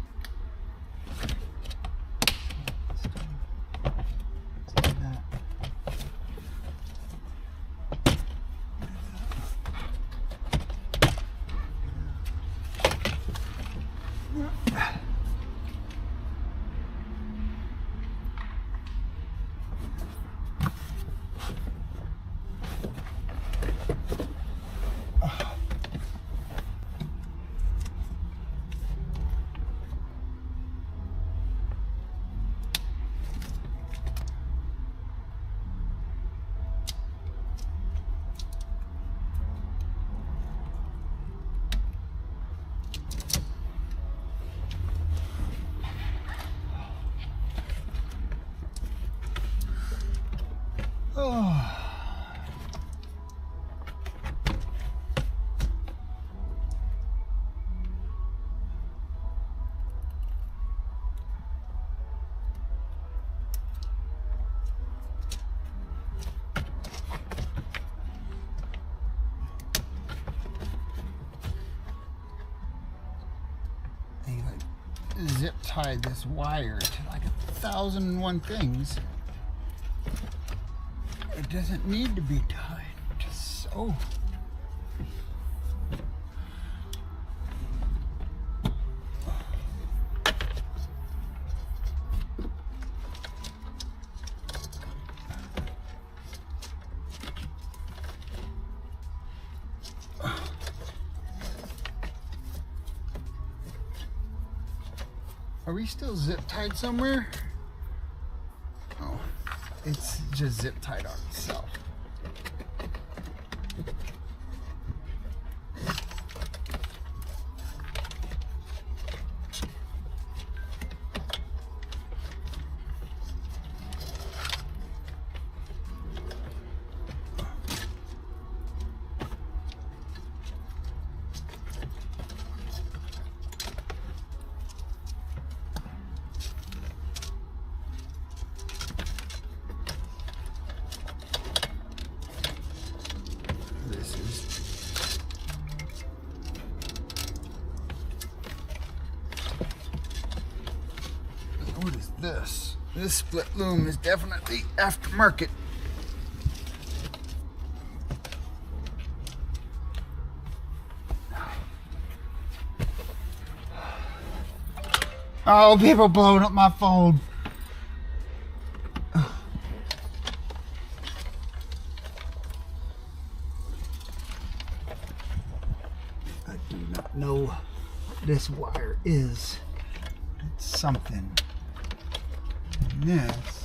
Zip tie this wire to like 1,001 things. It doesn't need to be tied. Just so. Are we still zip tied somewhere? Oh, it's just zip tied on itself. This split loom is definitely aftermarket. Oh, people blowing up my phone. I do not know what this wire is. It's something. And this.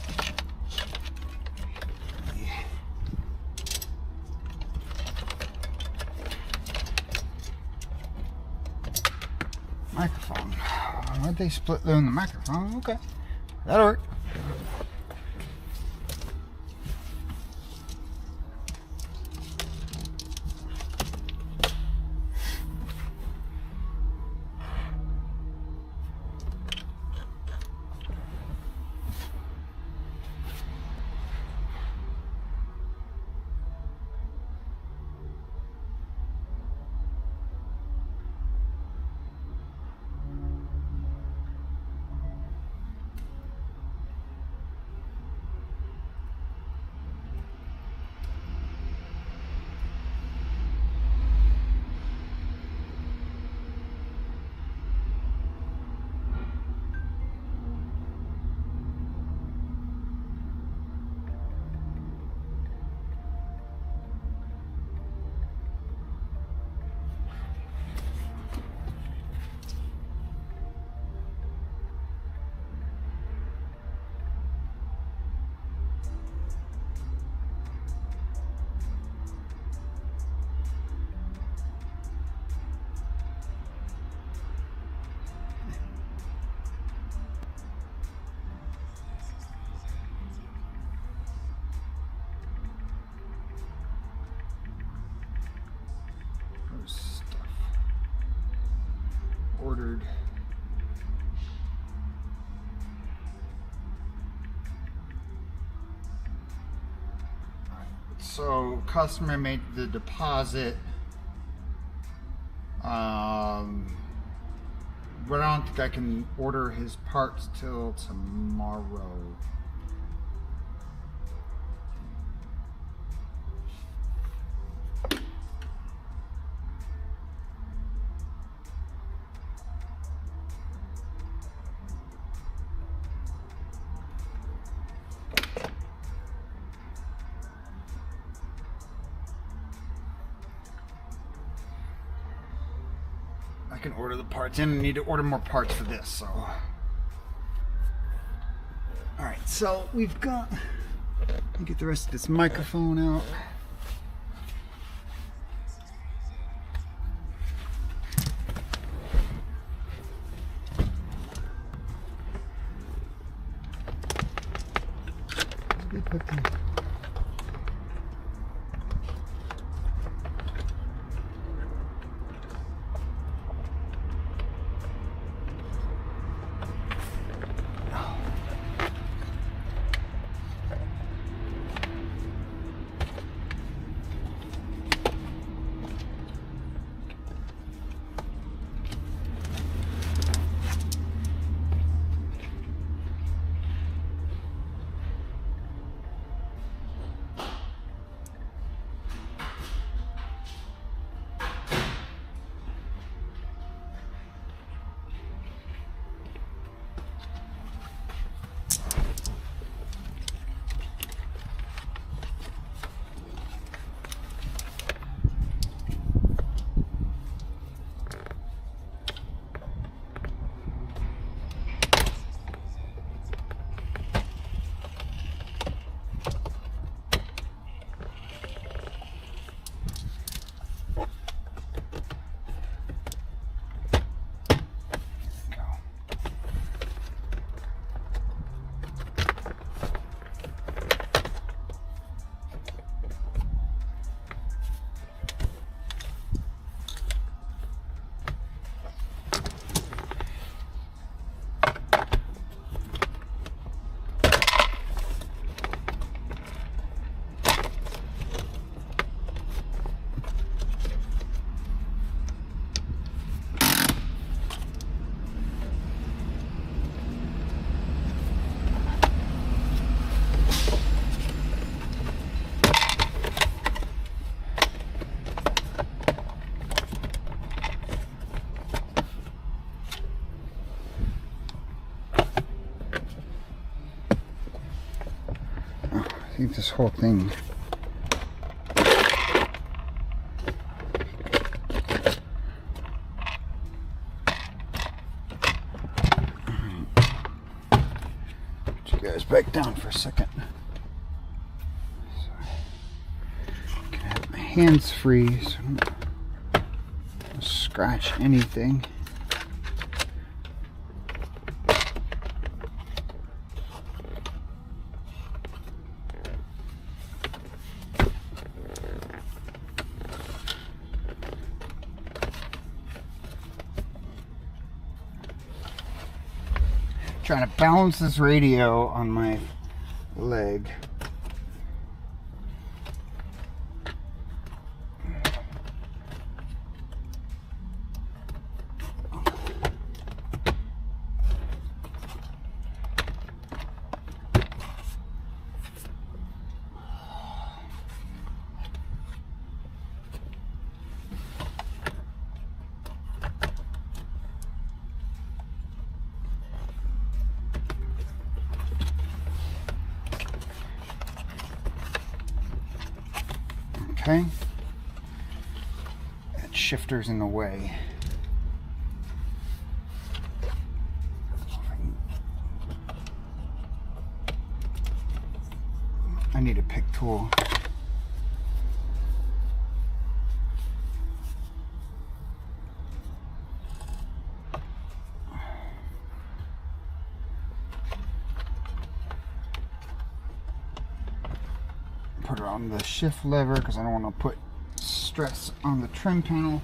Microphone. Why'd they split loom the microphone? Okay. That'll work. Stuff ordered. So customer made the deposit. But I don't think I can order his parts till tomorrow. I can order the parts in. I need to order more parts for this, so. Alright, so we've got, let me get the rest of this microphone out. think this whole thing. Put you guys back down for a second. Can I have my hands free so I don't scratch anything. Trying to balance this radio on my leg. Okay, that shifter's in the way. I need a pick tool. Put it on the shift lever because I don't want to put stress on the trim panel.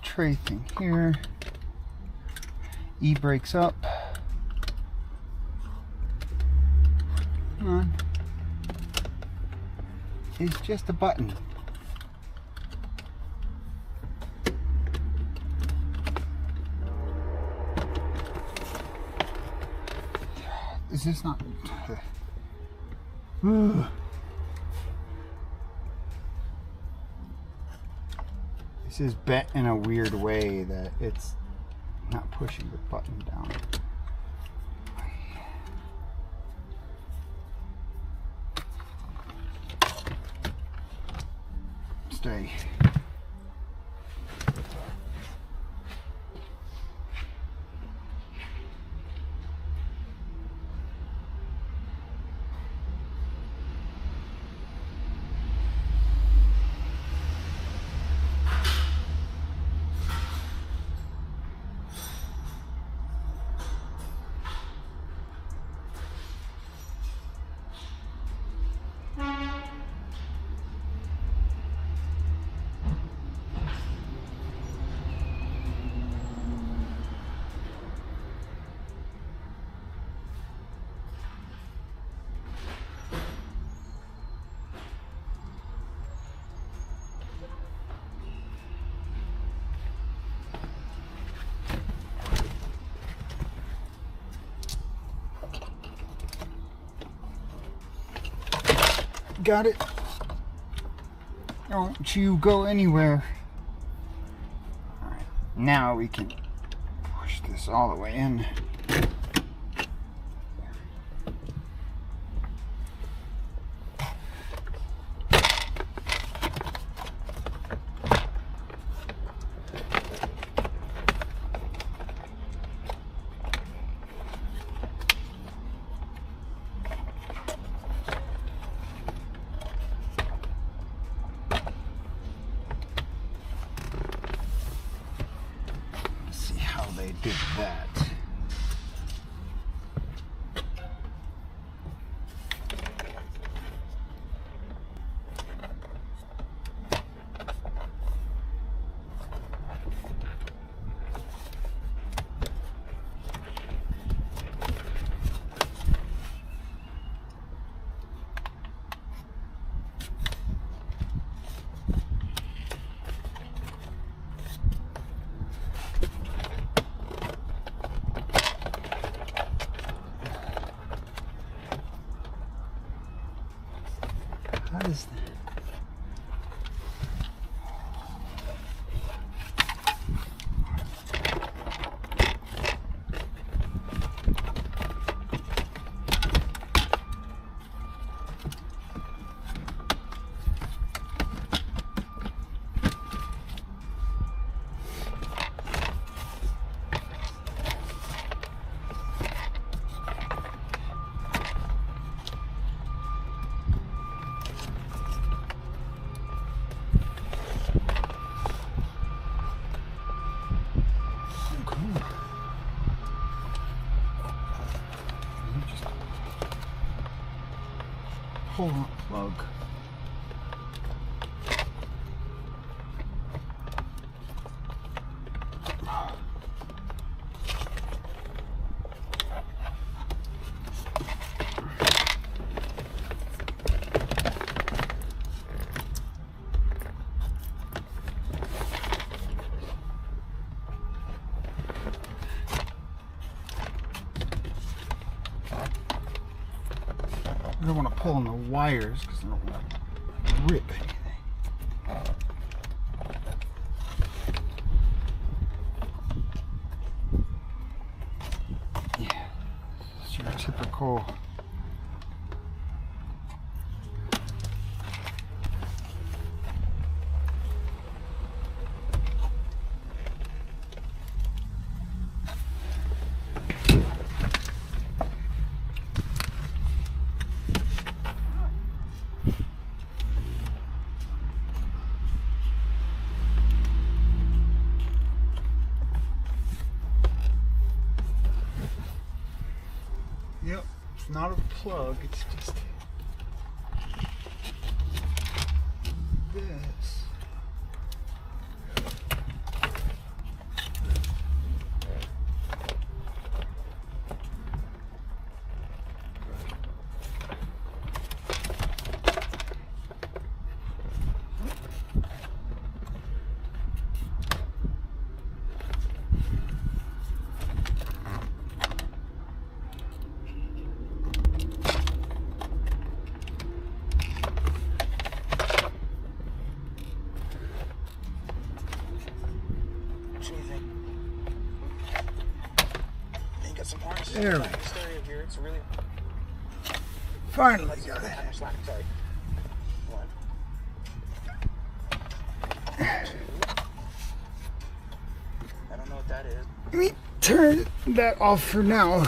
Tray thing here. E-brakes up. Come on. It's just a button. Is this not? This is bent in a weird way that it's not pushing the button down. Stay. Got it. Don't you go anywhere. Alright, now we can push this all the way in. Did that. What is that? Pull the plug. I don't want to pull on the wires because I don't want to rip anything. Yeah, it's your typical. Yep, it's not a plug, it's just this. There we go. Finally got it. Sorry. One. Two. I don't know what that is. Let me turn that off for now.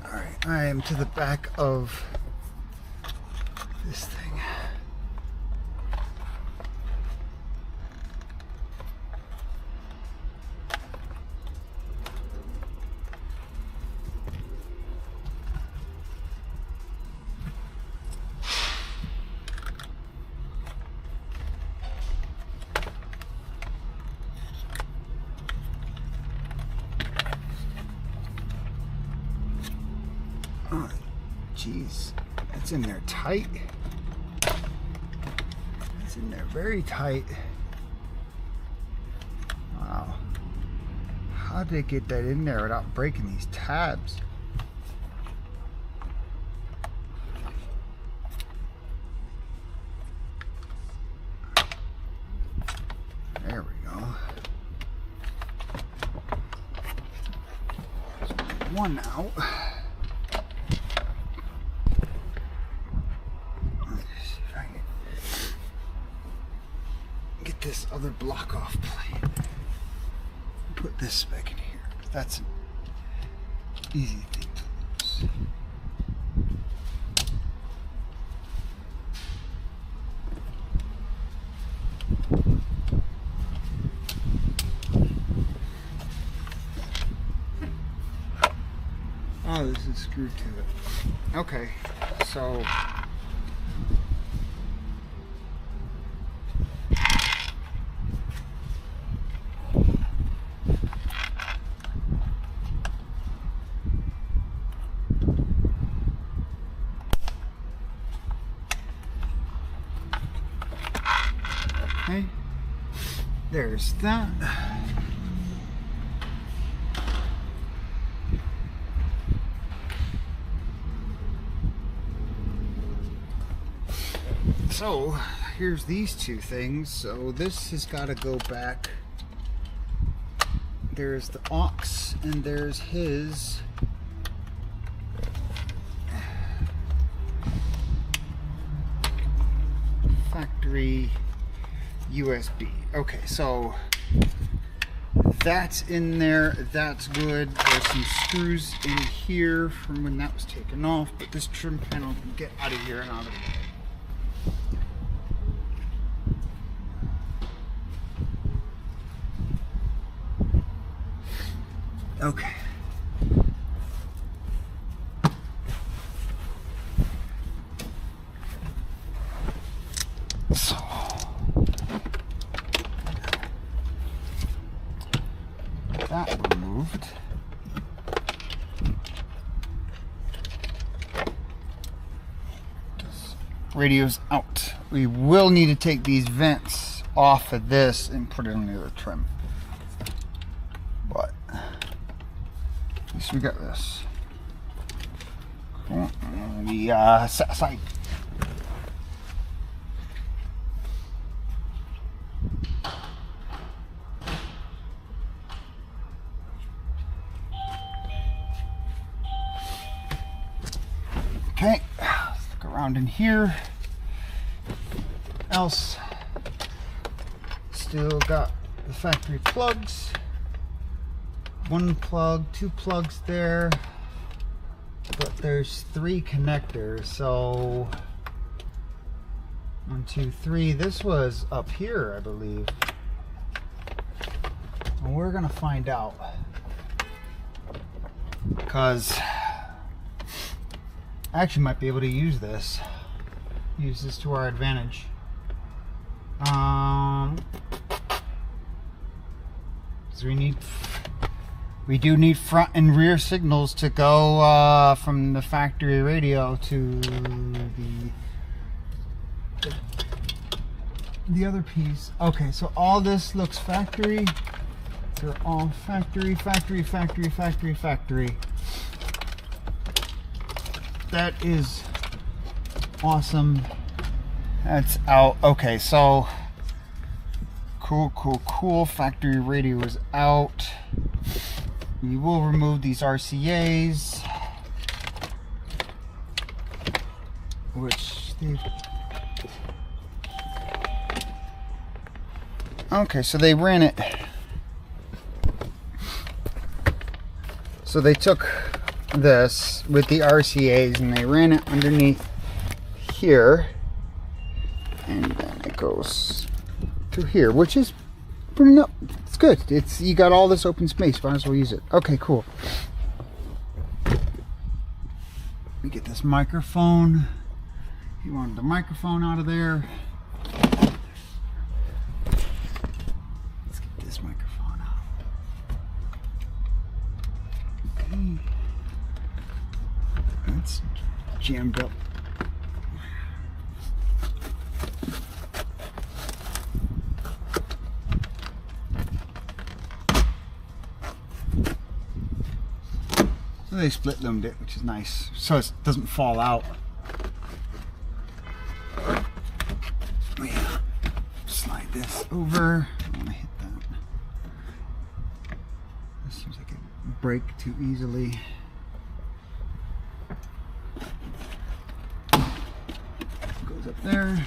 Alright, I am to the back of this thing. Oh, jeez, that's in there tight. That's in there very tight. Wow. How did they get that in there without breaking these tabs? There we go. One out. This other block off plate. Put this back in here. That's an easy thing to lose. Oh, this is screwed to it. Okay, so okay, there's that. So here's these two things. So this has got to go back. There's the aux and there's his factory USB. Okay, so that's in there. That's good. There's some screws in here from when that was taken off, but this trim panel can get out of here and out of the way. Okay. So that removed. This radio's out. We will need to take these vents off of this and put it on the other trim. But at least we got this. Cool. The set aside. Okay, let's look around in here. Else, still got the factory plugs. One plug, two plugs there, but there's three connectors. So 1, 2, 3. This was up here, I believe. And we're gonna find out, because I actually might be able to use this to our advantage. So we do need front and rear signals to go from the factory radio to the other piece. Okay, so all this looks factory. They're all factory, factory, factory, factory, factory. That is awesome. That's out. Okay, so cool. Factory radio is out. We will remove these RCAs, which they... Okay, so they ran it. So they took this with the RCAs and they ran it underneath here, and then it goes through here, which is pretty up. It's good. It's, you got all this open space, might as well use it. Okay, cool. Let me get this microphone. You wanted the microphone out of there. Let's get this microphone out. Okay. That's jammed up. So they split limbed it, which is nice, so it doesn't fall out. Yeah. Slide this over. I don't want to hit that. This seems like it would break too easily. Goes up there.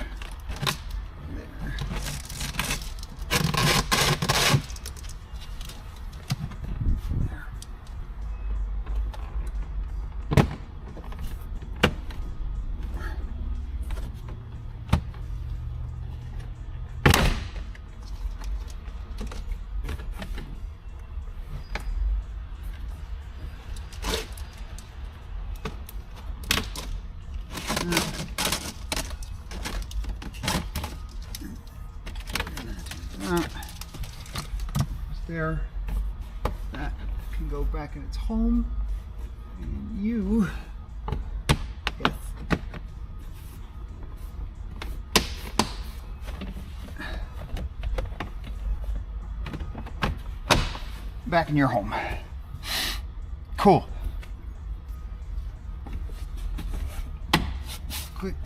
There, that can go back in its home, and you get back in your home. Cool. Click.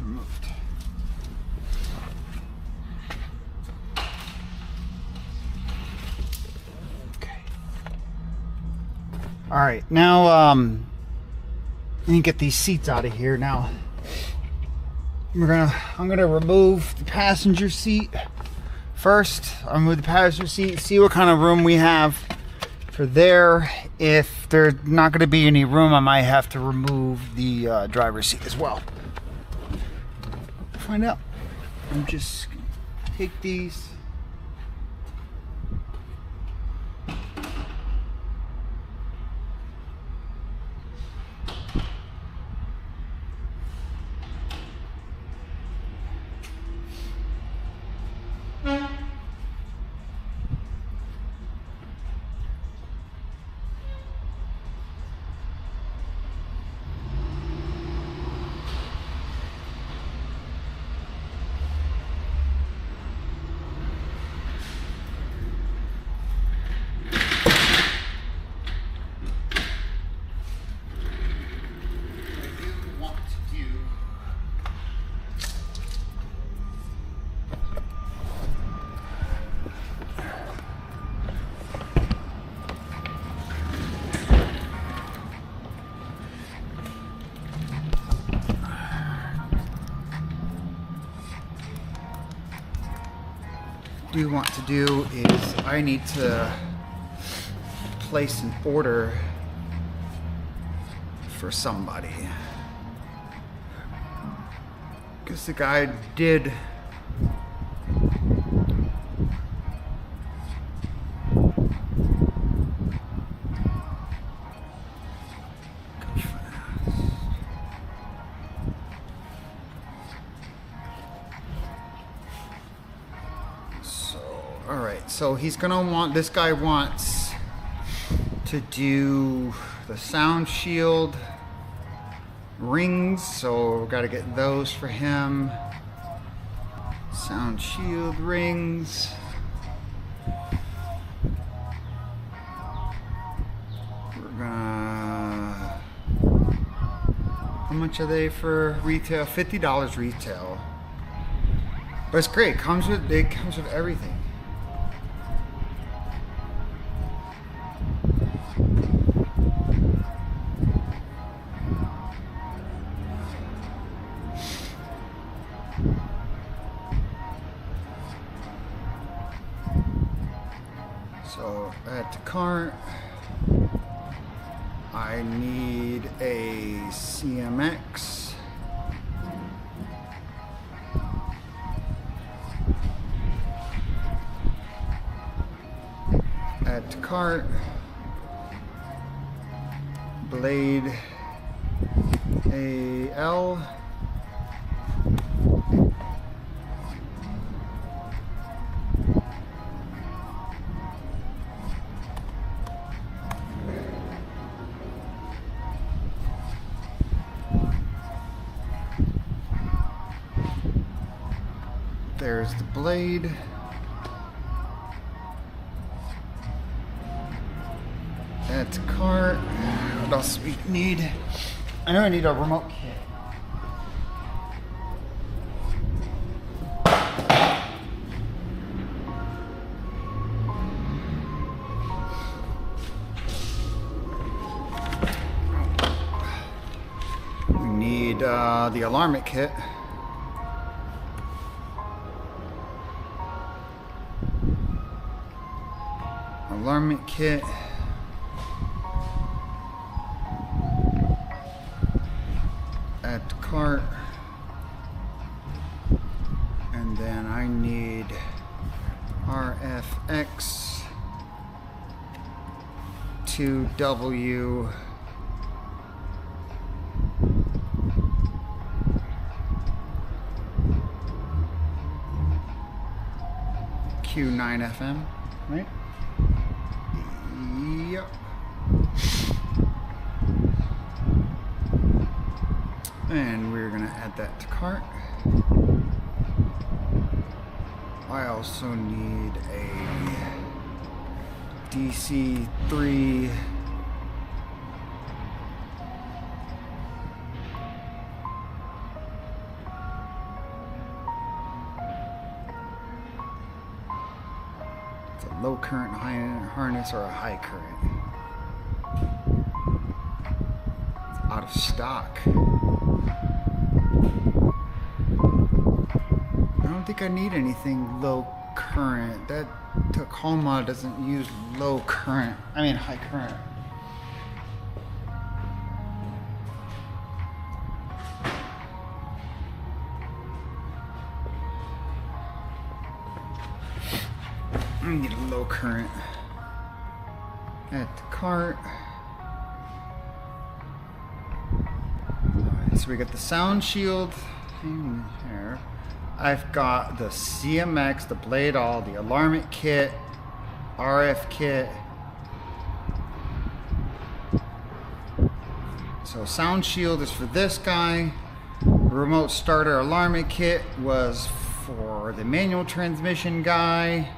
removed. Okay. All right, now let me get these seats out of here. Now I'm gonna remove the passenger seat first. I'll remove the passenger seat, see what kind of room we have for there. If there's not going to be any room, I might have to remove the driver's seat as well. Find out. I'm just gonna take these. Want to do is I need to place an order for somebody, because the guy did so he's gonna want, this guy wants to do the sound shield rings, so we've got to get those for him. Sound shield rings. We're gonna, how much are they for retail? $50 retail, but it's great. It comes with everything. So at the cart, I need a CMX. At the cart, blade AL. There's the blade. That's a cart. What else we need? I know I need a remote kit. We need the alarming kit. Alarming kit. At the cart. And then I need RFX 2W Q9 FM, right? Yep. And we're gonna add that to cart. I also need a DC3 It's a low current harness or a high current. It's out of stock. I don't think I need anything low current. That Tacoma doesn't use low current. I mean high current. I need a low current at the cart. Alright, so we got the sound shield thing here. I've got the CMX, the Blade All, the Alarmit kit, RF kit. So sound shield is for this guy. Remote starter Alarmit kit was for the manual transmission guy.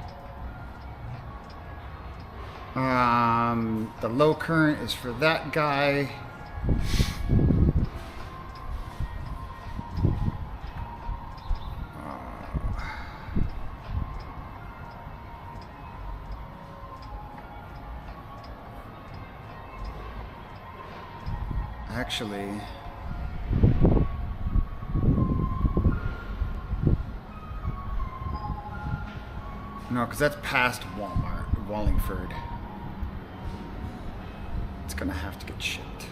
The low current is for that guy. Actually, no, because that's past Walmart, Wallingford. It's gonna have to get shipped.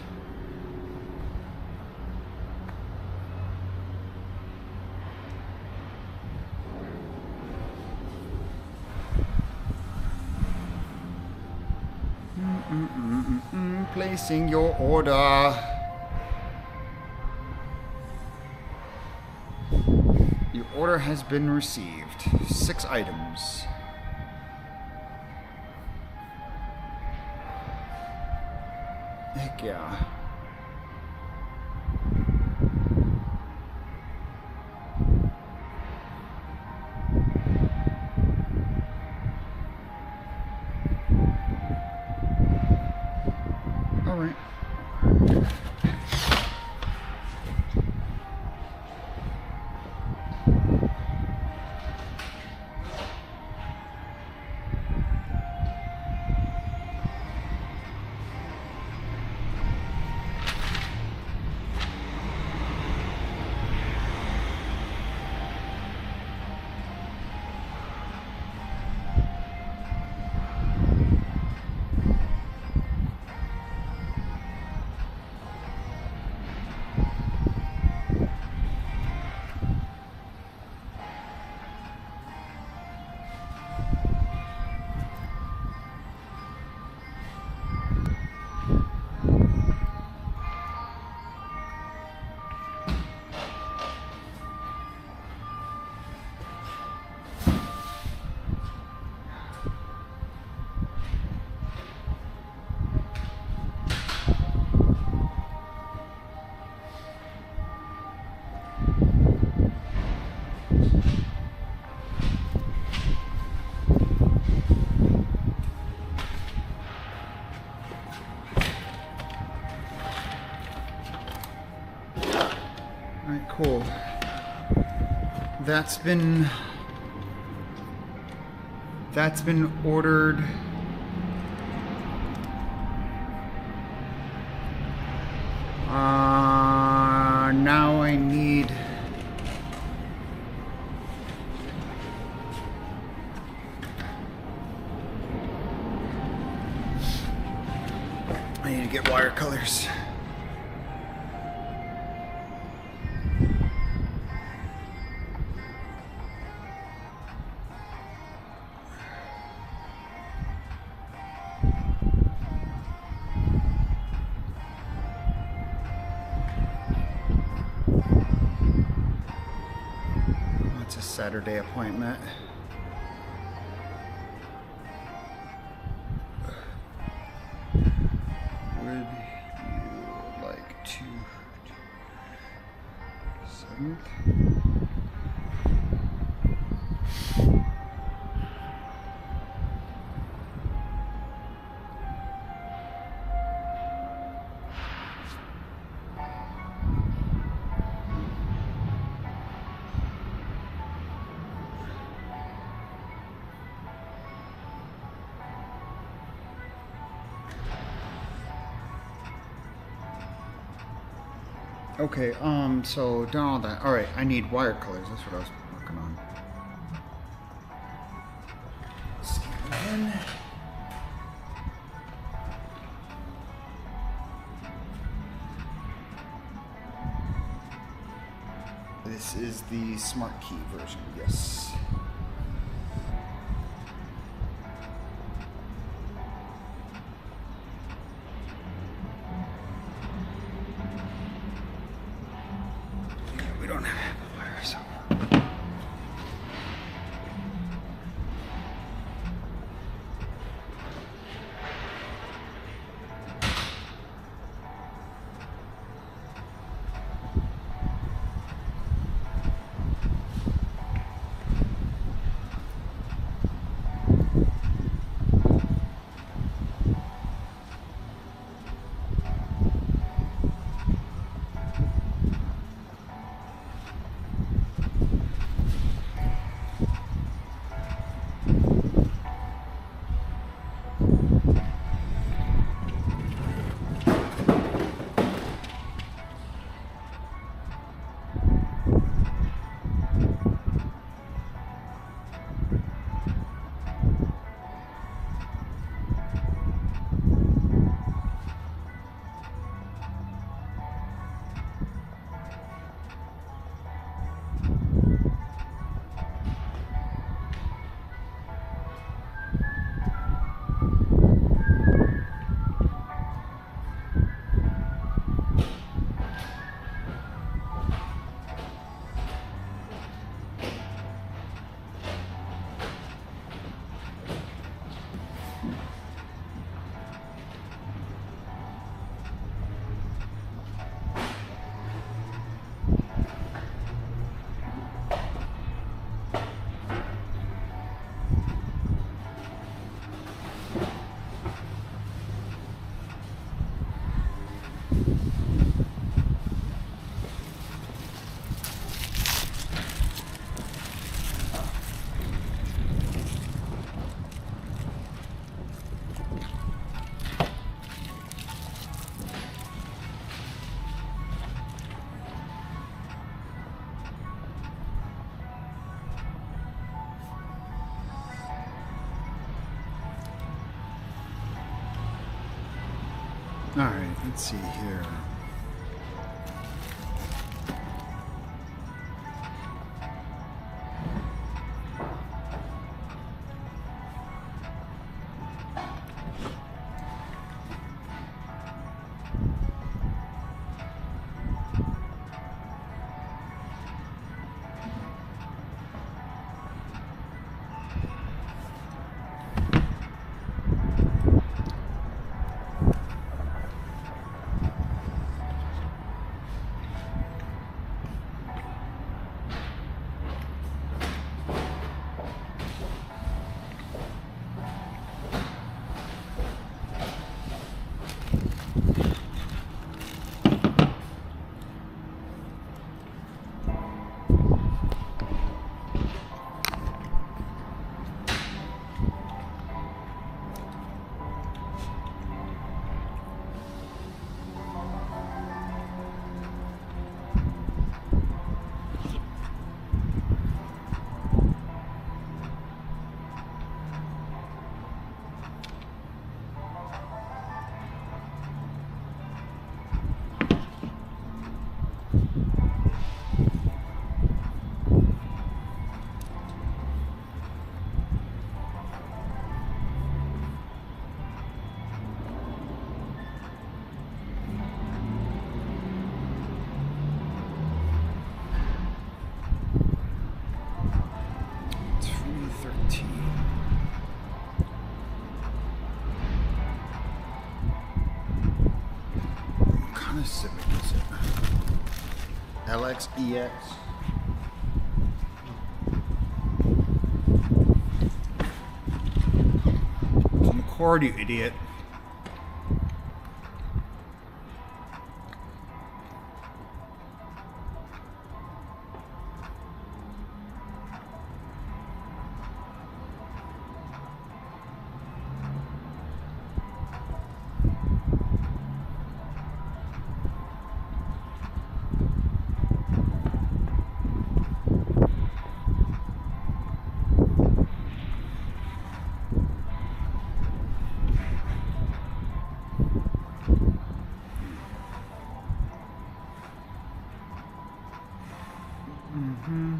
Placing your order. Your order has been received. 6 items. Heck yeah. All right. Alright, cool. That's been ordered. Now I need to get wire colors. It's a Saturday appointment. Would you like to 7th? Okay, so done all that. Alright, I need wire colors. That's what I was working on. Scan it in. This is the Smart Key version, yes. Yeah, we don't have amplifiers, so. Alright, let's see here. LXEX. It's on the cord, you idiot. Mm-hmm.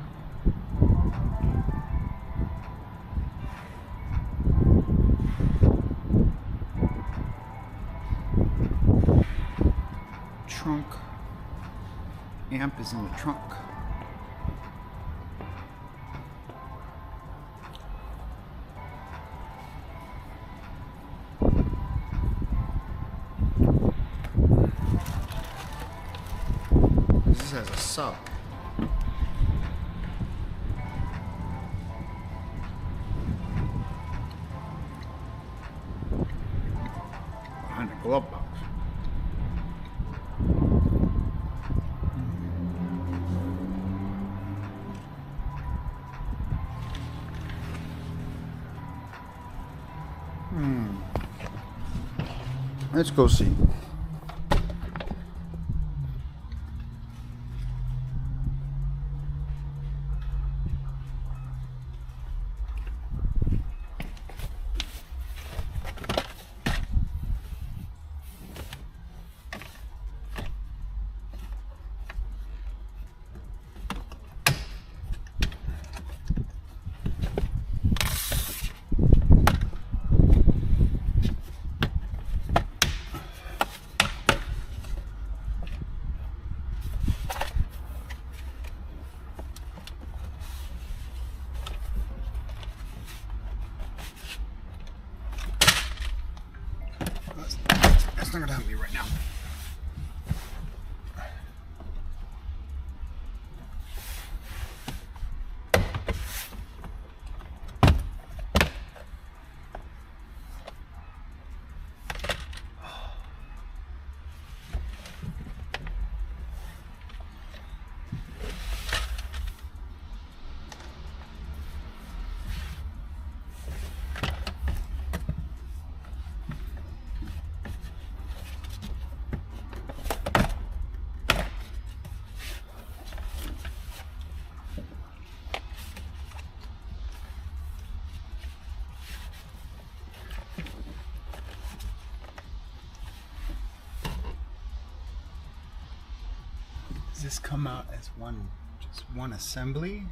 Trunk. Amp is in the trunk. This has a sub. Behind the glove box. Let's go see. That's not gonna help me right now. Does this come out as just one assembly?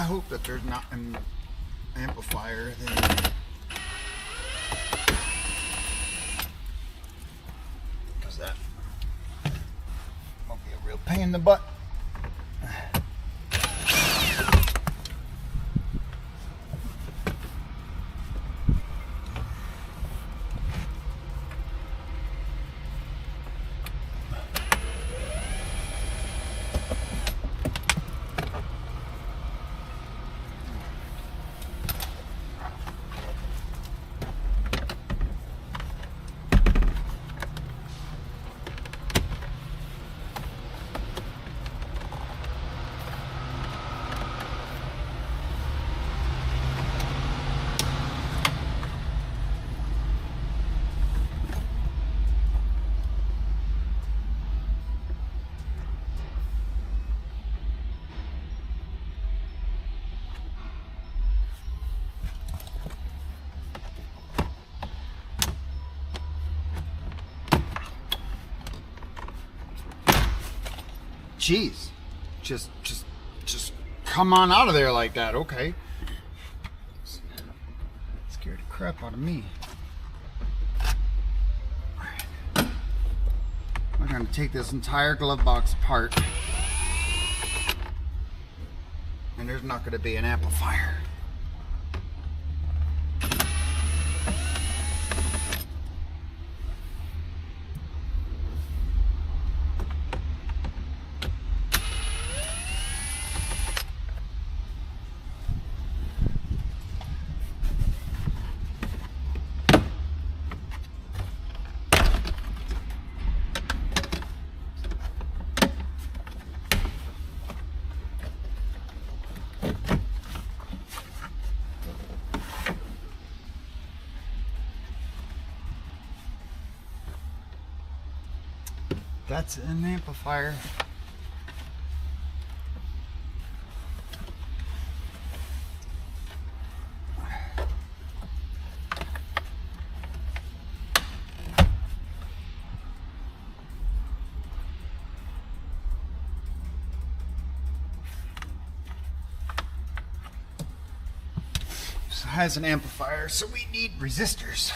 hope that there's not an amplifier there. Because that won't be a real pain in the butt. Jeez, just come on out of there like that, okay? Scared the crap out of me. We're gonna take this entire glove box apart, and there's not gonna be an amplifier. That's an amplifier. This has an amplifier, so we need resistors.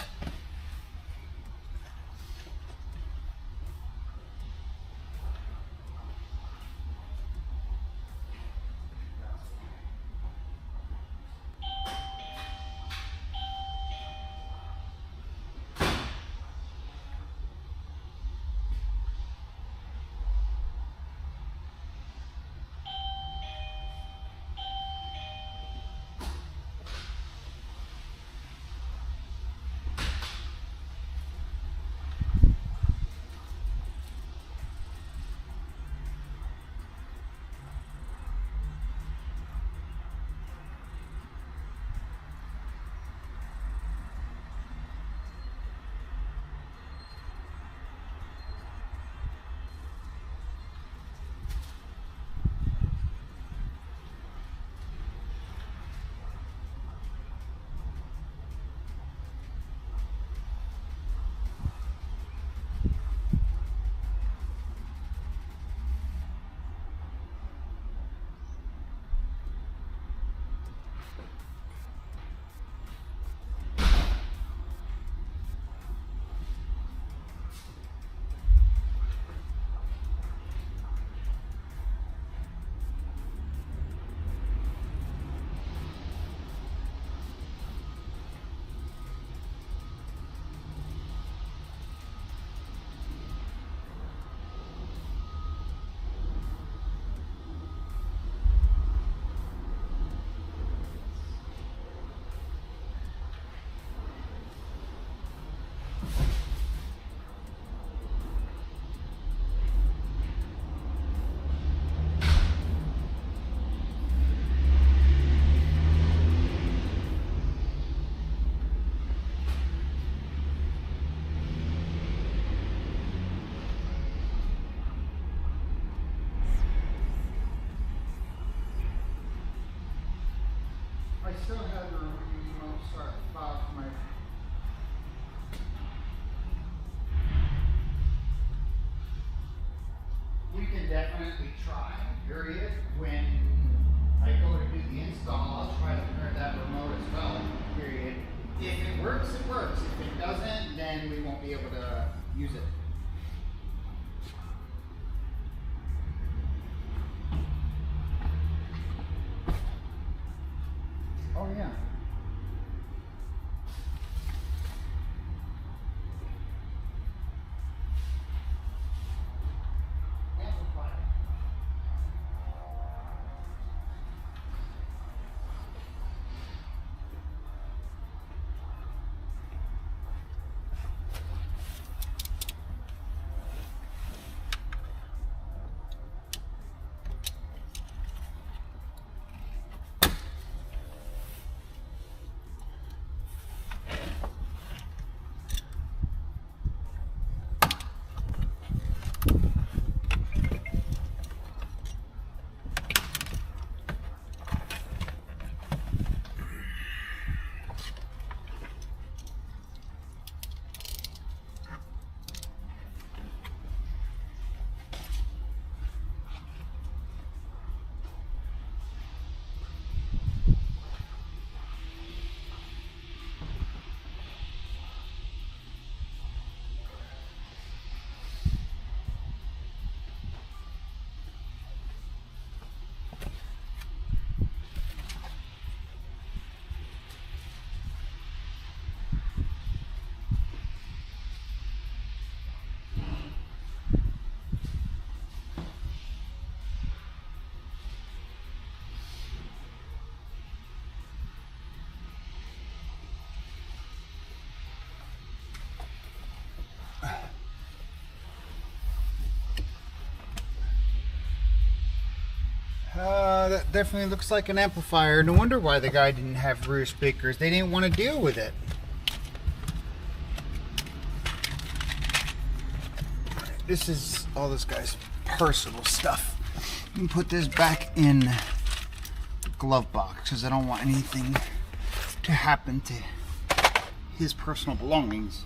I still have a remote start file for my. We can definitely try, period, when I go to do the install, I'll try to pair that remote as well, period. If it works, it works. If it doesn't, then we won't be able to use it. Oh yeah. Amplifier. That definitely looks like an amplifier. No wonder why the guy didn't have rear speakers. They didn't want to deal with it. This is all this guy's personal stuff. You can put this back in the glove box because I don't want anything to happen to his personal belongings.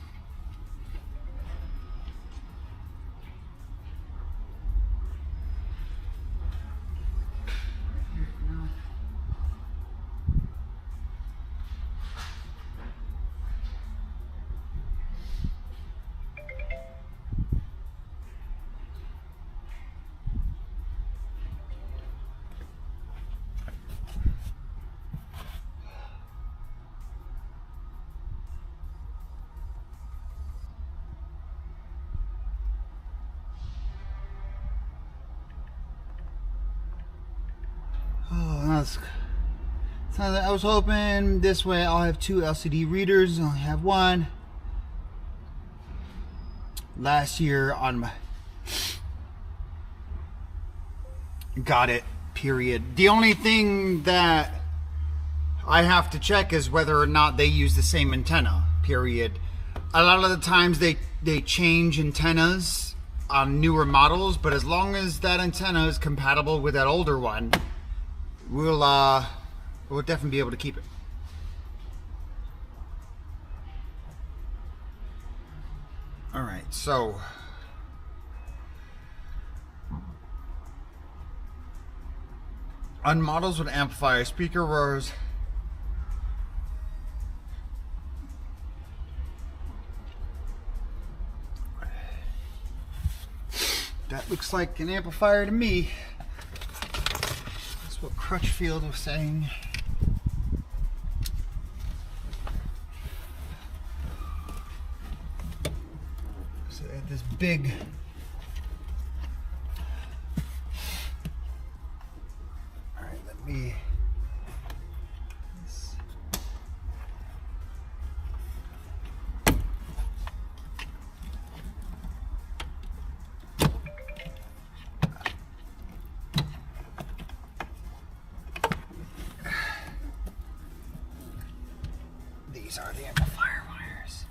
So I was hoping this way I'll have 2 LCD readers. I only have 1. Last year on my got it, period. The only thing that I have to check is whether or not they use the same antenna, period. A lot of the times they change antennas on newer models, but as long as that antenna is compatible with that older one, we'll definitely be able to keep it. All right, so on models with amplifier speaker wires, that looks like an amplifier to me. That's what Crutchfield was saying. So they have this big these are the amplifier wires.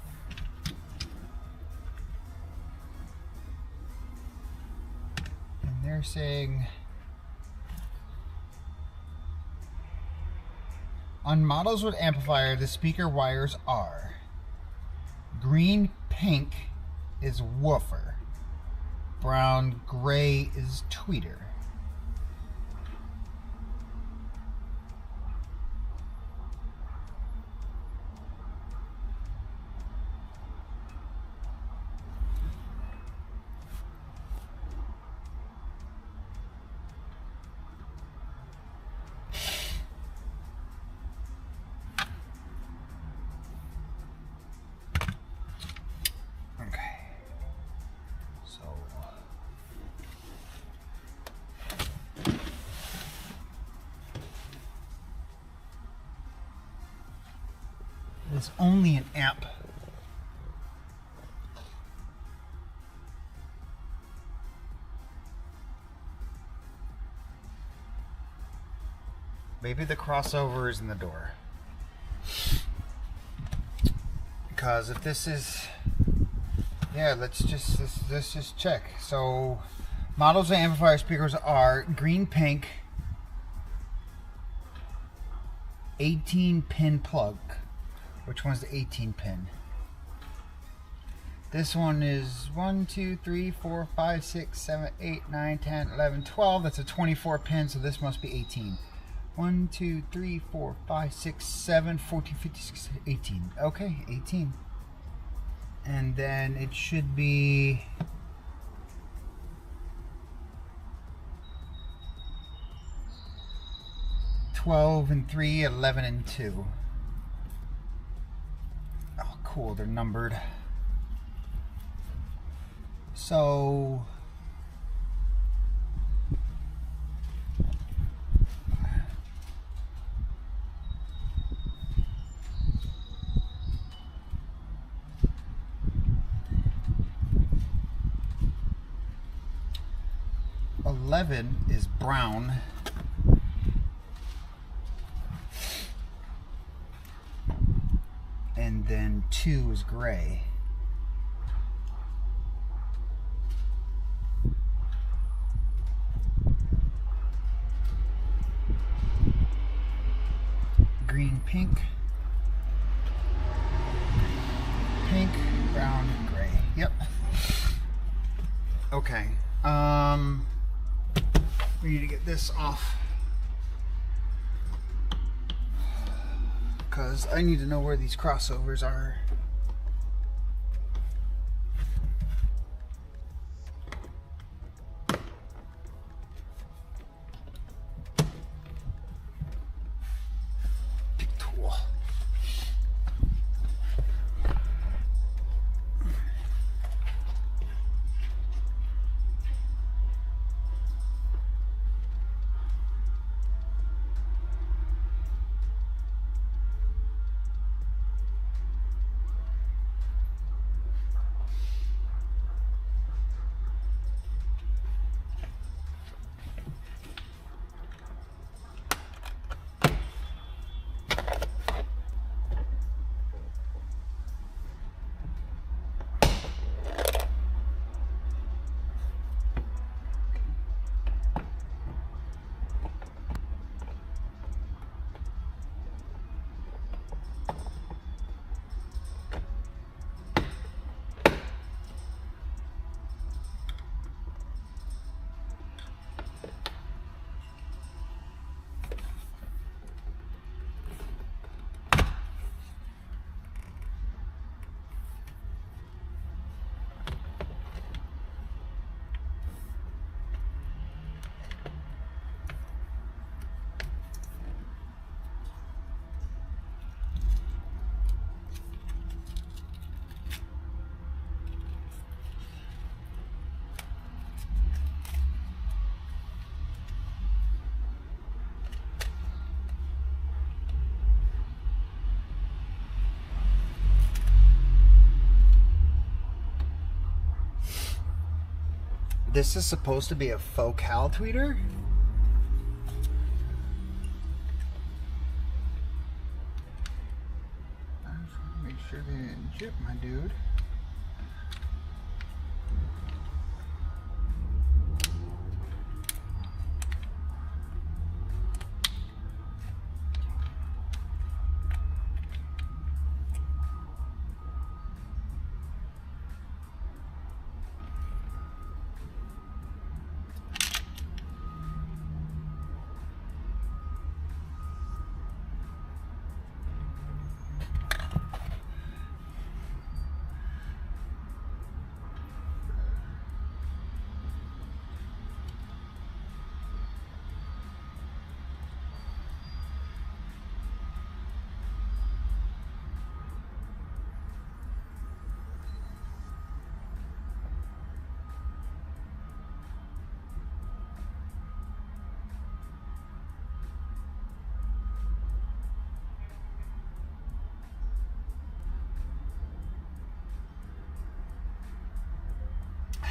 And they're saying on models with amplifier, the speaker wires are green, pink is woofer, brown, gray is tweeter. it's only an amp. Maybe the crossover is in the door. Because if this is, yeah, let's just check. So models of amplifier speakers are green, pink, 18 pin plug. Which one's the 18 pin? This one is 1, 2, 3, 4, 5, 6, 7, 8, 9, 10, 11, 12. That's a 24 pin, so this must be 18. 1, 2, 3, 4, 5, 6, 7, 14, 15, 16, 18. Okay, 18. And then it should be $12 and $3, $11 and $2. Oh, cool, they're numbered. So $11 is brown. And then 2 is gray. Green, pink, brown, gray. Yep. Okay. We need to get this off because I need to know where these crossovers are. Big tool. This is supposed to be a faux cal tweeter? Make sure they didn't chip, my dude.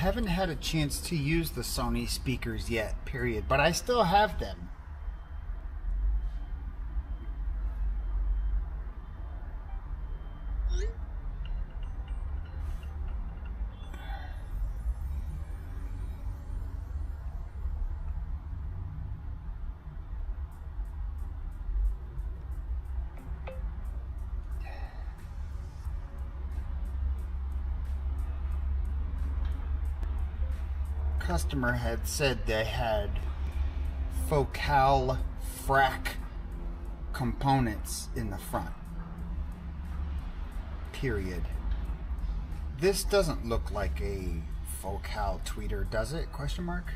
haven't had a chance to use the Sony speakers yet, period, but I still have them. Customer had said they had focal frac components in the front. Period. This doesn't look like a focal tweeter, does it? Question mark.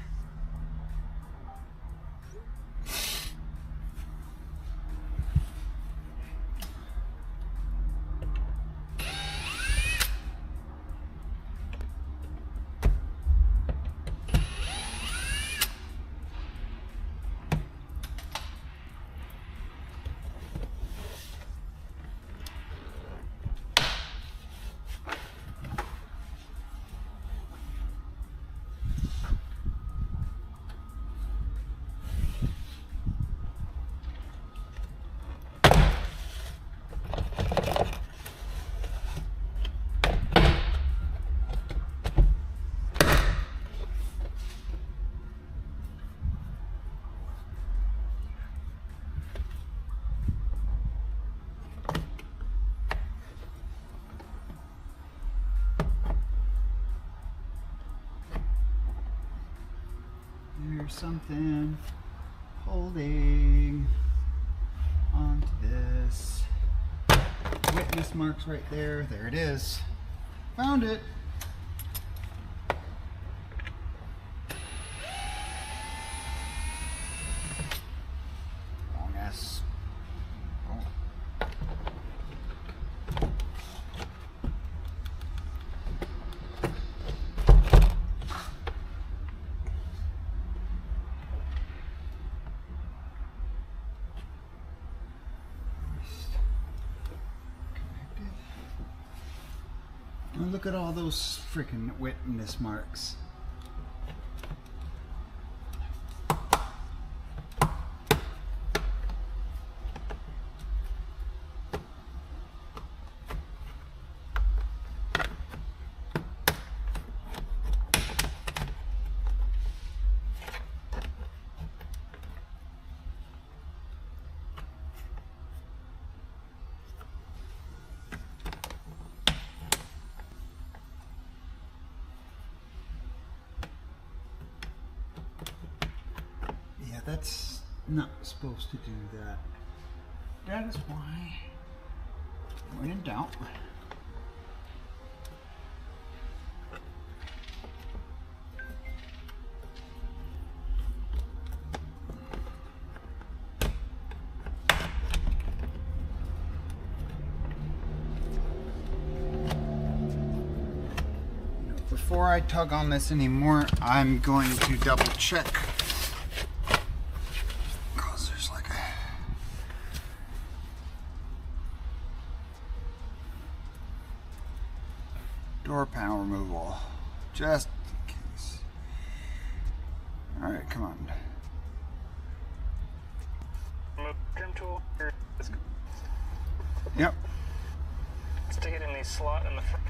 There's something holding onto this. Witness marks right there. There it is. Found it. Long ass. Oh. And look at all those freaking witness marks. That's not supposed to do that. That is why, when in doubt, before I tug on this anymore, I'm going to double check. Door panel removal, just in case. All right, come on. Trim tool. Yep. Stick it in the slot in the front.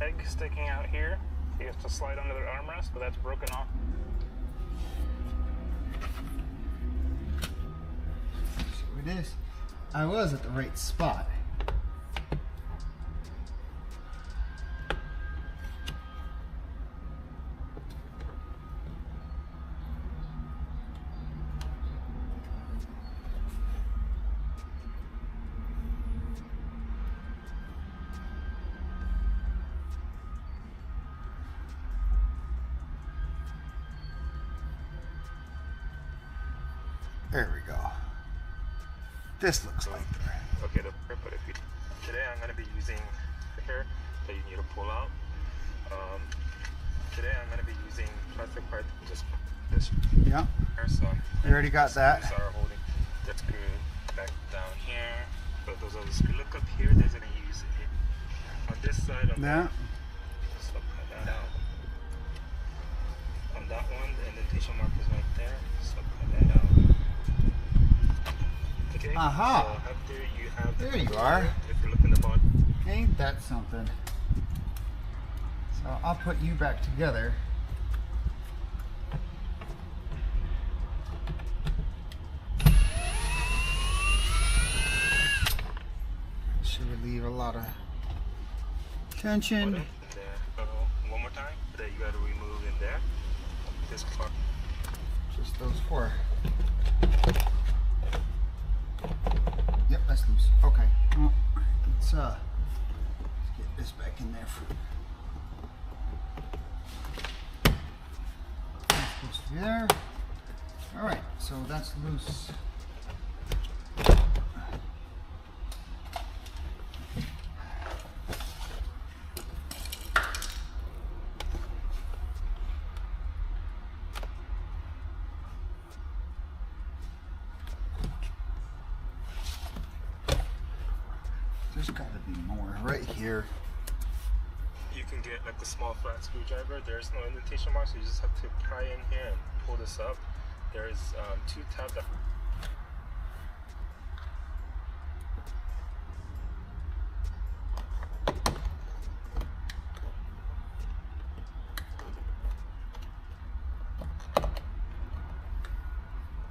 Egg sticking out here. You have to slide under the armrest, but that's broken off. So it is. I was at the right spot. There we go. This looks like there. Okay, but if you, today I'm going to be using the hair that you need to pull out. Today I'm going to be using plastic parts, just this. Yeah. So We already got that. These are holding the screw back down here. But those are the screw. Look up here. There's a use it on this side. On Yeah. that. Aha. So after you have the There you cover are. here, if you look in the bottom, Ain't that something? So I'll put you back together. Should relieve a lot of tension. there. One more time. That you got to remove in there. This part. Just those four. Yep, that's loose. Okay. Well, let's get this back in there. That's supposed to be there. All right, so that's loose. There's got to be more right here. You can get like a small flat screwdriver. There's no indentation mark, so you just have to pry in here and pull this up. There's 2 tabs.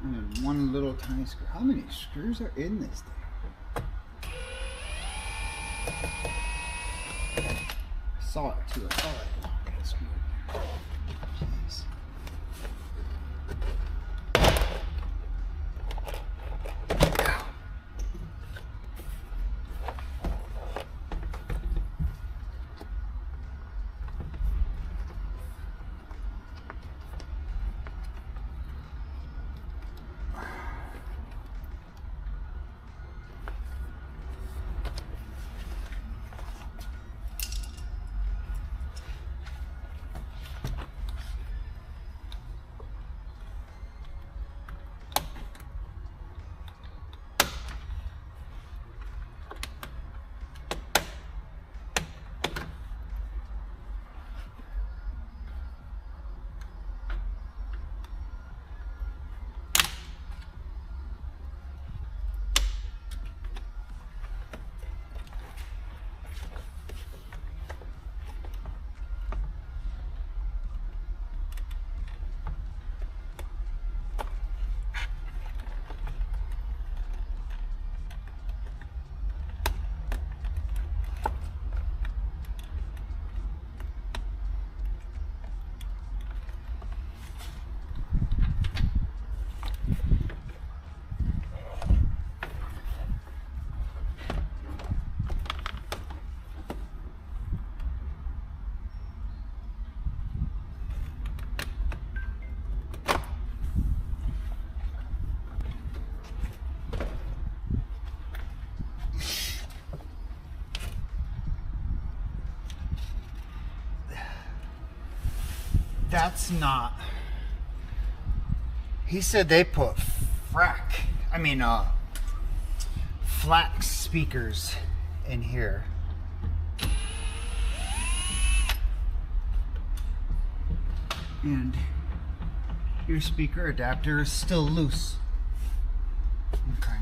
And one little tiny screw. How many screws are in this thing? I saw it too. I saw that screw. Jeez. That's not. He said they put Flax speakers in here. And your speaker adapter is still loose. Okay.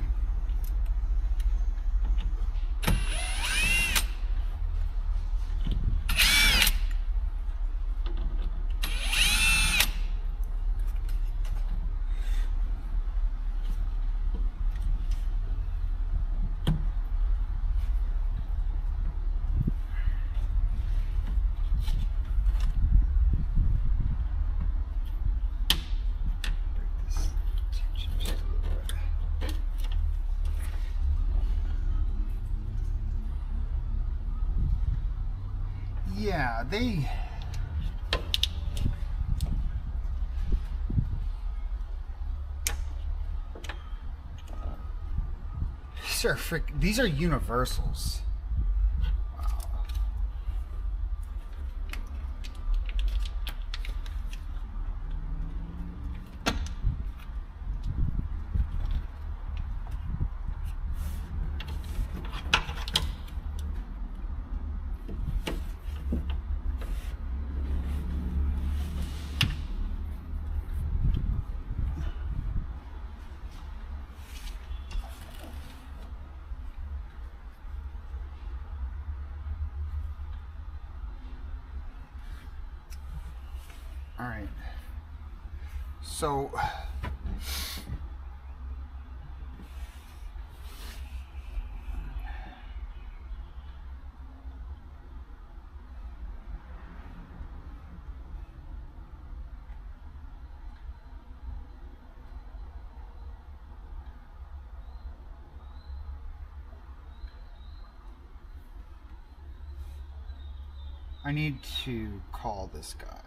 Yeah, these are universals. All right. So I need to call this guy.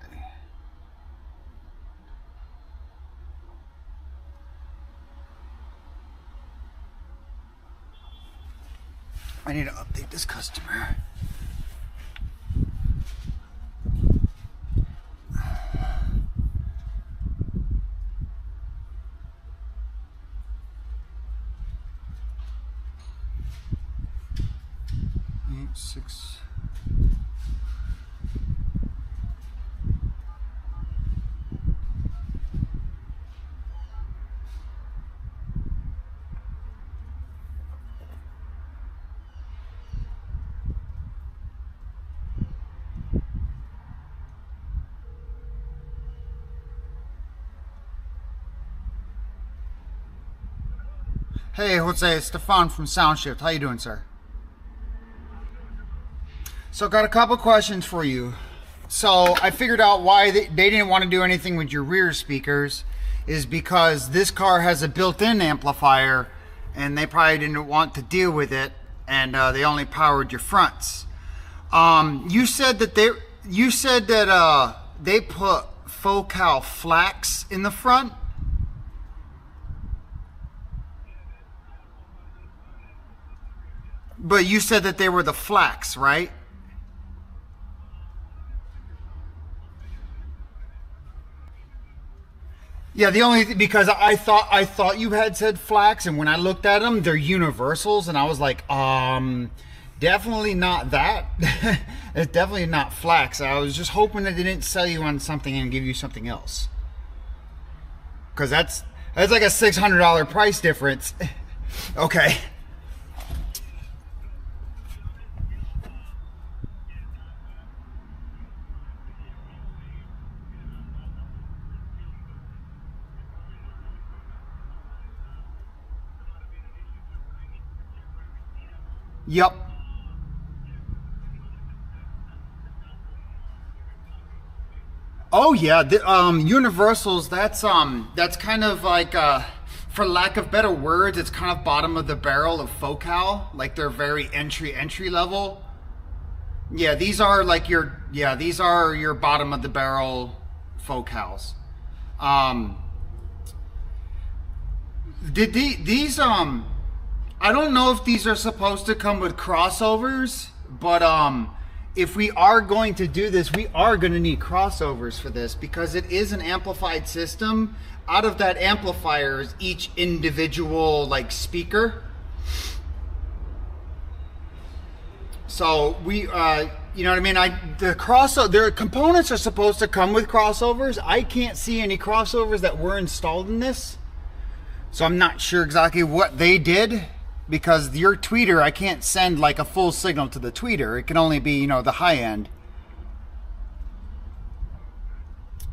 I need to update this customer. Six. Hey, Jose, it's Stefan from Soundshift. How you doing, sir? So, got a couple questions for you. So, I figured out why they didn't want to do anything with your rear speakers is because this car has a built-in amplifier, and they probably didn't want to deal with it, and they only powered your fronts. You said that they put Focal Flax in the front. But you said that they were the Flax, right? Yeah, the only because I thought you had said Flax, and when I looked at them, they're universals, and I was like, definitely not that. It's definitely not Flax. I was just hoping that they didn't sell you on something and give you something else, because that's like a $600 price difference. Okay. Yep. Oh yeah, the universals. That's kind of like, for lack of better words, it's kind of bottom of the barrel of Focal. Like they're very entry level. Yeah, these are like these are your bottom of the barrel Focals. These I don't know if these are supposed to come with crossovers, but if we are going to do this, we are going to need crossovers for this because it is an amplified system. Out of that amplifier is each individual like speaker. So we, you know what I mean? The components are supposed to come with crossovers. I can't see any crossovers that were installed in this, so I'm not sure exactly what they did. Because your tweeter, I can't send like a full signal to the tweeter. It can only be, you know, the high end.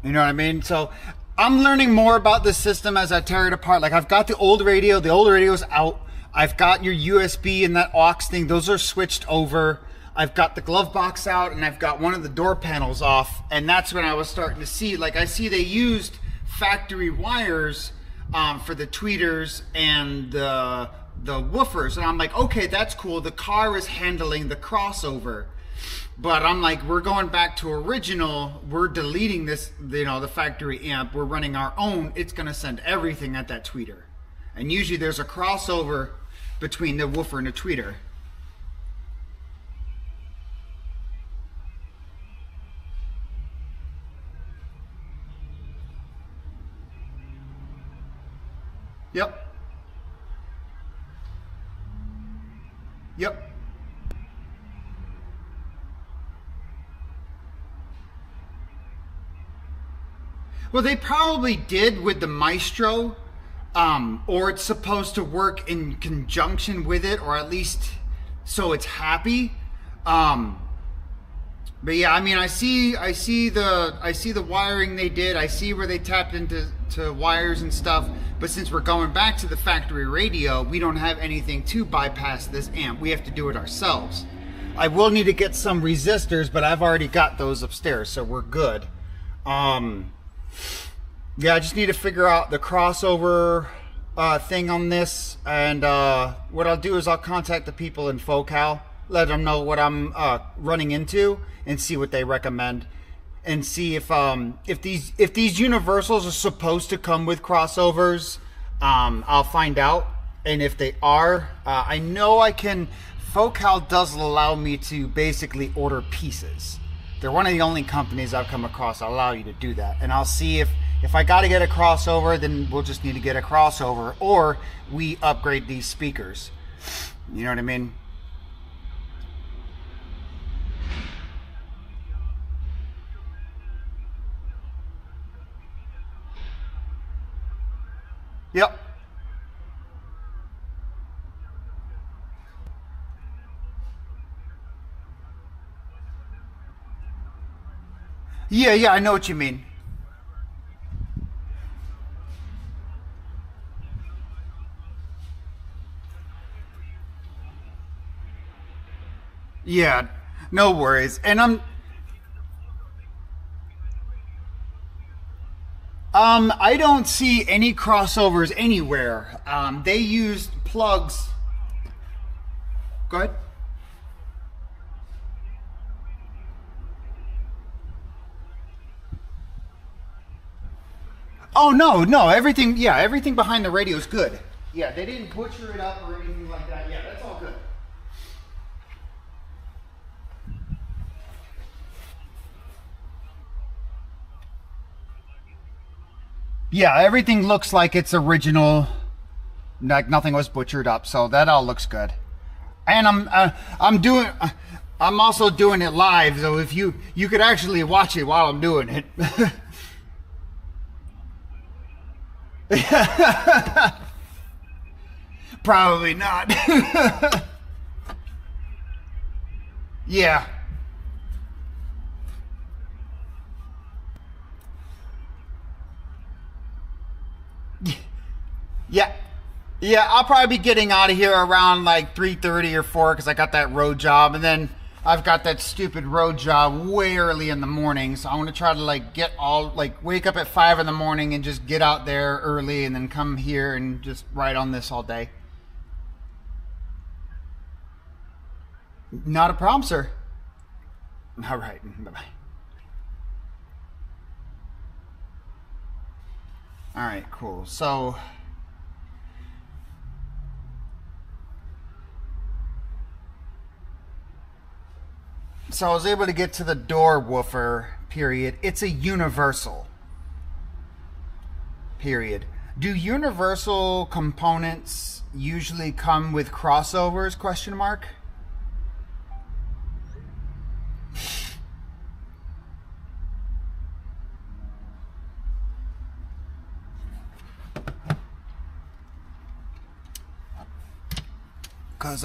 You know what I mean? So I'm learning more about the system as I tear it apart. Like I've got the old radio. The old radio's out. I've got your USB and that aux thing. Those are switched over. I've got the glove box out, and I've got one of the door panels off. And that's when I was starting to see, like I see they used factory wires for the tweeters and the woofers, and I'm like, okay, that's cool. The car is handling the crossover, but I'm like, we're going back to original. We're deleting this, you know, the factory amp. We're running our own. It's gonna send everything at that tweeter, and usually there's a crossover between the woofer and the tweeter. Yep. Yep. Well, they probably did with the Maestro, or it's supposed to work in conjunction with it, or at least so it's happy. But yeah, I mean, I see the wiring they did. I see where they tapped into wires and stuff. But since we're going back to the factory radio, we don't have anything to bypass this amp. We have to do it ourselves. I will need to get some resistors, but I've already got those upstairs, so we're good. Yeah, I just need to figure out the crossover thing on this, and what I'll do is I'll contact the people in FOCAL, let them know what I'm running into, and see what they recommend, and see if these universals are supposed to come with crossovers. I'll find out, and if they are, I know I can. FOCAL does allow me to basically order pieces. They're one of the only companies I've come across that allow you to do that, and I'll see if I got to get a crossover, then we'll just need to get a crossover, or we upgrade these speakers. You know what I mean? Yep. Yeah, I know what you mean. Yeah, no worries. And I don't see any crossovers anywhere. They used plugs. Go ahead. Oh no, everything behind the radio is good. Yeah, they didn't butcher it up or anything like that. Yeah, that's all good. Yeah, everything looks like it's original. Like nothing was butchered up, so that all looks good. And I'm also doing it live, so if you could actually watch it while I'm doing it. Probably not. Yeah. Yeah, I'll probably be getting out of here around like 3:30 or 4 because I got that road job, and then I've got that stupid road job way early in the morning, so I want to try to like wake up at 5 in the morning and just get out there early and then come here and just ride on this all day. Not a problem, sir. All right, bye-bye. All right, cool. So I was able to get to the door woofer, period. It's a universal, period. Do universal components usually come with crossovers, question mark? Because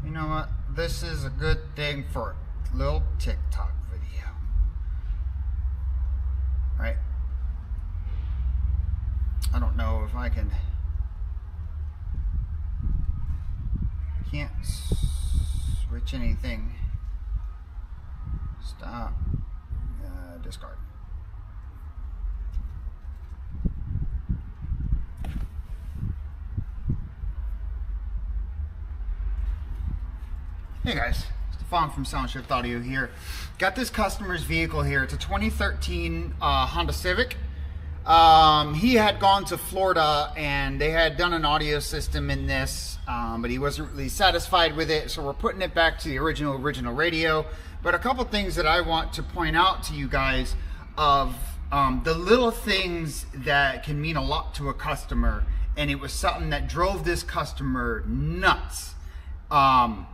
you know what? This is a good thing for a little TikTok video. Right? I don't know if I can. Can't switch anything. Stop. Discard. Hey guys, Stefan from Soundshift Audio here. Got this customer's vehicle here. It's a 2013 Honda Civic. He had gone to Florida and they had done an audio system in this, but he wasn't really satisfied with it. So we're putting it back to the original radio. But a couple things that I want to point out to you guys of the little things that can mean a lot to a customer. And it was something that drove this customer nuts. And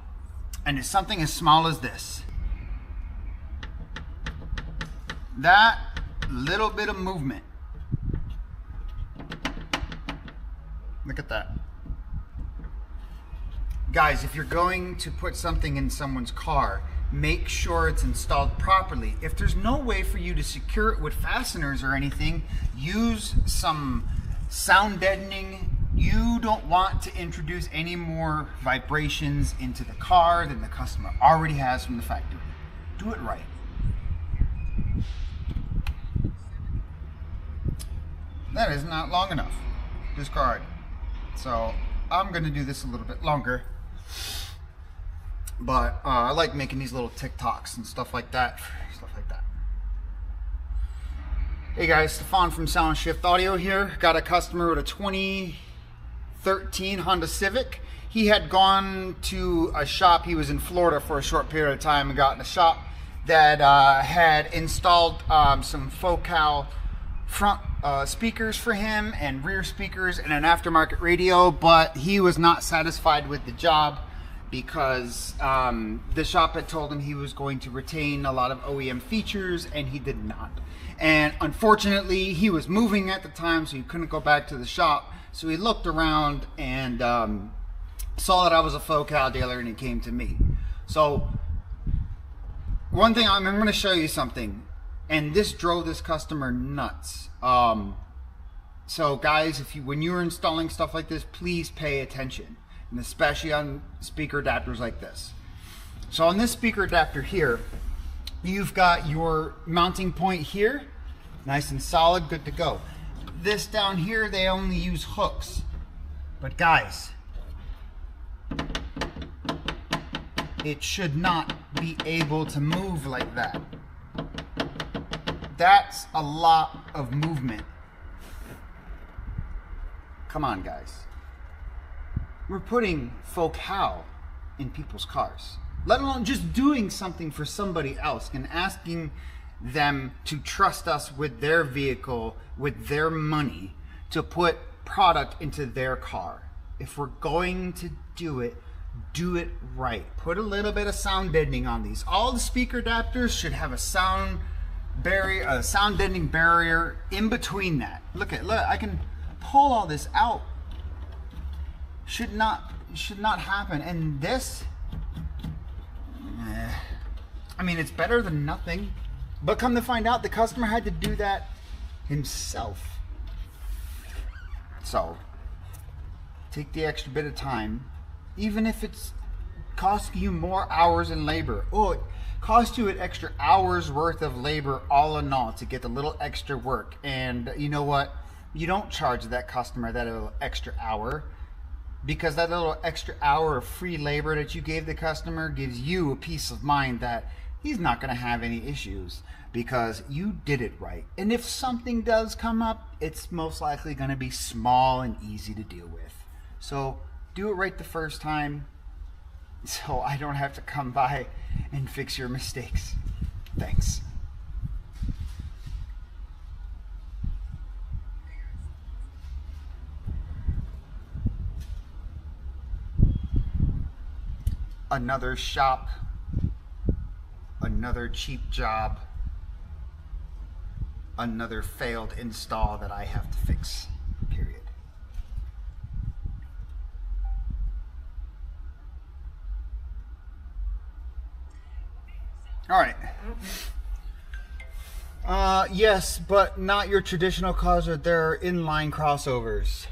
it's something as small as this. That little bit of movement. Look at that. Guys, if you're going to put something in someone's car, make sure it's installed properly. If there's no way for you to secure it with fasteners or anything, use some sound deadening. You don't want to introduce any more vibrations into the car than the customer already has from the factory. Do it right. That is not long enough. Discard. So I'm going to do this a little bit longer. But I like making these little TikToks and stuff like that. Hey guys, Stefan from Sound Shift Audio here. Got a customer with a 2013 Honda Civic. He had gone to a shop. He was in Florida for a short period of time and got in a shop that had installed some Focal front speakers for him and rear speakers and an aftermarket radio, but he was not satisfied with the job because the shop had told him he was going to retain a lot of OEM features and he did not. And unfortunately he was moving at the time, so he couldn't go back to the shop. So he looked around and saw that I was a Focal dealer and he came to me. So one thing, I'm going to show you something, and this drove this customer nuts. So guys, when you're installing stuff like this, please pay attention, and especially on speaker adapters like this. So on this speaker adapter here, you've got your mounting point here, nice and solid, good to go. This down here, they only use hooks. But guys, it should not be able to move like that. That's a lot of movement. Come on, guys. We're putting Focal in people's cars, let alone just doing something for somebody else and asking them to trust us with their vehicle, with their money, to put product into their car. If we're going to do it right. Put a little bit of sound deadening on these. All the speaker adapters should have a sound barrier, a sound deadening barrier in between that. Look, I can pull all this out. Should not happen. And this, I mean, it's better than nothing. But come to find out, the customer had to do that himself. So take the extra bit of time, even if it's costing you more hours in labor. Oh, it costs you an extra hour's worth of labor all in all to get a little extra work. And you know what? You don't charge that customer that little extra hour, because that little extra hour of free labor that you gave the customer gives you a peace of mind that he's not going to have any issues because you did it right. And if something does come up, it's most likely going to be small and easy to deal with. So do it right the first time, so I don't have to come by and fix your mistakes. Thanks. Another shop, another cheap job, another failed install that I have to fix, period. All right. Yes, but not your traditional cars. They're inline crossovers.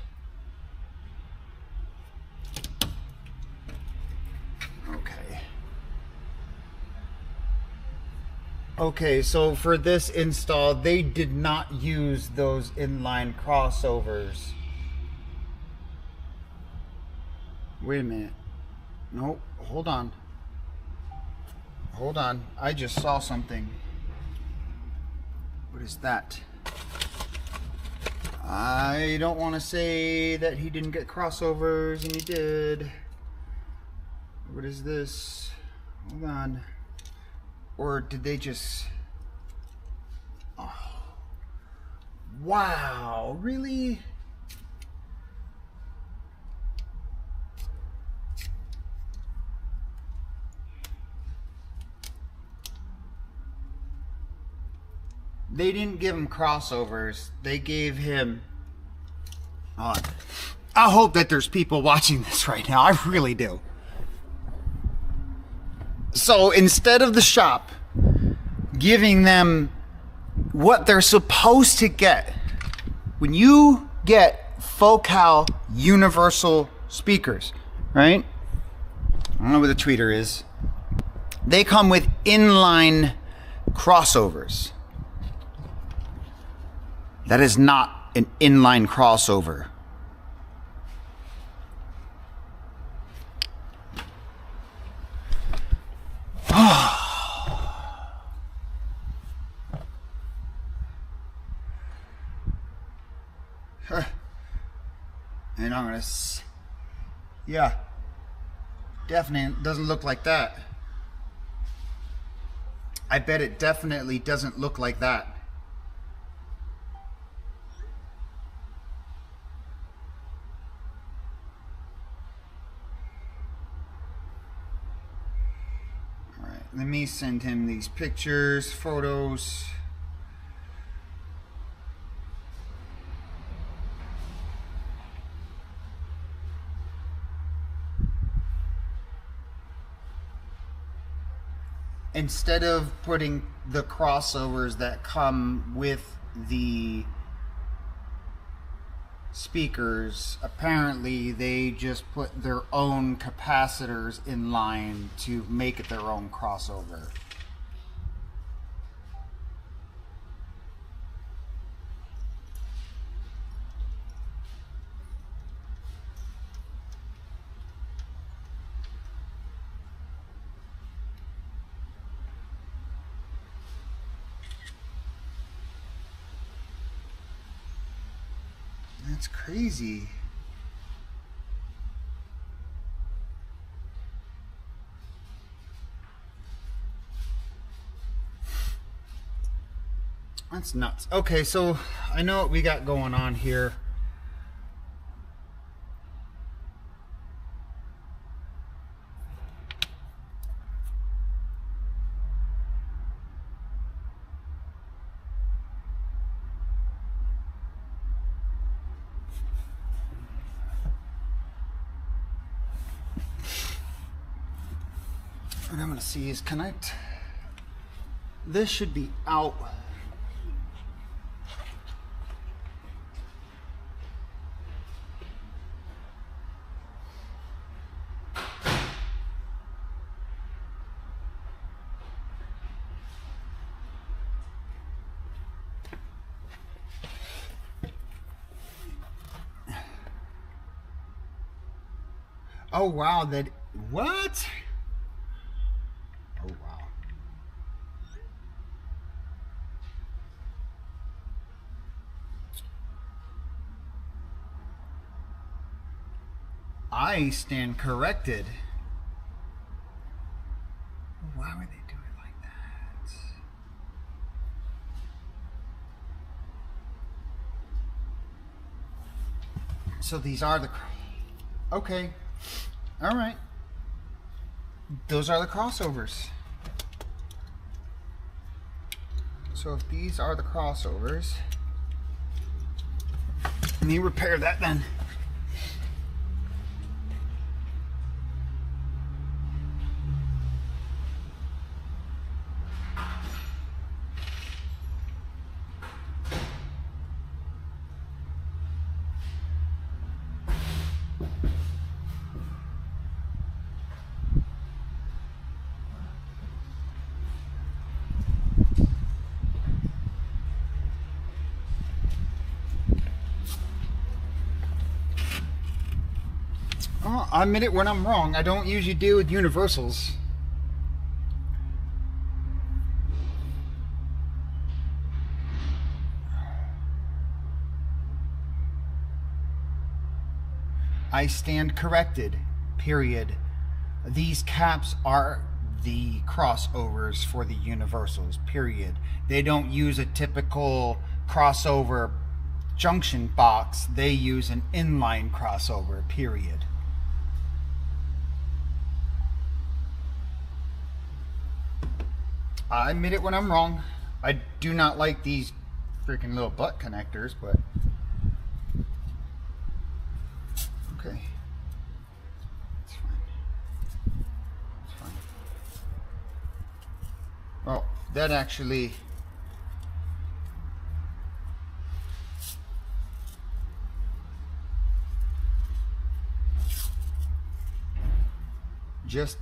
Okay, so for this install, they did not use those inline crossovers. Wait a minute. Nope, hold on. Hold on, I just saw something. What is that? I don't want to say that he didn't get crossovers, and he did. What is this? Hold on. Or did they just... Oh. Wow, really? They didn't give him crossovers. They gave him... I hope that there's people watching this right now. I really do. So instead of the shop giving them what they're supposed to get, when you get Focal universal speakers, right? I don't know where the tweeter is. They come with inline crossovers. That is not an inline crossover. And I'm gonna, yeah, definitely doesn't look like that. I bet it definitely doesn't look like that. All right, let me send him these pictures, photos. Instead of putting the crossovers that come with the speakers, apparently they just put their own capacitors in line to make it their own crossover. That's crazy. That's nuts. Okay, so I know what we got going on here. What I'm going to see is connect. This should be out. Oh wow, that what? Oh wow. I stand corrected. Why would they do it like that? So these are the... Okay. All right. Those are the crossovers. So if these are the crossovers, let me repair that then. I admit it when I'm wrong. I don't usually deal with universals. I stand corrected. Period. These caps are the crossovers for the universals. Period. They don't use a typical crossover junction box. They use an inline crossover. Period. I admit it when I'm wrong. I do not like these freaking little butt connectors, but okay. It's fine. It's fine. Oh, that actually just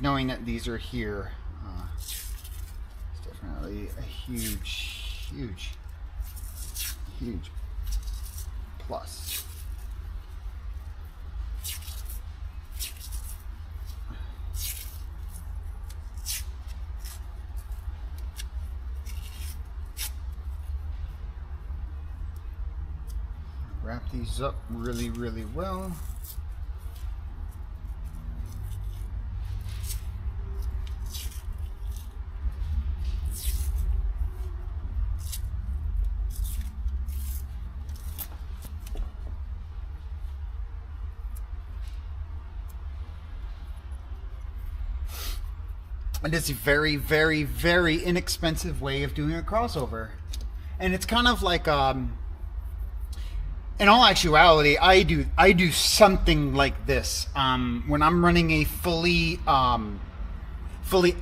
knowing that these are here, it's definitely a huge plus. Wrap these up really well. And it's a very inexpensive way of doing a crossover. And it's kind of like, in all actuality, I do something like this. When I'm running a fully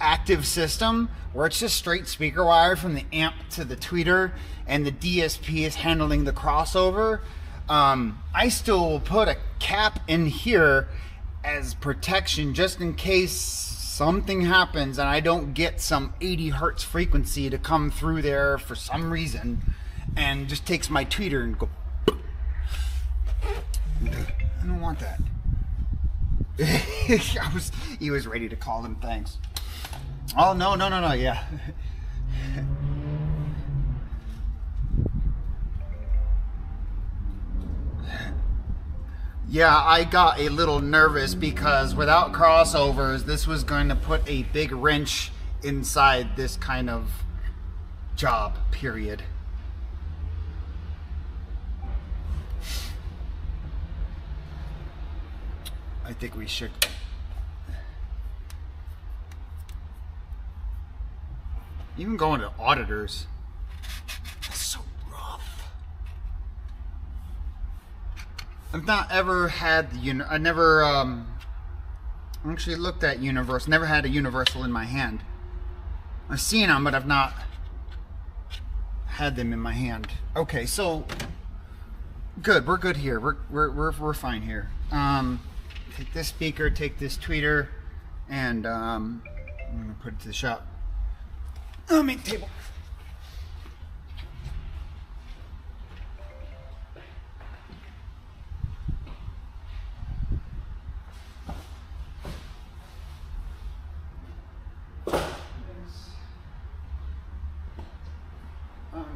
active system, where it's just straight speaker wire from the amp to the tweeter, and the DSP is handling the crossover, I still will put a cap in here as protection, just in case something happens and I don't get some 80 hertz frequency to come through there for some reason, and just takes my tweeter and go. I don't want that. He was ready to call him thanks. Oh no, yeah. Yeah, I got a little nervous because without crossovers, this was going to put a big wrench inside this kind of job, period. I think we should. Even going to auditors. That's so rough. I've not ever had the I never actually looked at Universal. Never had a Universal in my hand. I've seen them, but I've not had them in my hand. Okay, so good. We're good here. We're fine here. Take this speaker, take this tweeter, and I'm gonna put it to the shop. Oh, make table.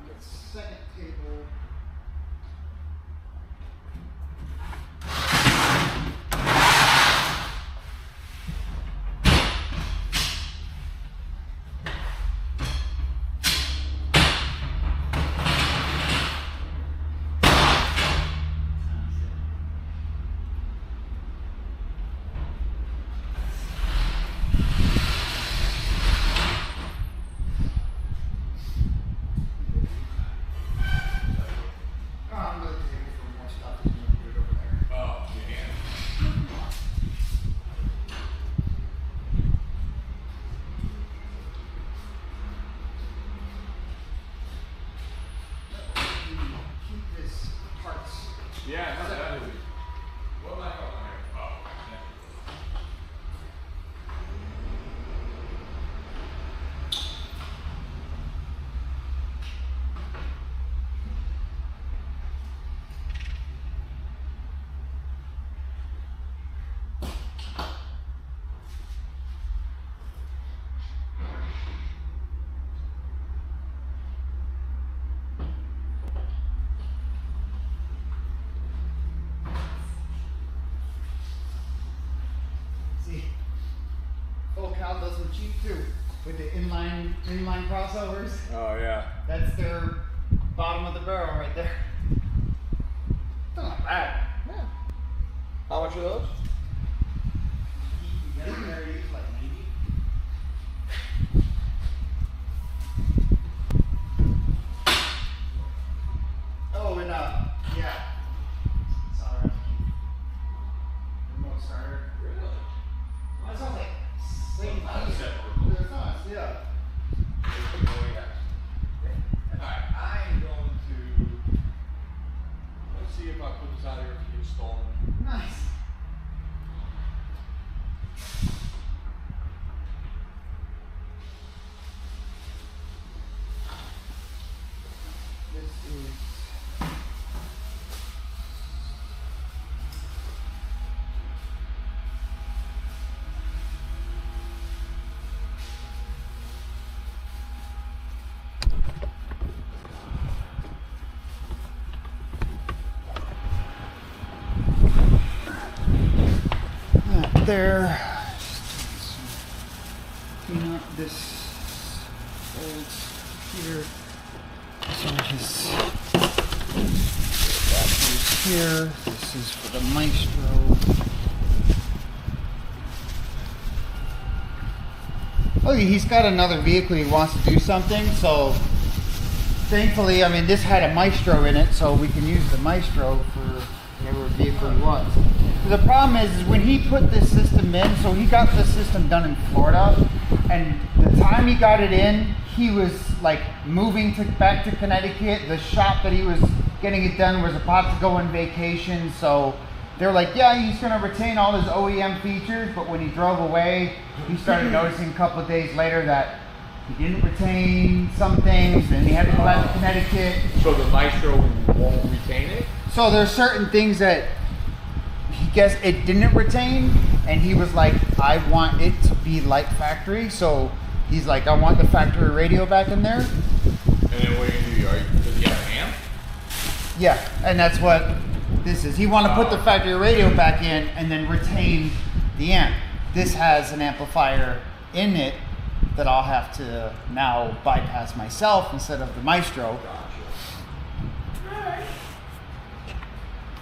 Get second table. Yeah, no, that is. What am I calling here? Oh, cheap too. With the inline crossovers. Oh yeah. That's their bottom of the barrel right there. Not bad. Yeah. How much are those? You can get them there, it's like 90. Oh, and yeah. Sorry. Remote starter. Really? That sounds like same Not a thing. separate. It's not, yeah. Oh yeah. Alright, I'm going to let's see if I put this out here if it gets stolen. Nice. This is there. Clean up this old here. So his batteries here. This is for the Maestro. Oh, he's got another vehicle he wants to do something. So thankfully, I mean, this had a Maestro in it, so we can use the Maestro for whatever vehicle he wants. The problem is when he put this system in, so he got this system done in Florida, and the time he got it in, he was like moving back to Connecticut. The shop that he was getting it done was about to go on vacation, so they were like, yeah, he's gonna retain all his OEM features, but when he drove away, he started noticing a couple of days later that he didn't retain some things, and he had to go back to Connecticut. So the Maestro won't retain it? So there's certain things that he guess it didn't retain, and he was like, I want it to be like factory. So he's like, I want the factory radio back in there. And then what are you gonna do? Does he have an amp? Yeah, and that's what this is. He wanted to put the factory radio back in and then retain the amp. This has an amplifier in it that I'll have to now bypass myself instead of the Maestro. Alright.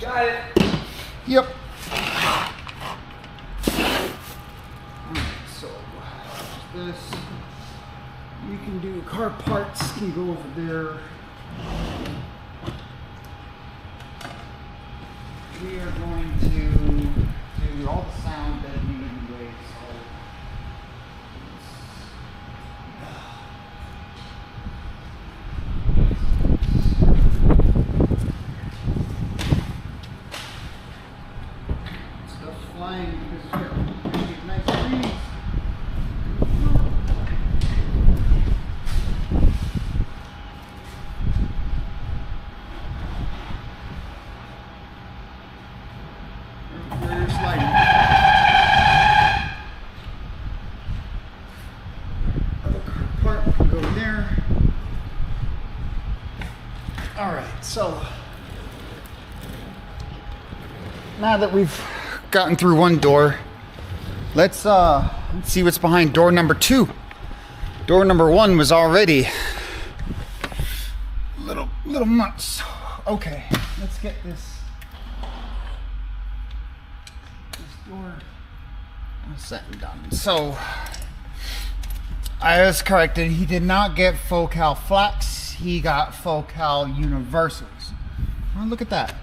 Got it. Yep. So this we can do car parts, can go over there. We are going to do all the sound that we need anyway, so stuff flying because we're getting nice breeze. We're sliding. Other car part can go there. All right, so now that we've gotten through one door, let's see what's behind door number 2. Door number 1 was already little nuts. Okay, let's get this door set and done. So I was corrected. He did not get Focal Flax. He got Focal Universals. Oh, look at that.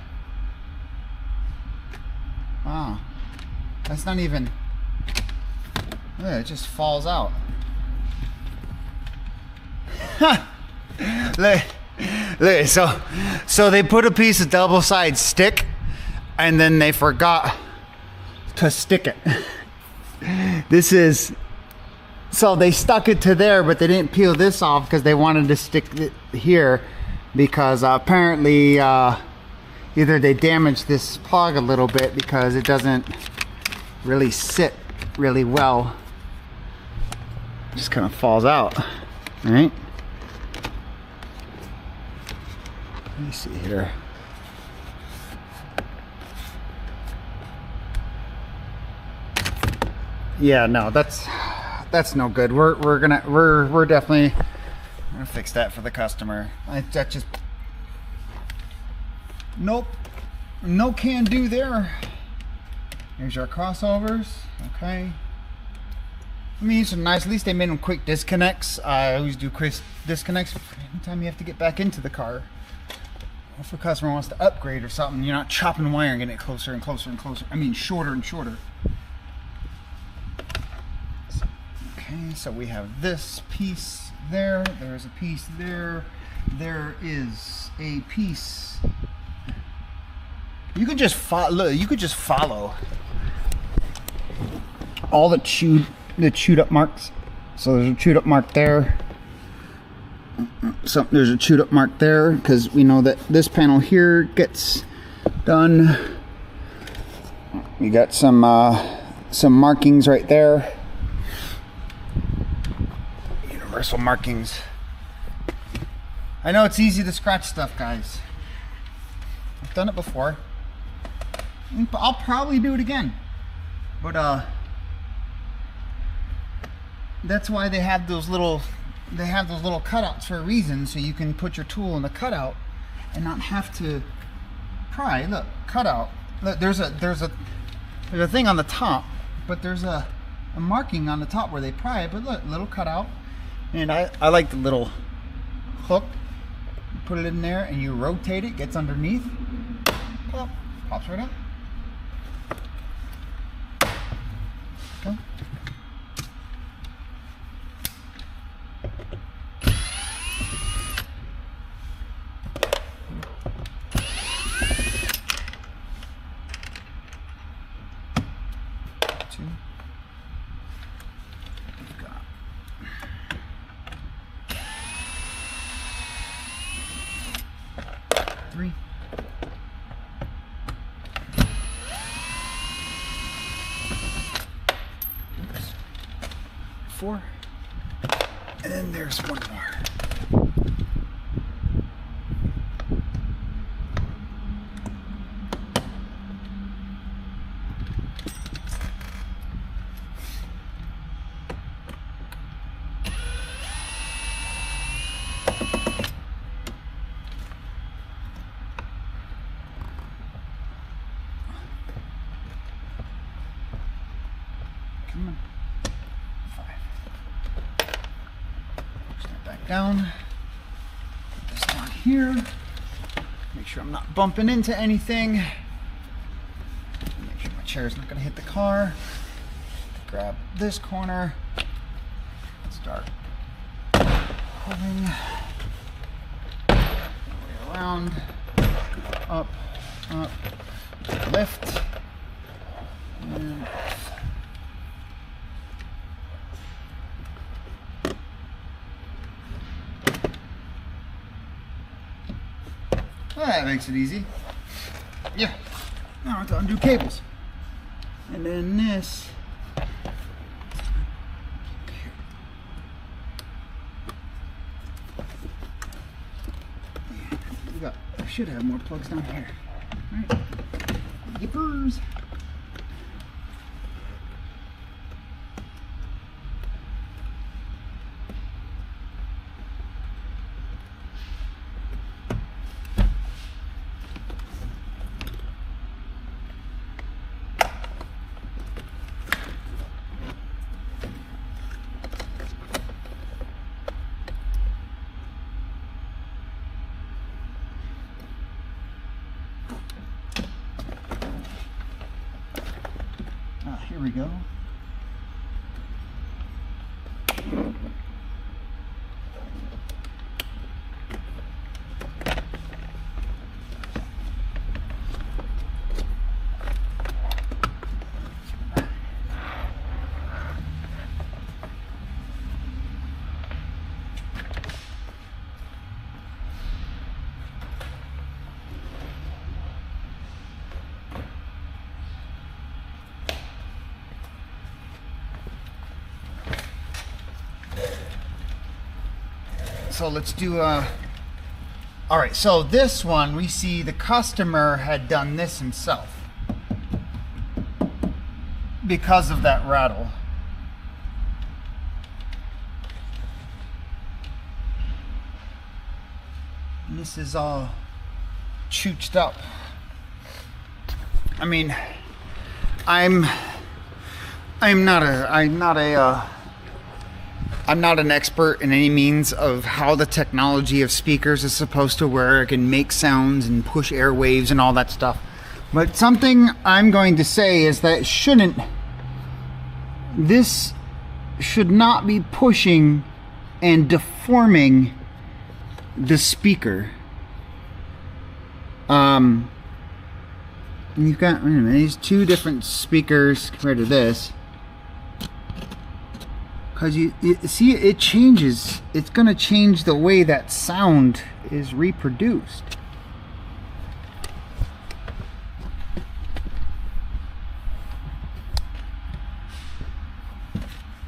Wow, that's not even. Yeah, it just falls out. look, so they put a piece of double-sided stick, and then they forgot to stick it. This is. So they stuck it to there, but they didn't peel this off because they wanted to stick it here because apparently either they damaged this plug a little bit because it doesn't really sit really well. It just kind of falls out, right? Let me see here. Yeah, no, that's that's no good. We're definitely gonna fix that for the customer. That just, nope, no can do there. Here's our crossovers. Okay. I mean, these are nice. At least they made them quick disconnects. I always do quick disconnects anytime you have to get back into the car. If a customer wants to upgrade or something, you're not chopping wire and getting it closer and closer and closer. I mean, shorter and shorter. Okay, so we have this piece there. There's a piece there. There is a piece. You could just follow. You could just follow all the chewed up marks. So there's a chewed up mark there. So there's a chewed up mark there because we know that this panel here gets done. We got some markings right there. Universal markings. I know it's easy to scratch stuff, guys. I've done it before. I'll probably do it again. But that's why they have those little cutouts for a reason, so you can put your tool in the cutout and not have to pry. Look, cutout. Look, there's a thing on the top, but there's a marking on the top where they pry it. But look, little cutout. And I like the little hook. You put it in there and you rotate it, gets underneath. Pop, pops right up. Okay. Three. Oops. 4. And then there's one more. Come on. 5. Push that back down. Put this down here. Make sure I'm not bumping into anything. Make sure my chair's not going to hit the car. Grab this corner. Start pulling. Way around. Up. Up. Lift. And that makes it easy. Yeah. Now I have to undo cables. And then this. I should have more plugs down here. Right. Yippers. Here we go. So let's do all right, so this one we see the customer had done this himself because of that rattle. And this is all chooched up. I mean, I'm not an expert in any means of how the technology of speakers is supposed to work and make sounds and push airwaves and all that stuff. But something I'm going to say is that this should not be pushing and deforming the speaker. And you've got these two different speakers compared to this. Because you see, it changes. It's going to change the way that sound is reproduced.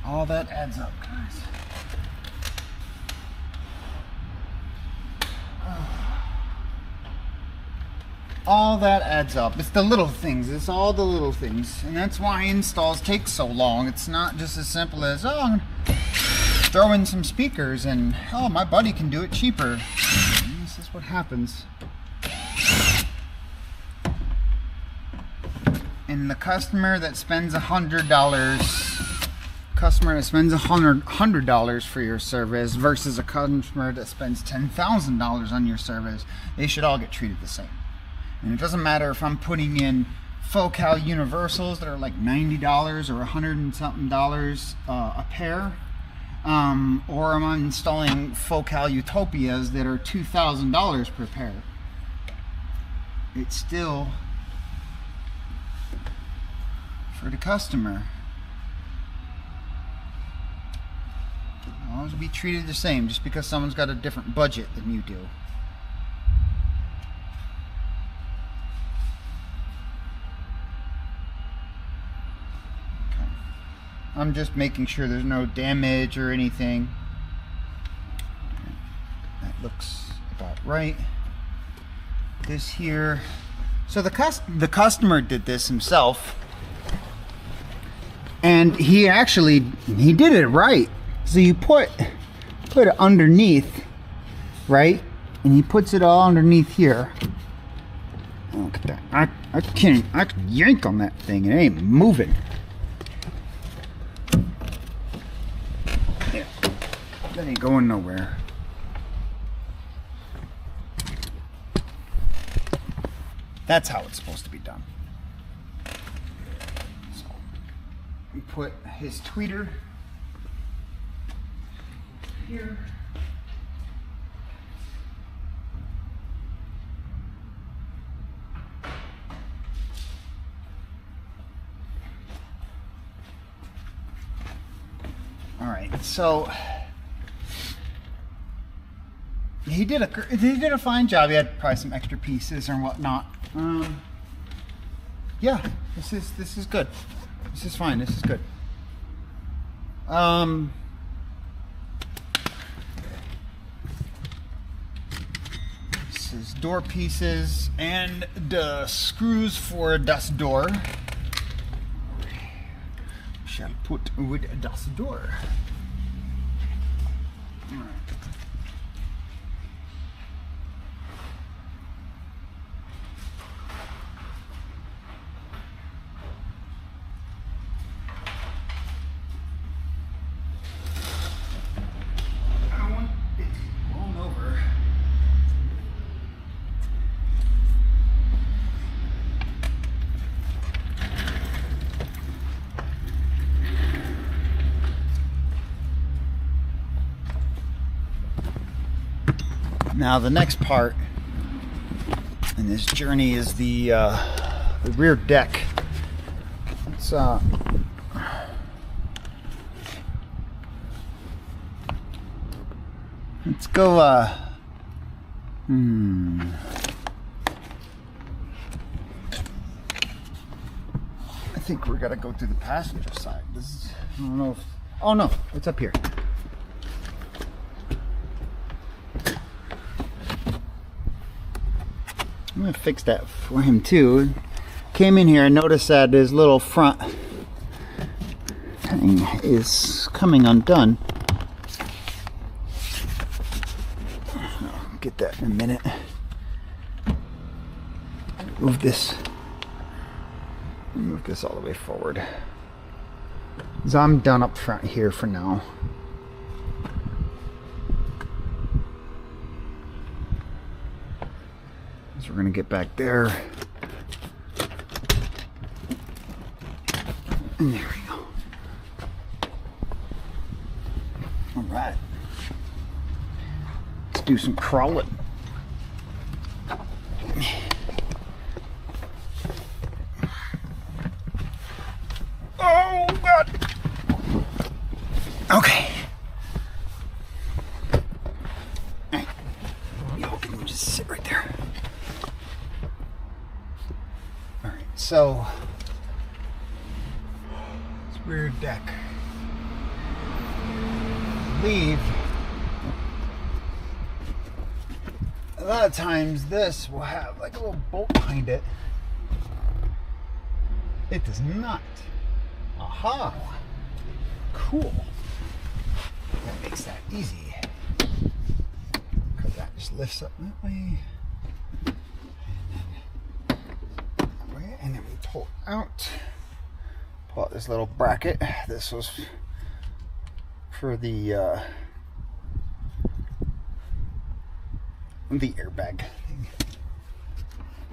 All that adds up, guys. All that adds up. It's the little things. It's all the little things. And that's why installs take so long. It's not just as simple as, oh, I'm gonna throw in some speakers and, oh, my buddy can do it cheaper. And this is what happens. And the customer that spends $100 for your service versus a customer that spends $10,000 on your service, they should all get treated the same. And it doesn't matter if I'm putting in Focal universals that are like $90 or $100 and something a pair, or I'm installing Focal Utopias that are $2,000 per pair. It's still for the customer. I'll always be treated the same just because someone's got a different budget than you do. I'm just making sure there's no damage or anything. That looks about right. This here. So the customer did this himself, and he did it right. So you put it underneath, right? And he puts it all underneath here. Look at that. I can yank on that thing. It ain't moving. That ain't going nowhere. That's how it's supposed to be done. So we put his tweeter here. All right, so he did a fine job. He had probably some extra pieces and whatnot. Yeah, this is good. This is fine. This is good. This is door pieces and the screws for das door. Shall put with das door. All right. Now the next part in this journey is the rear deck. Let's go. I think we're gonna go through the passenger side. I don't know if. Oh no, it's up here. I'm gonna fix that for him too. Came in here and noticed that his little front thing is coming undone. get that in a minute. Move this all the way forward. So I'm done up front here for now. So we're gonna get back there. And there we go. All right. Let's do some crawling. Oh God. Okay. All right. Y'all can just sit right there. All right. So it's rear deck. Leave. A lot of times this will have like a little bolt behind it. It does not. Aha! Cool. That makes that easy. Because that just lifts up that way. And then that way. And then we pull out. Pull out this little bracket. This was for the airbag thing.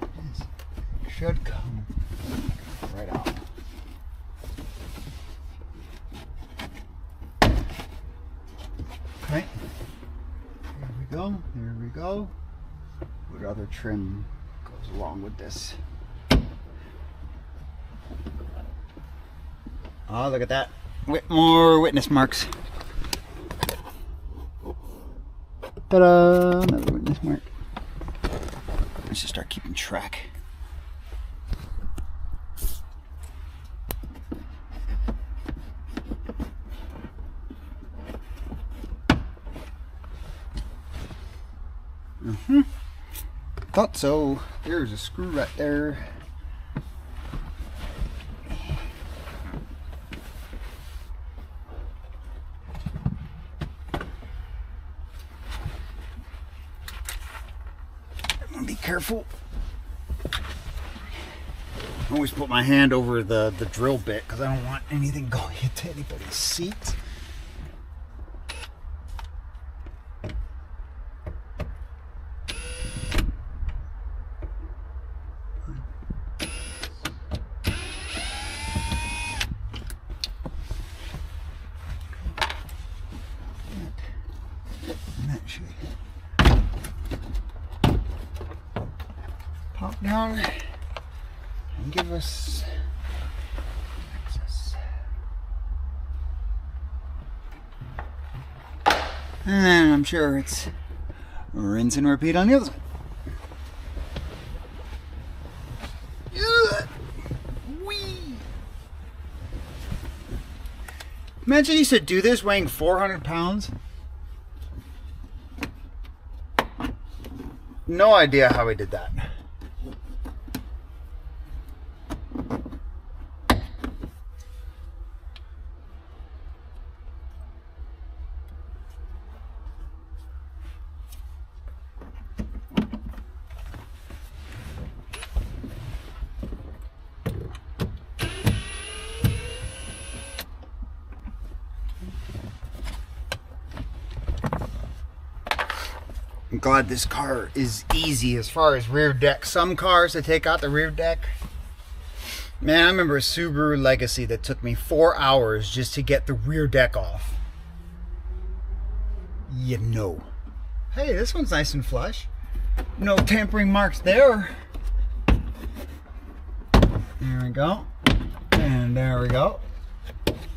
This should come right out. Okay. There we go. There we go. What other trim goes along with this? Oh, look at that. More witness marks. Ta-da! Another witness mark. Let's just start keeping track. Thought so. There's a screw right there. Be careful. I always put my hand over the drill bit because I don't want anything going into anybody's seat. Pop down and give us access. And then I'm sure it's rinse and repeat on the other side. Whee! Imagine he used to do this weighing 400 pounds. No idea how he did that. I'm glad this car is easy as far as rear deck. Some cars that take out the rear deck, man, I remember a Subaru Legacy that took me 4 hours just to get the rear deck off. You know. Hey, this one's nice and flush. No tampering marks there. There we go. And there we go.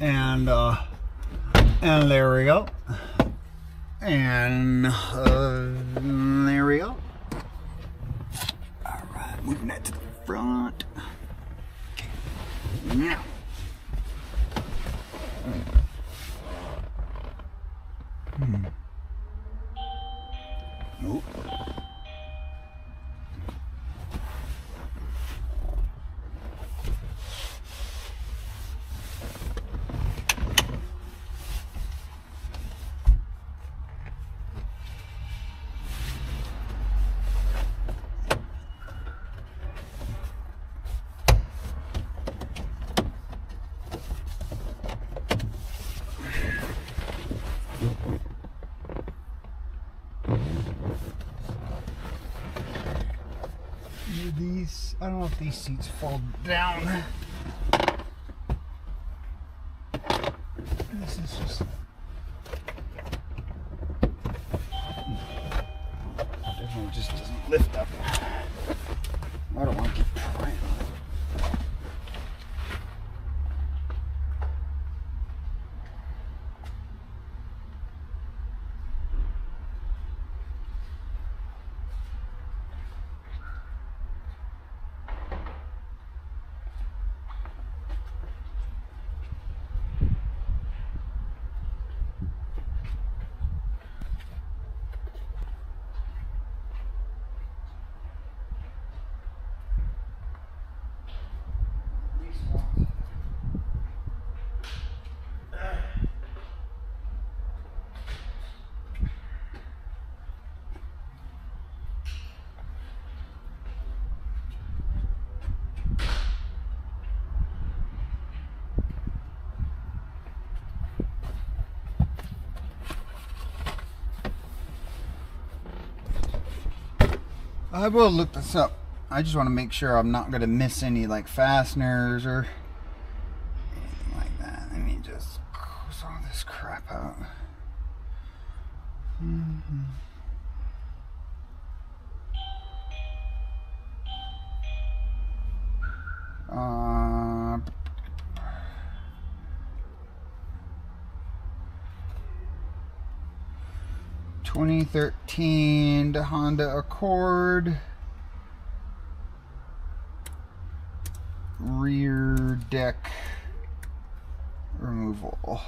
And there we go. And there we go. All right, moving that to the front. Okay. Now. Nope. these, I don't know if these seats fall down. This is just... Definitely just doesn't lift up. I don't want to keep prying on it. I will look this up. I just want to make sure I'm not going to miss any like fasteners or anything like that. Let me just close all this crap out. Uh, 2013 Honda Accord, rear deck removal.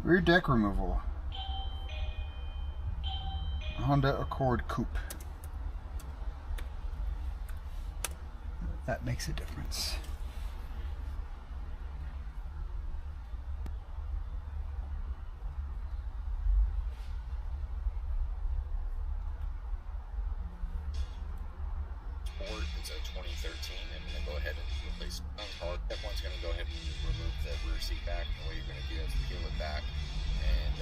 Rear deck removal. Honda Accord Coupe. That makes a difference. It's a 2013, and then go ahead and replace hard. That one's going to go ahead and remove the rear seat back. And what you're going to do is peel it back and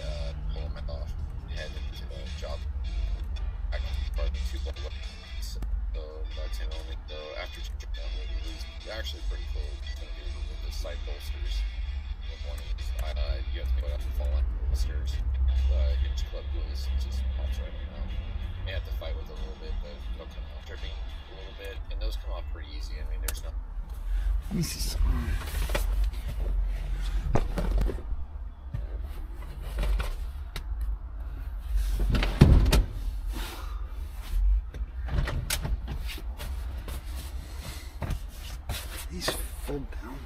pull them off. Head into the job. I can start the 2 bolt. So that's it only. So after it's actually pretty cool. It's going to be with the side bolsters. One of these, you have to go out and fall on bolsters. Hinge club goes just pops right on out. You have to fight with it a little bit, but they'll come out dripping a little bit, and those come off pretty easy. I mean, there's no. Let me see something. These fold down.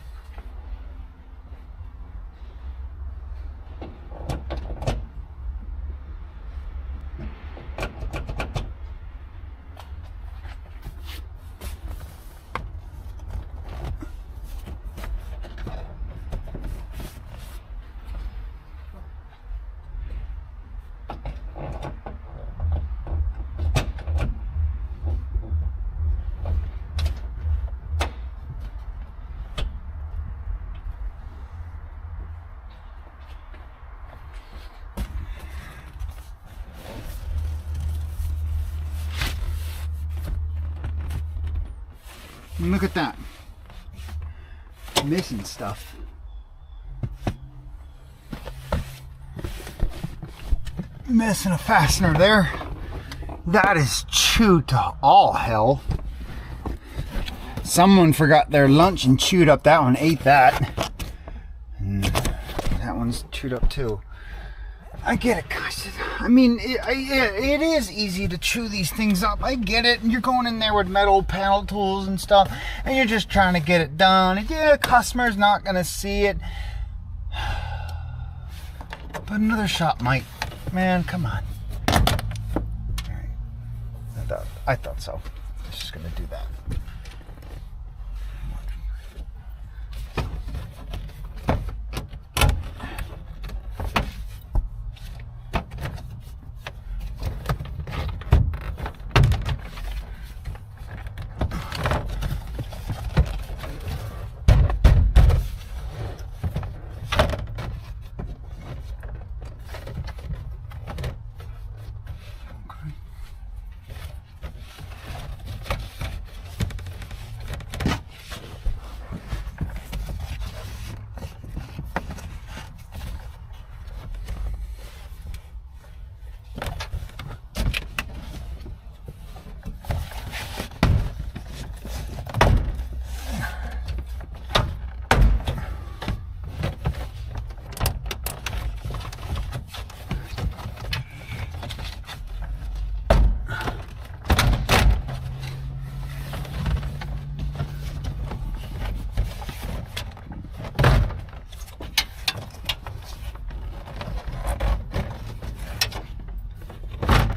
Look at that. Missing stuff. Missing a fastener there. That is chewed to all hell. Someone forgot their lunch and chewed up that one, ate that. And that one's chewed up too. I get it, guys. I mean, it is easy to chew these things up. I get it. You're going in there with metal panel tools and stuff, and you're just trying to get it done. And yeah, customer's not going to see it. But another shop might. Man, come on. All right. I thought so. I was just going to do that.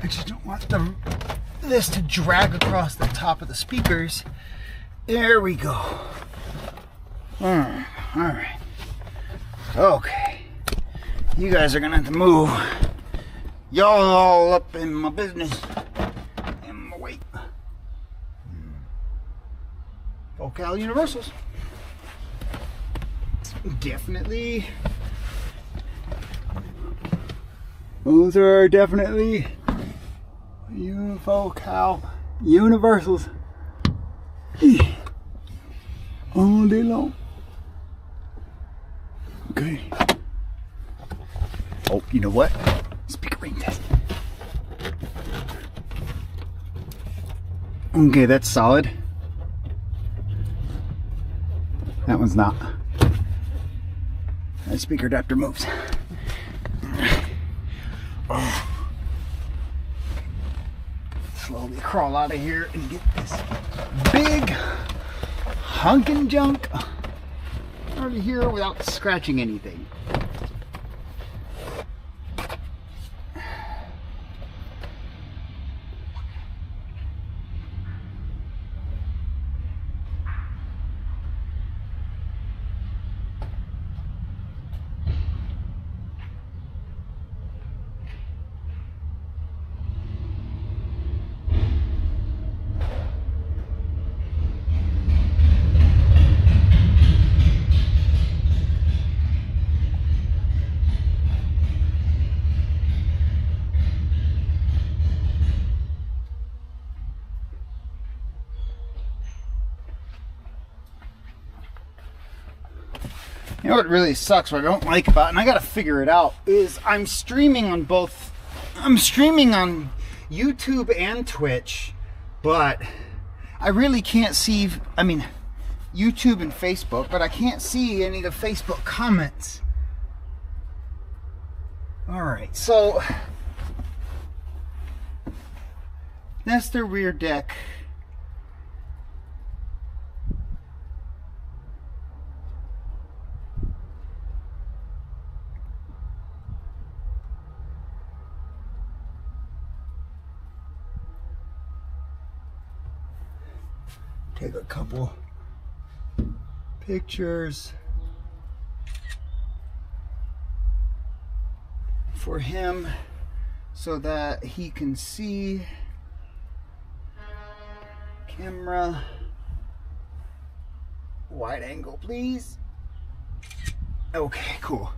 I just don't want this to drag across the top of the speakers. There we go. All right. Okay. You guys are gonna have to move. Y'all all up in my business. In my way. Vocal universals. Definitely. Those are definitely vocal universals. All day long. Okay. Oh, you know what? Speaker ring test. Okay, that's solid. That one's not. That speaker adapter moves. Oh. Slowly crawl out of here and get this big hunkin' junk out of here without scratching anything. You know what really sucks, what I don't like about it, and I gotta figure it out, is I'm streaming on YouTube and Twitch, but I really can't see, I mean, YouTube and Facebook, but I can't see any of the Facebook comments. Alright, so that's the rear deck. Take a couple pictures for him so that he can see. Camera, wide angle please. Okay, cool.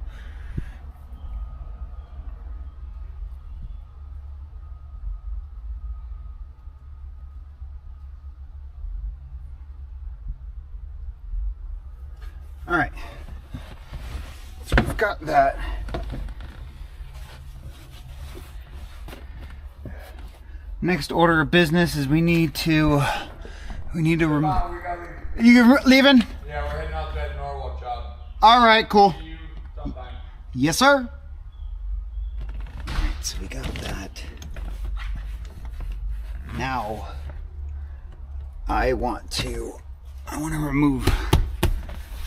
All right, so we've got that. Next order of business is we need to remove. You leaving? Yeah, we're heading out to that Norwalk job. All right, cool. See you sometime. Yes, sir. All right, so we got that. Now, I want to remove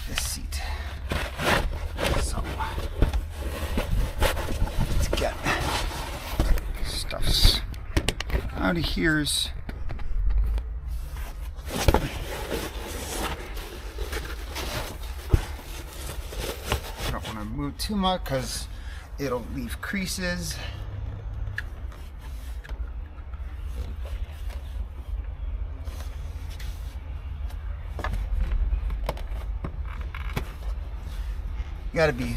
this seat. So let's get stuffs out of here's. I don't want to move too much because it'll leave creases. You gotta be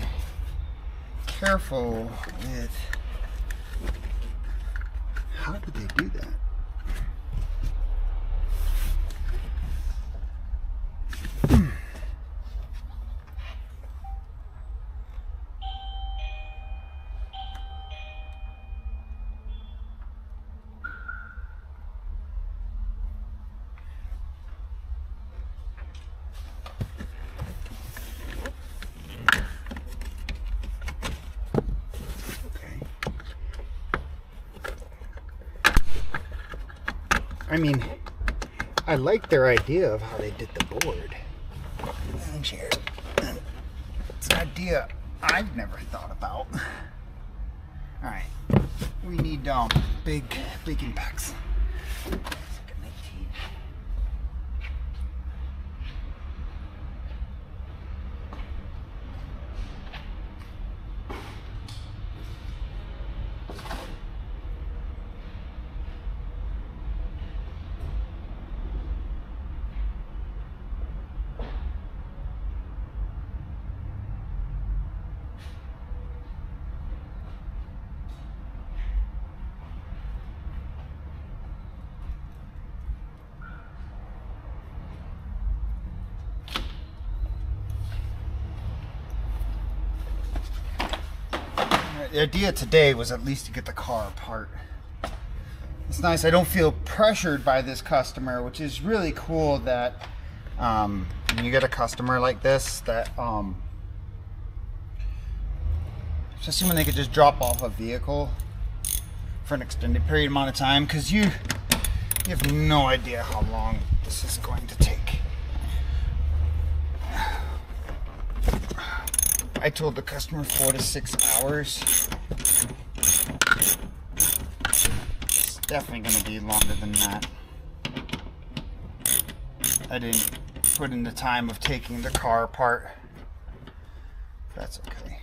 careful with how did they do that? I mean, I like their idea of how they did the board. And chair. It's an idea I've never thought about. Alright. we need big impacts. The idea today was at least to get the car apart. It's nice. I don't feel pressured by this customer, which is really cool that when you get a customer like this, that especially when they could just drop off a vehicle for an extended period amount of time, because you have no idea how long this is going to take. I told the customer 4 to 6 hours. It's definitely going to be longer than that. I didn't put in the time of taking the car apart. That's okay.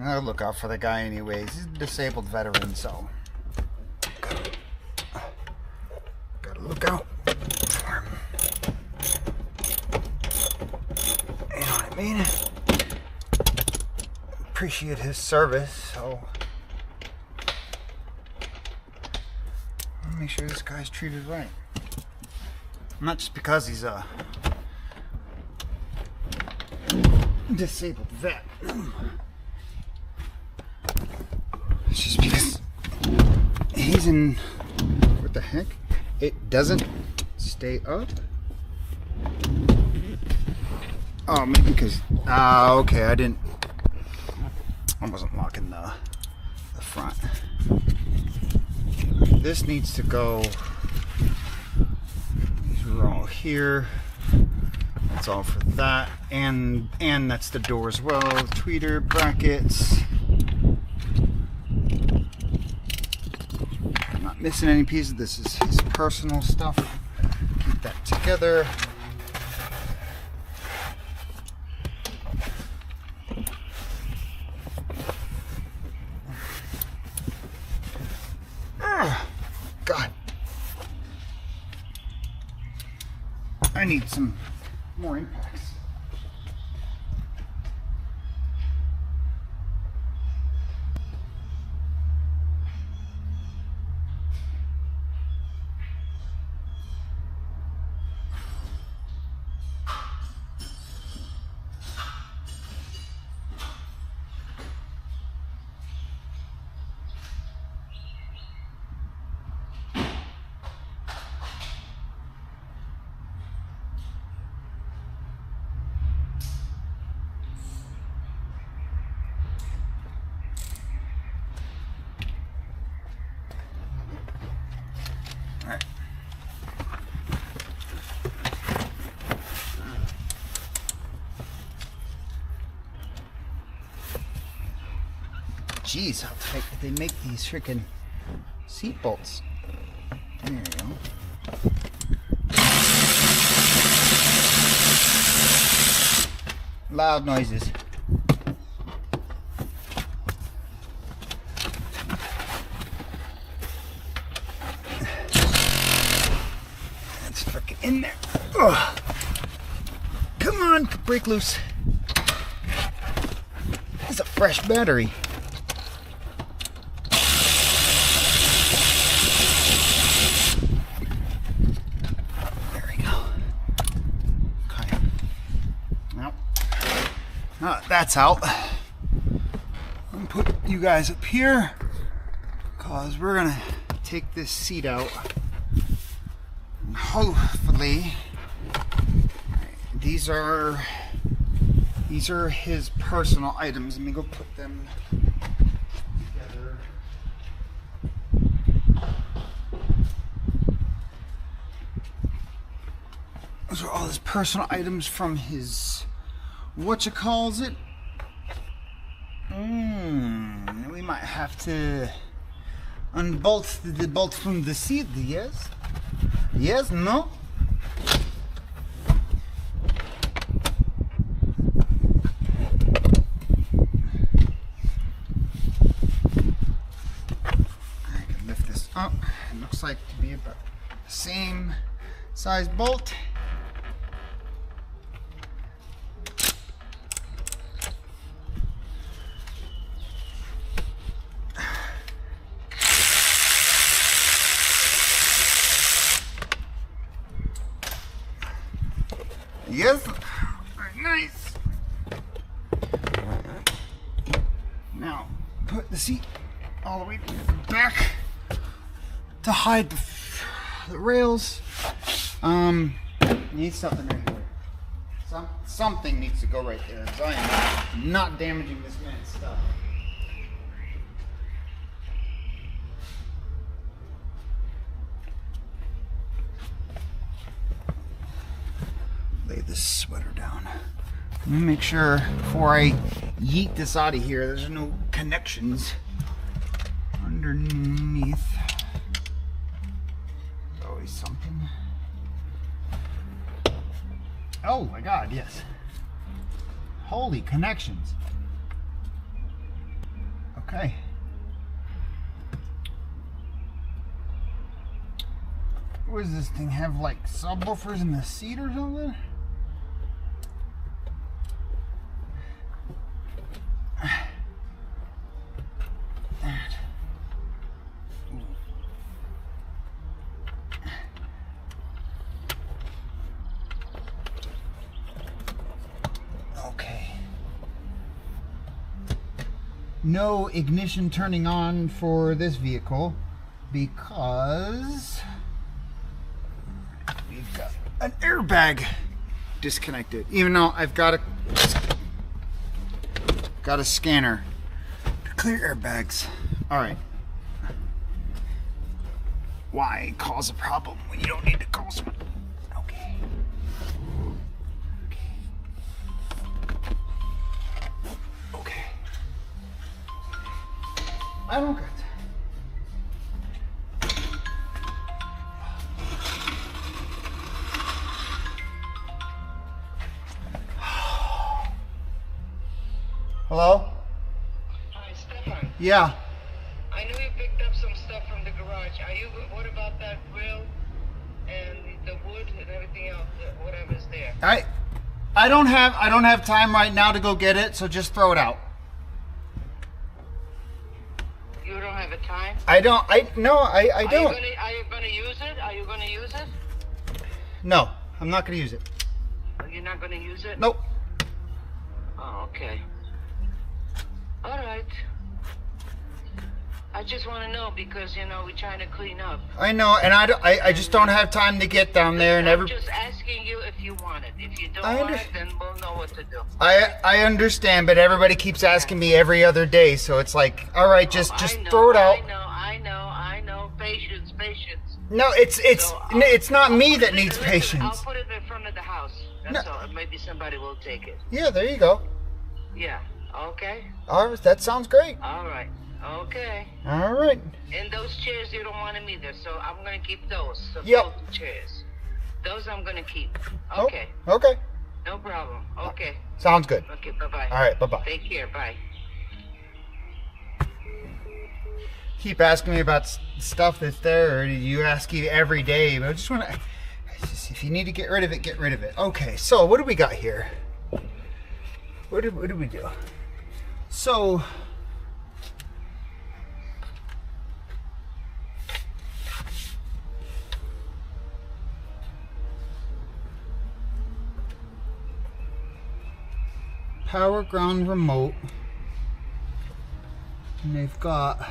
I'll look out for the guy anyways. He's a disabled veteran, so gotta look out for him. You know what I mean? Appreciate his service, so I'll make sure this guy's treated right. Not just because he's a disabled vet. It's just because he's in. What the heck? It doesn't stay up? Oh, maybe because. Okay, I wasn't locking the front. This needs to go. These are all here. That's all for that. And that's the door as well. Tweeter, brackets. I'm not missing any pieces. This is his personal stuff. Keep that together. God. I need some more impacts. Jeez, how tight did they make these freaking seat bolts? There you go. Loud noises. It's freaking in there. Ugh. Come on, break loose. It's a fresh battery. That's out. I'm gonna put you guys up here because we're gonna take this seat out. And hopefully, these are his personal items. Let me go put them together. Those are all his personal items from his whatchamacallit. We might have to unbolt the bolt from the seat. Yes? Yes? No? I can lift this up. It looks like to be about the same size bolt. Yes, very nice. Now put the seat all the way back to hide the rails. Needs something right here. Something needs to go right there, because I am not damaging this man's stuff. Lay this sweater down. Let me make sure before I yeet this out of here, there's no connections underneath. There's always something. Oh my God, yes. Holy connections. Okay. What does this thing have, like subwoofers in the seat or something? Okay. No ignition turning on for this vehicle because we've got an airbag disconnected. Even though I've got a scanner to clear airbags. All right. Why cause a problem when you don't need to cause one? Okay. Okay. I don't got time. Hello? Hi, Stefan. Yeah. I know you picked up some stuff from the garage. What about that grill and the wood and everything else, whatever's there? I don't have time right now to go get it, so just throw it out. You don't have a time? I don't. Are don't. you gonna use it? Are you gonna use it? No, I'm not gonna use it. You're not gonna use it? Nope. Oh, okay. All right. I just want to know because, you know, we're trying to clean up. I know, and I just don't have time to get down there and I'm just asking you if you want it. If you don't want it, then we'll know what to do. I understand, but everybody keeps asking me every other day, so it's like, all right, just throw it out. I know. Patience. No, it's not me that needs Listen, patience. I'll put it in front of the house. That's all. Maybe somebody will take it. Yeah, there you go. Yeah. Okay. All right, that sounds great. All right. Okay. All right. And those chairs, you don't want them either, so I'm going to keep those. So Yep. both chairs. Those I'm going to keep. Okay. Oh, okay. No problem. Okay. Sounds good. Okay, bye-bye. All right, bye-bye. Take care. Bye. Keep asking me about stuff that's there, or you ask you every day, but I just want to, if you need to get rid of it, get rid of it. Okay, so what do we got here? What do we do? So, power ground remote, and they've got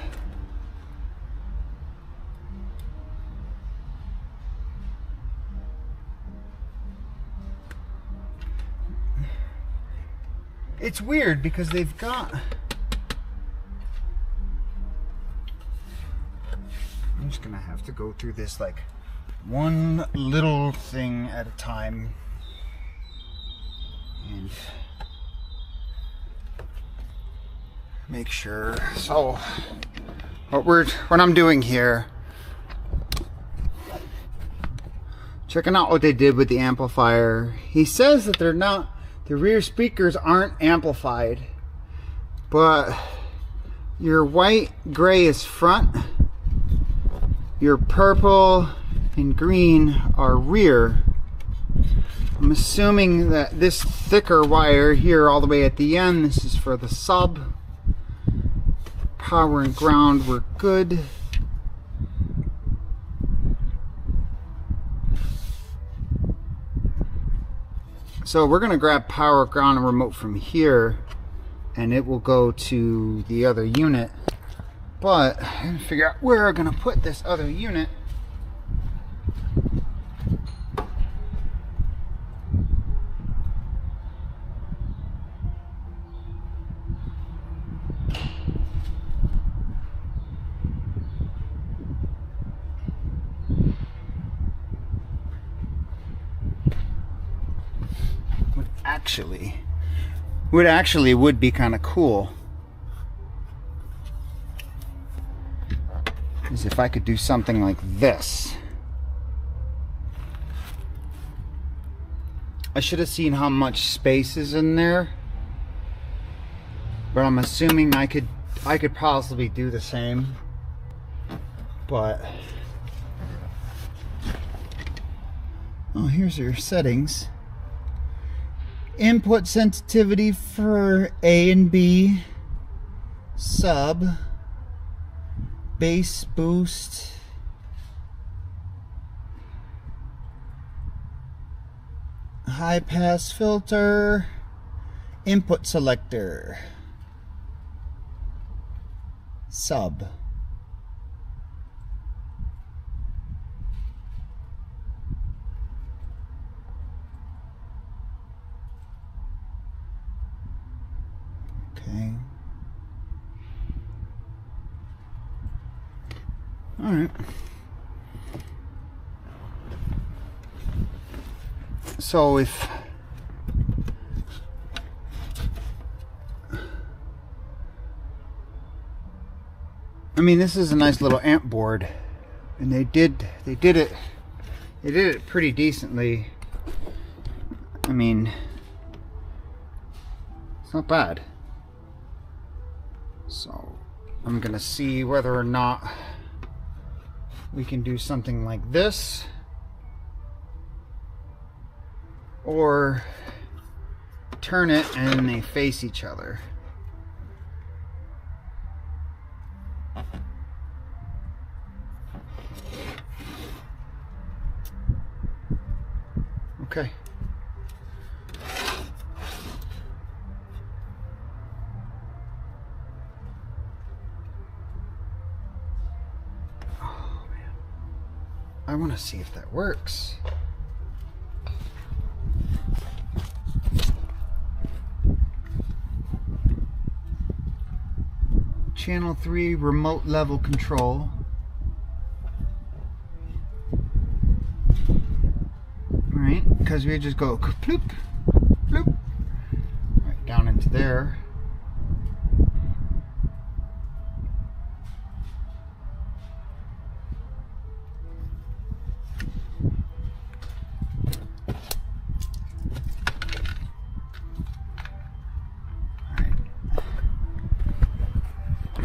it's weird because they've got, I'm just gonna have to go through this like one little thing at a time. And make sure. So what I'm doing here, checking out what they did with the amplifier. He says that the rear speakers aren't amplified, but your white gray is front, your purple and green are rear. I'm assuming that this thicker wire here all the way at the end, this is for the sub. Power and ground were good. So we're gonna grab power, ground, and remote from here, and it will go to the other unit. But I'm gonna figure out where we're gonna put this other unit. Would be kind of cool is if I could do something like this. I should have seen how much space is in there, but I'm assuming I could possibly do the same. But oh, here's your settings. Input sensitivity for A and B, sub, bass boost, high pass filter, input selector, sub. Okay. All right. So if I mean, this is a nice little amp board, and they did it pretty decently. I mean, it's not bad. So I'm gonna see whether or not we can do something like this, or turn it and they face each other. Okay. I want to see if that works. Channel 3 remote level control. Alright, because we just go ploop, ploop, right down into there.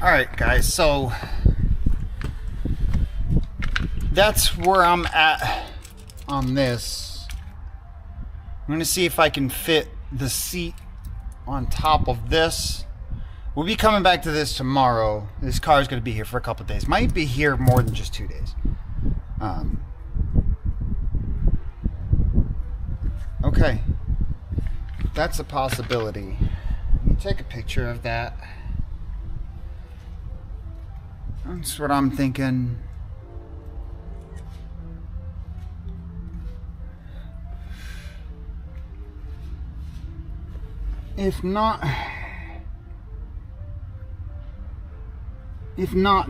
Alright guys, so that's where I'm at on this. I'm gonna see if I can fit the seat on top of this. We'll be coming back to this tomorrow. This car is gonna be here for a couple of days. Might be here more than just 2 days. Okay, that's a possibility. Let me take a picture of that. That's what I'm thinking. If not,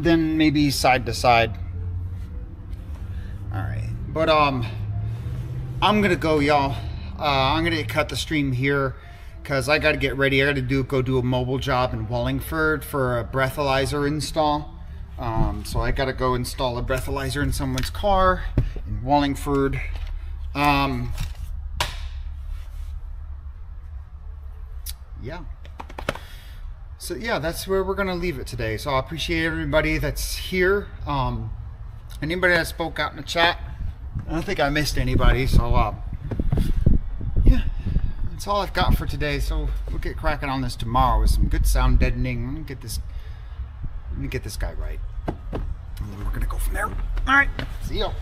then maybe side to side. All right, but I'm gonna go, y'all. I'm gonna cut the stream here. because I got to get ready. I got to go do a mobile job in Wallingford for a breathalyzer install. So I got to go install a breathalyzer in someone's car in Wallingford. Yeah. So yeah, that's where we're gonna leave it today. So I appreciate everybody that's here. Anybody that spoke out in the chat, I don't think I missed anybody. So yeah, that's all I've got for today. So we'll get cracking on this tomorrow with some good sound deadening. Let me get this guy right, and then we're gonna go from there. All right, see ya.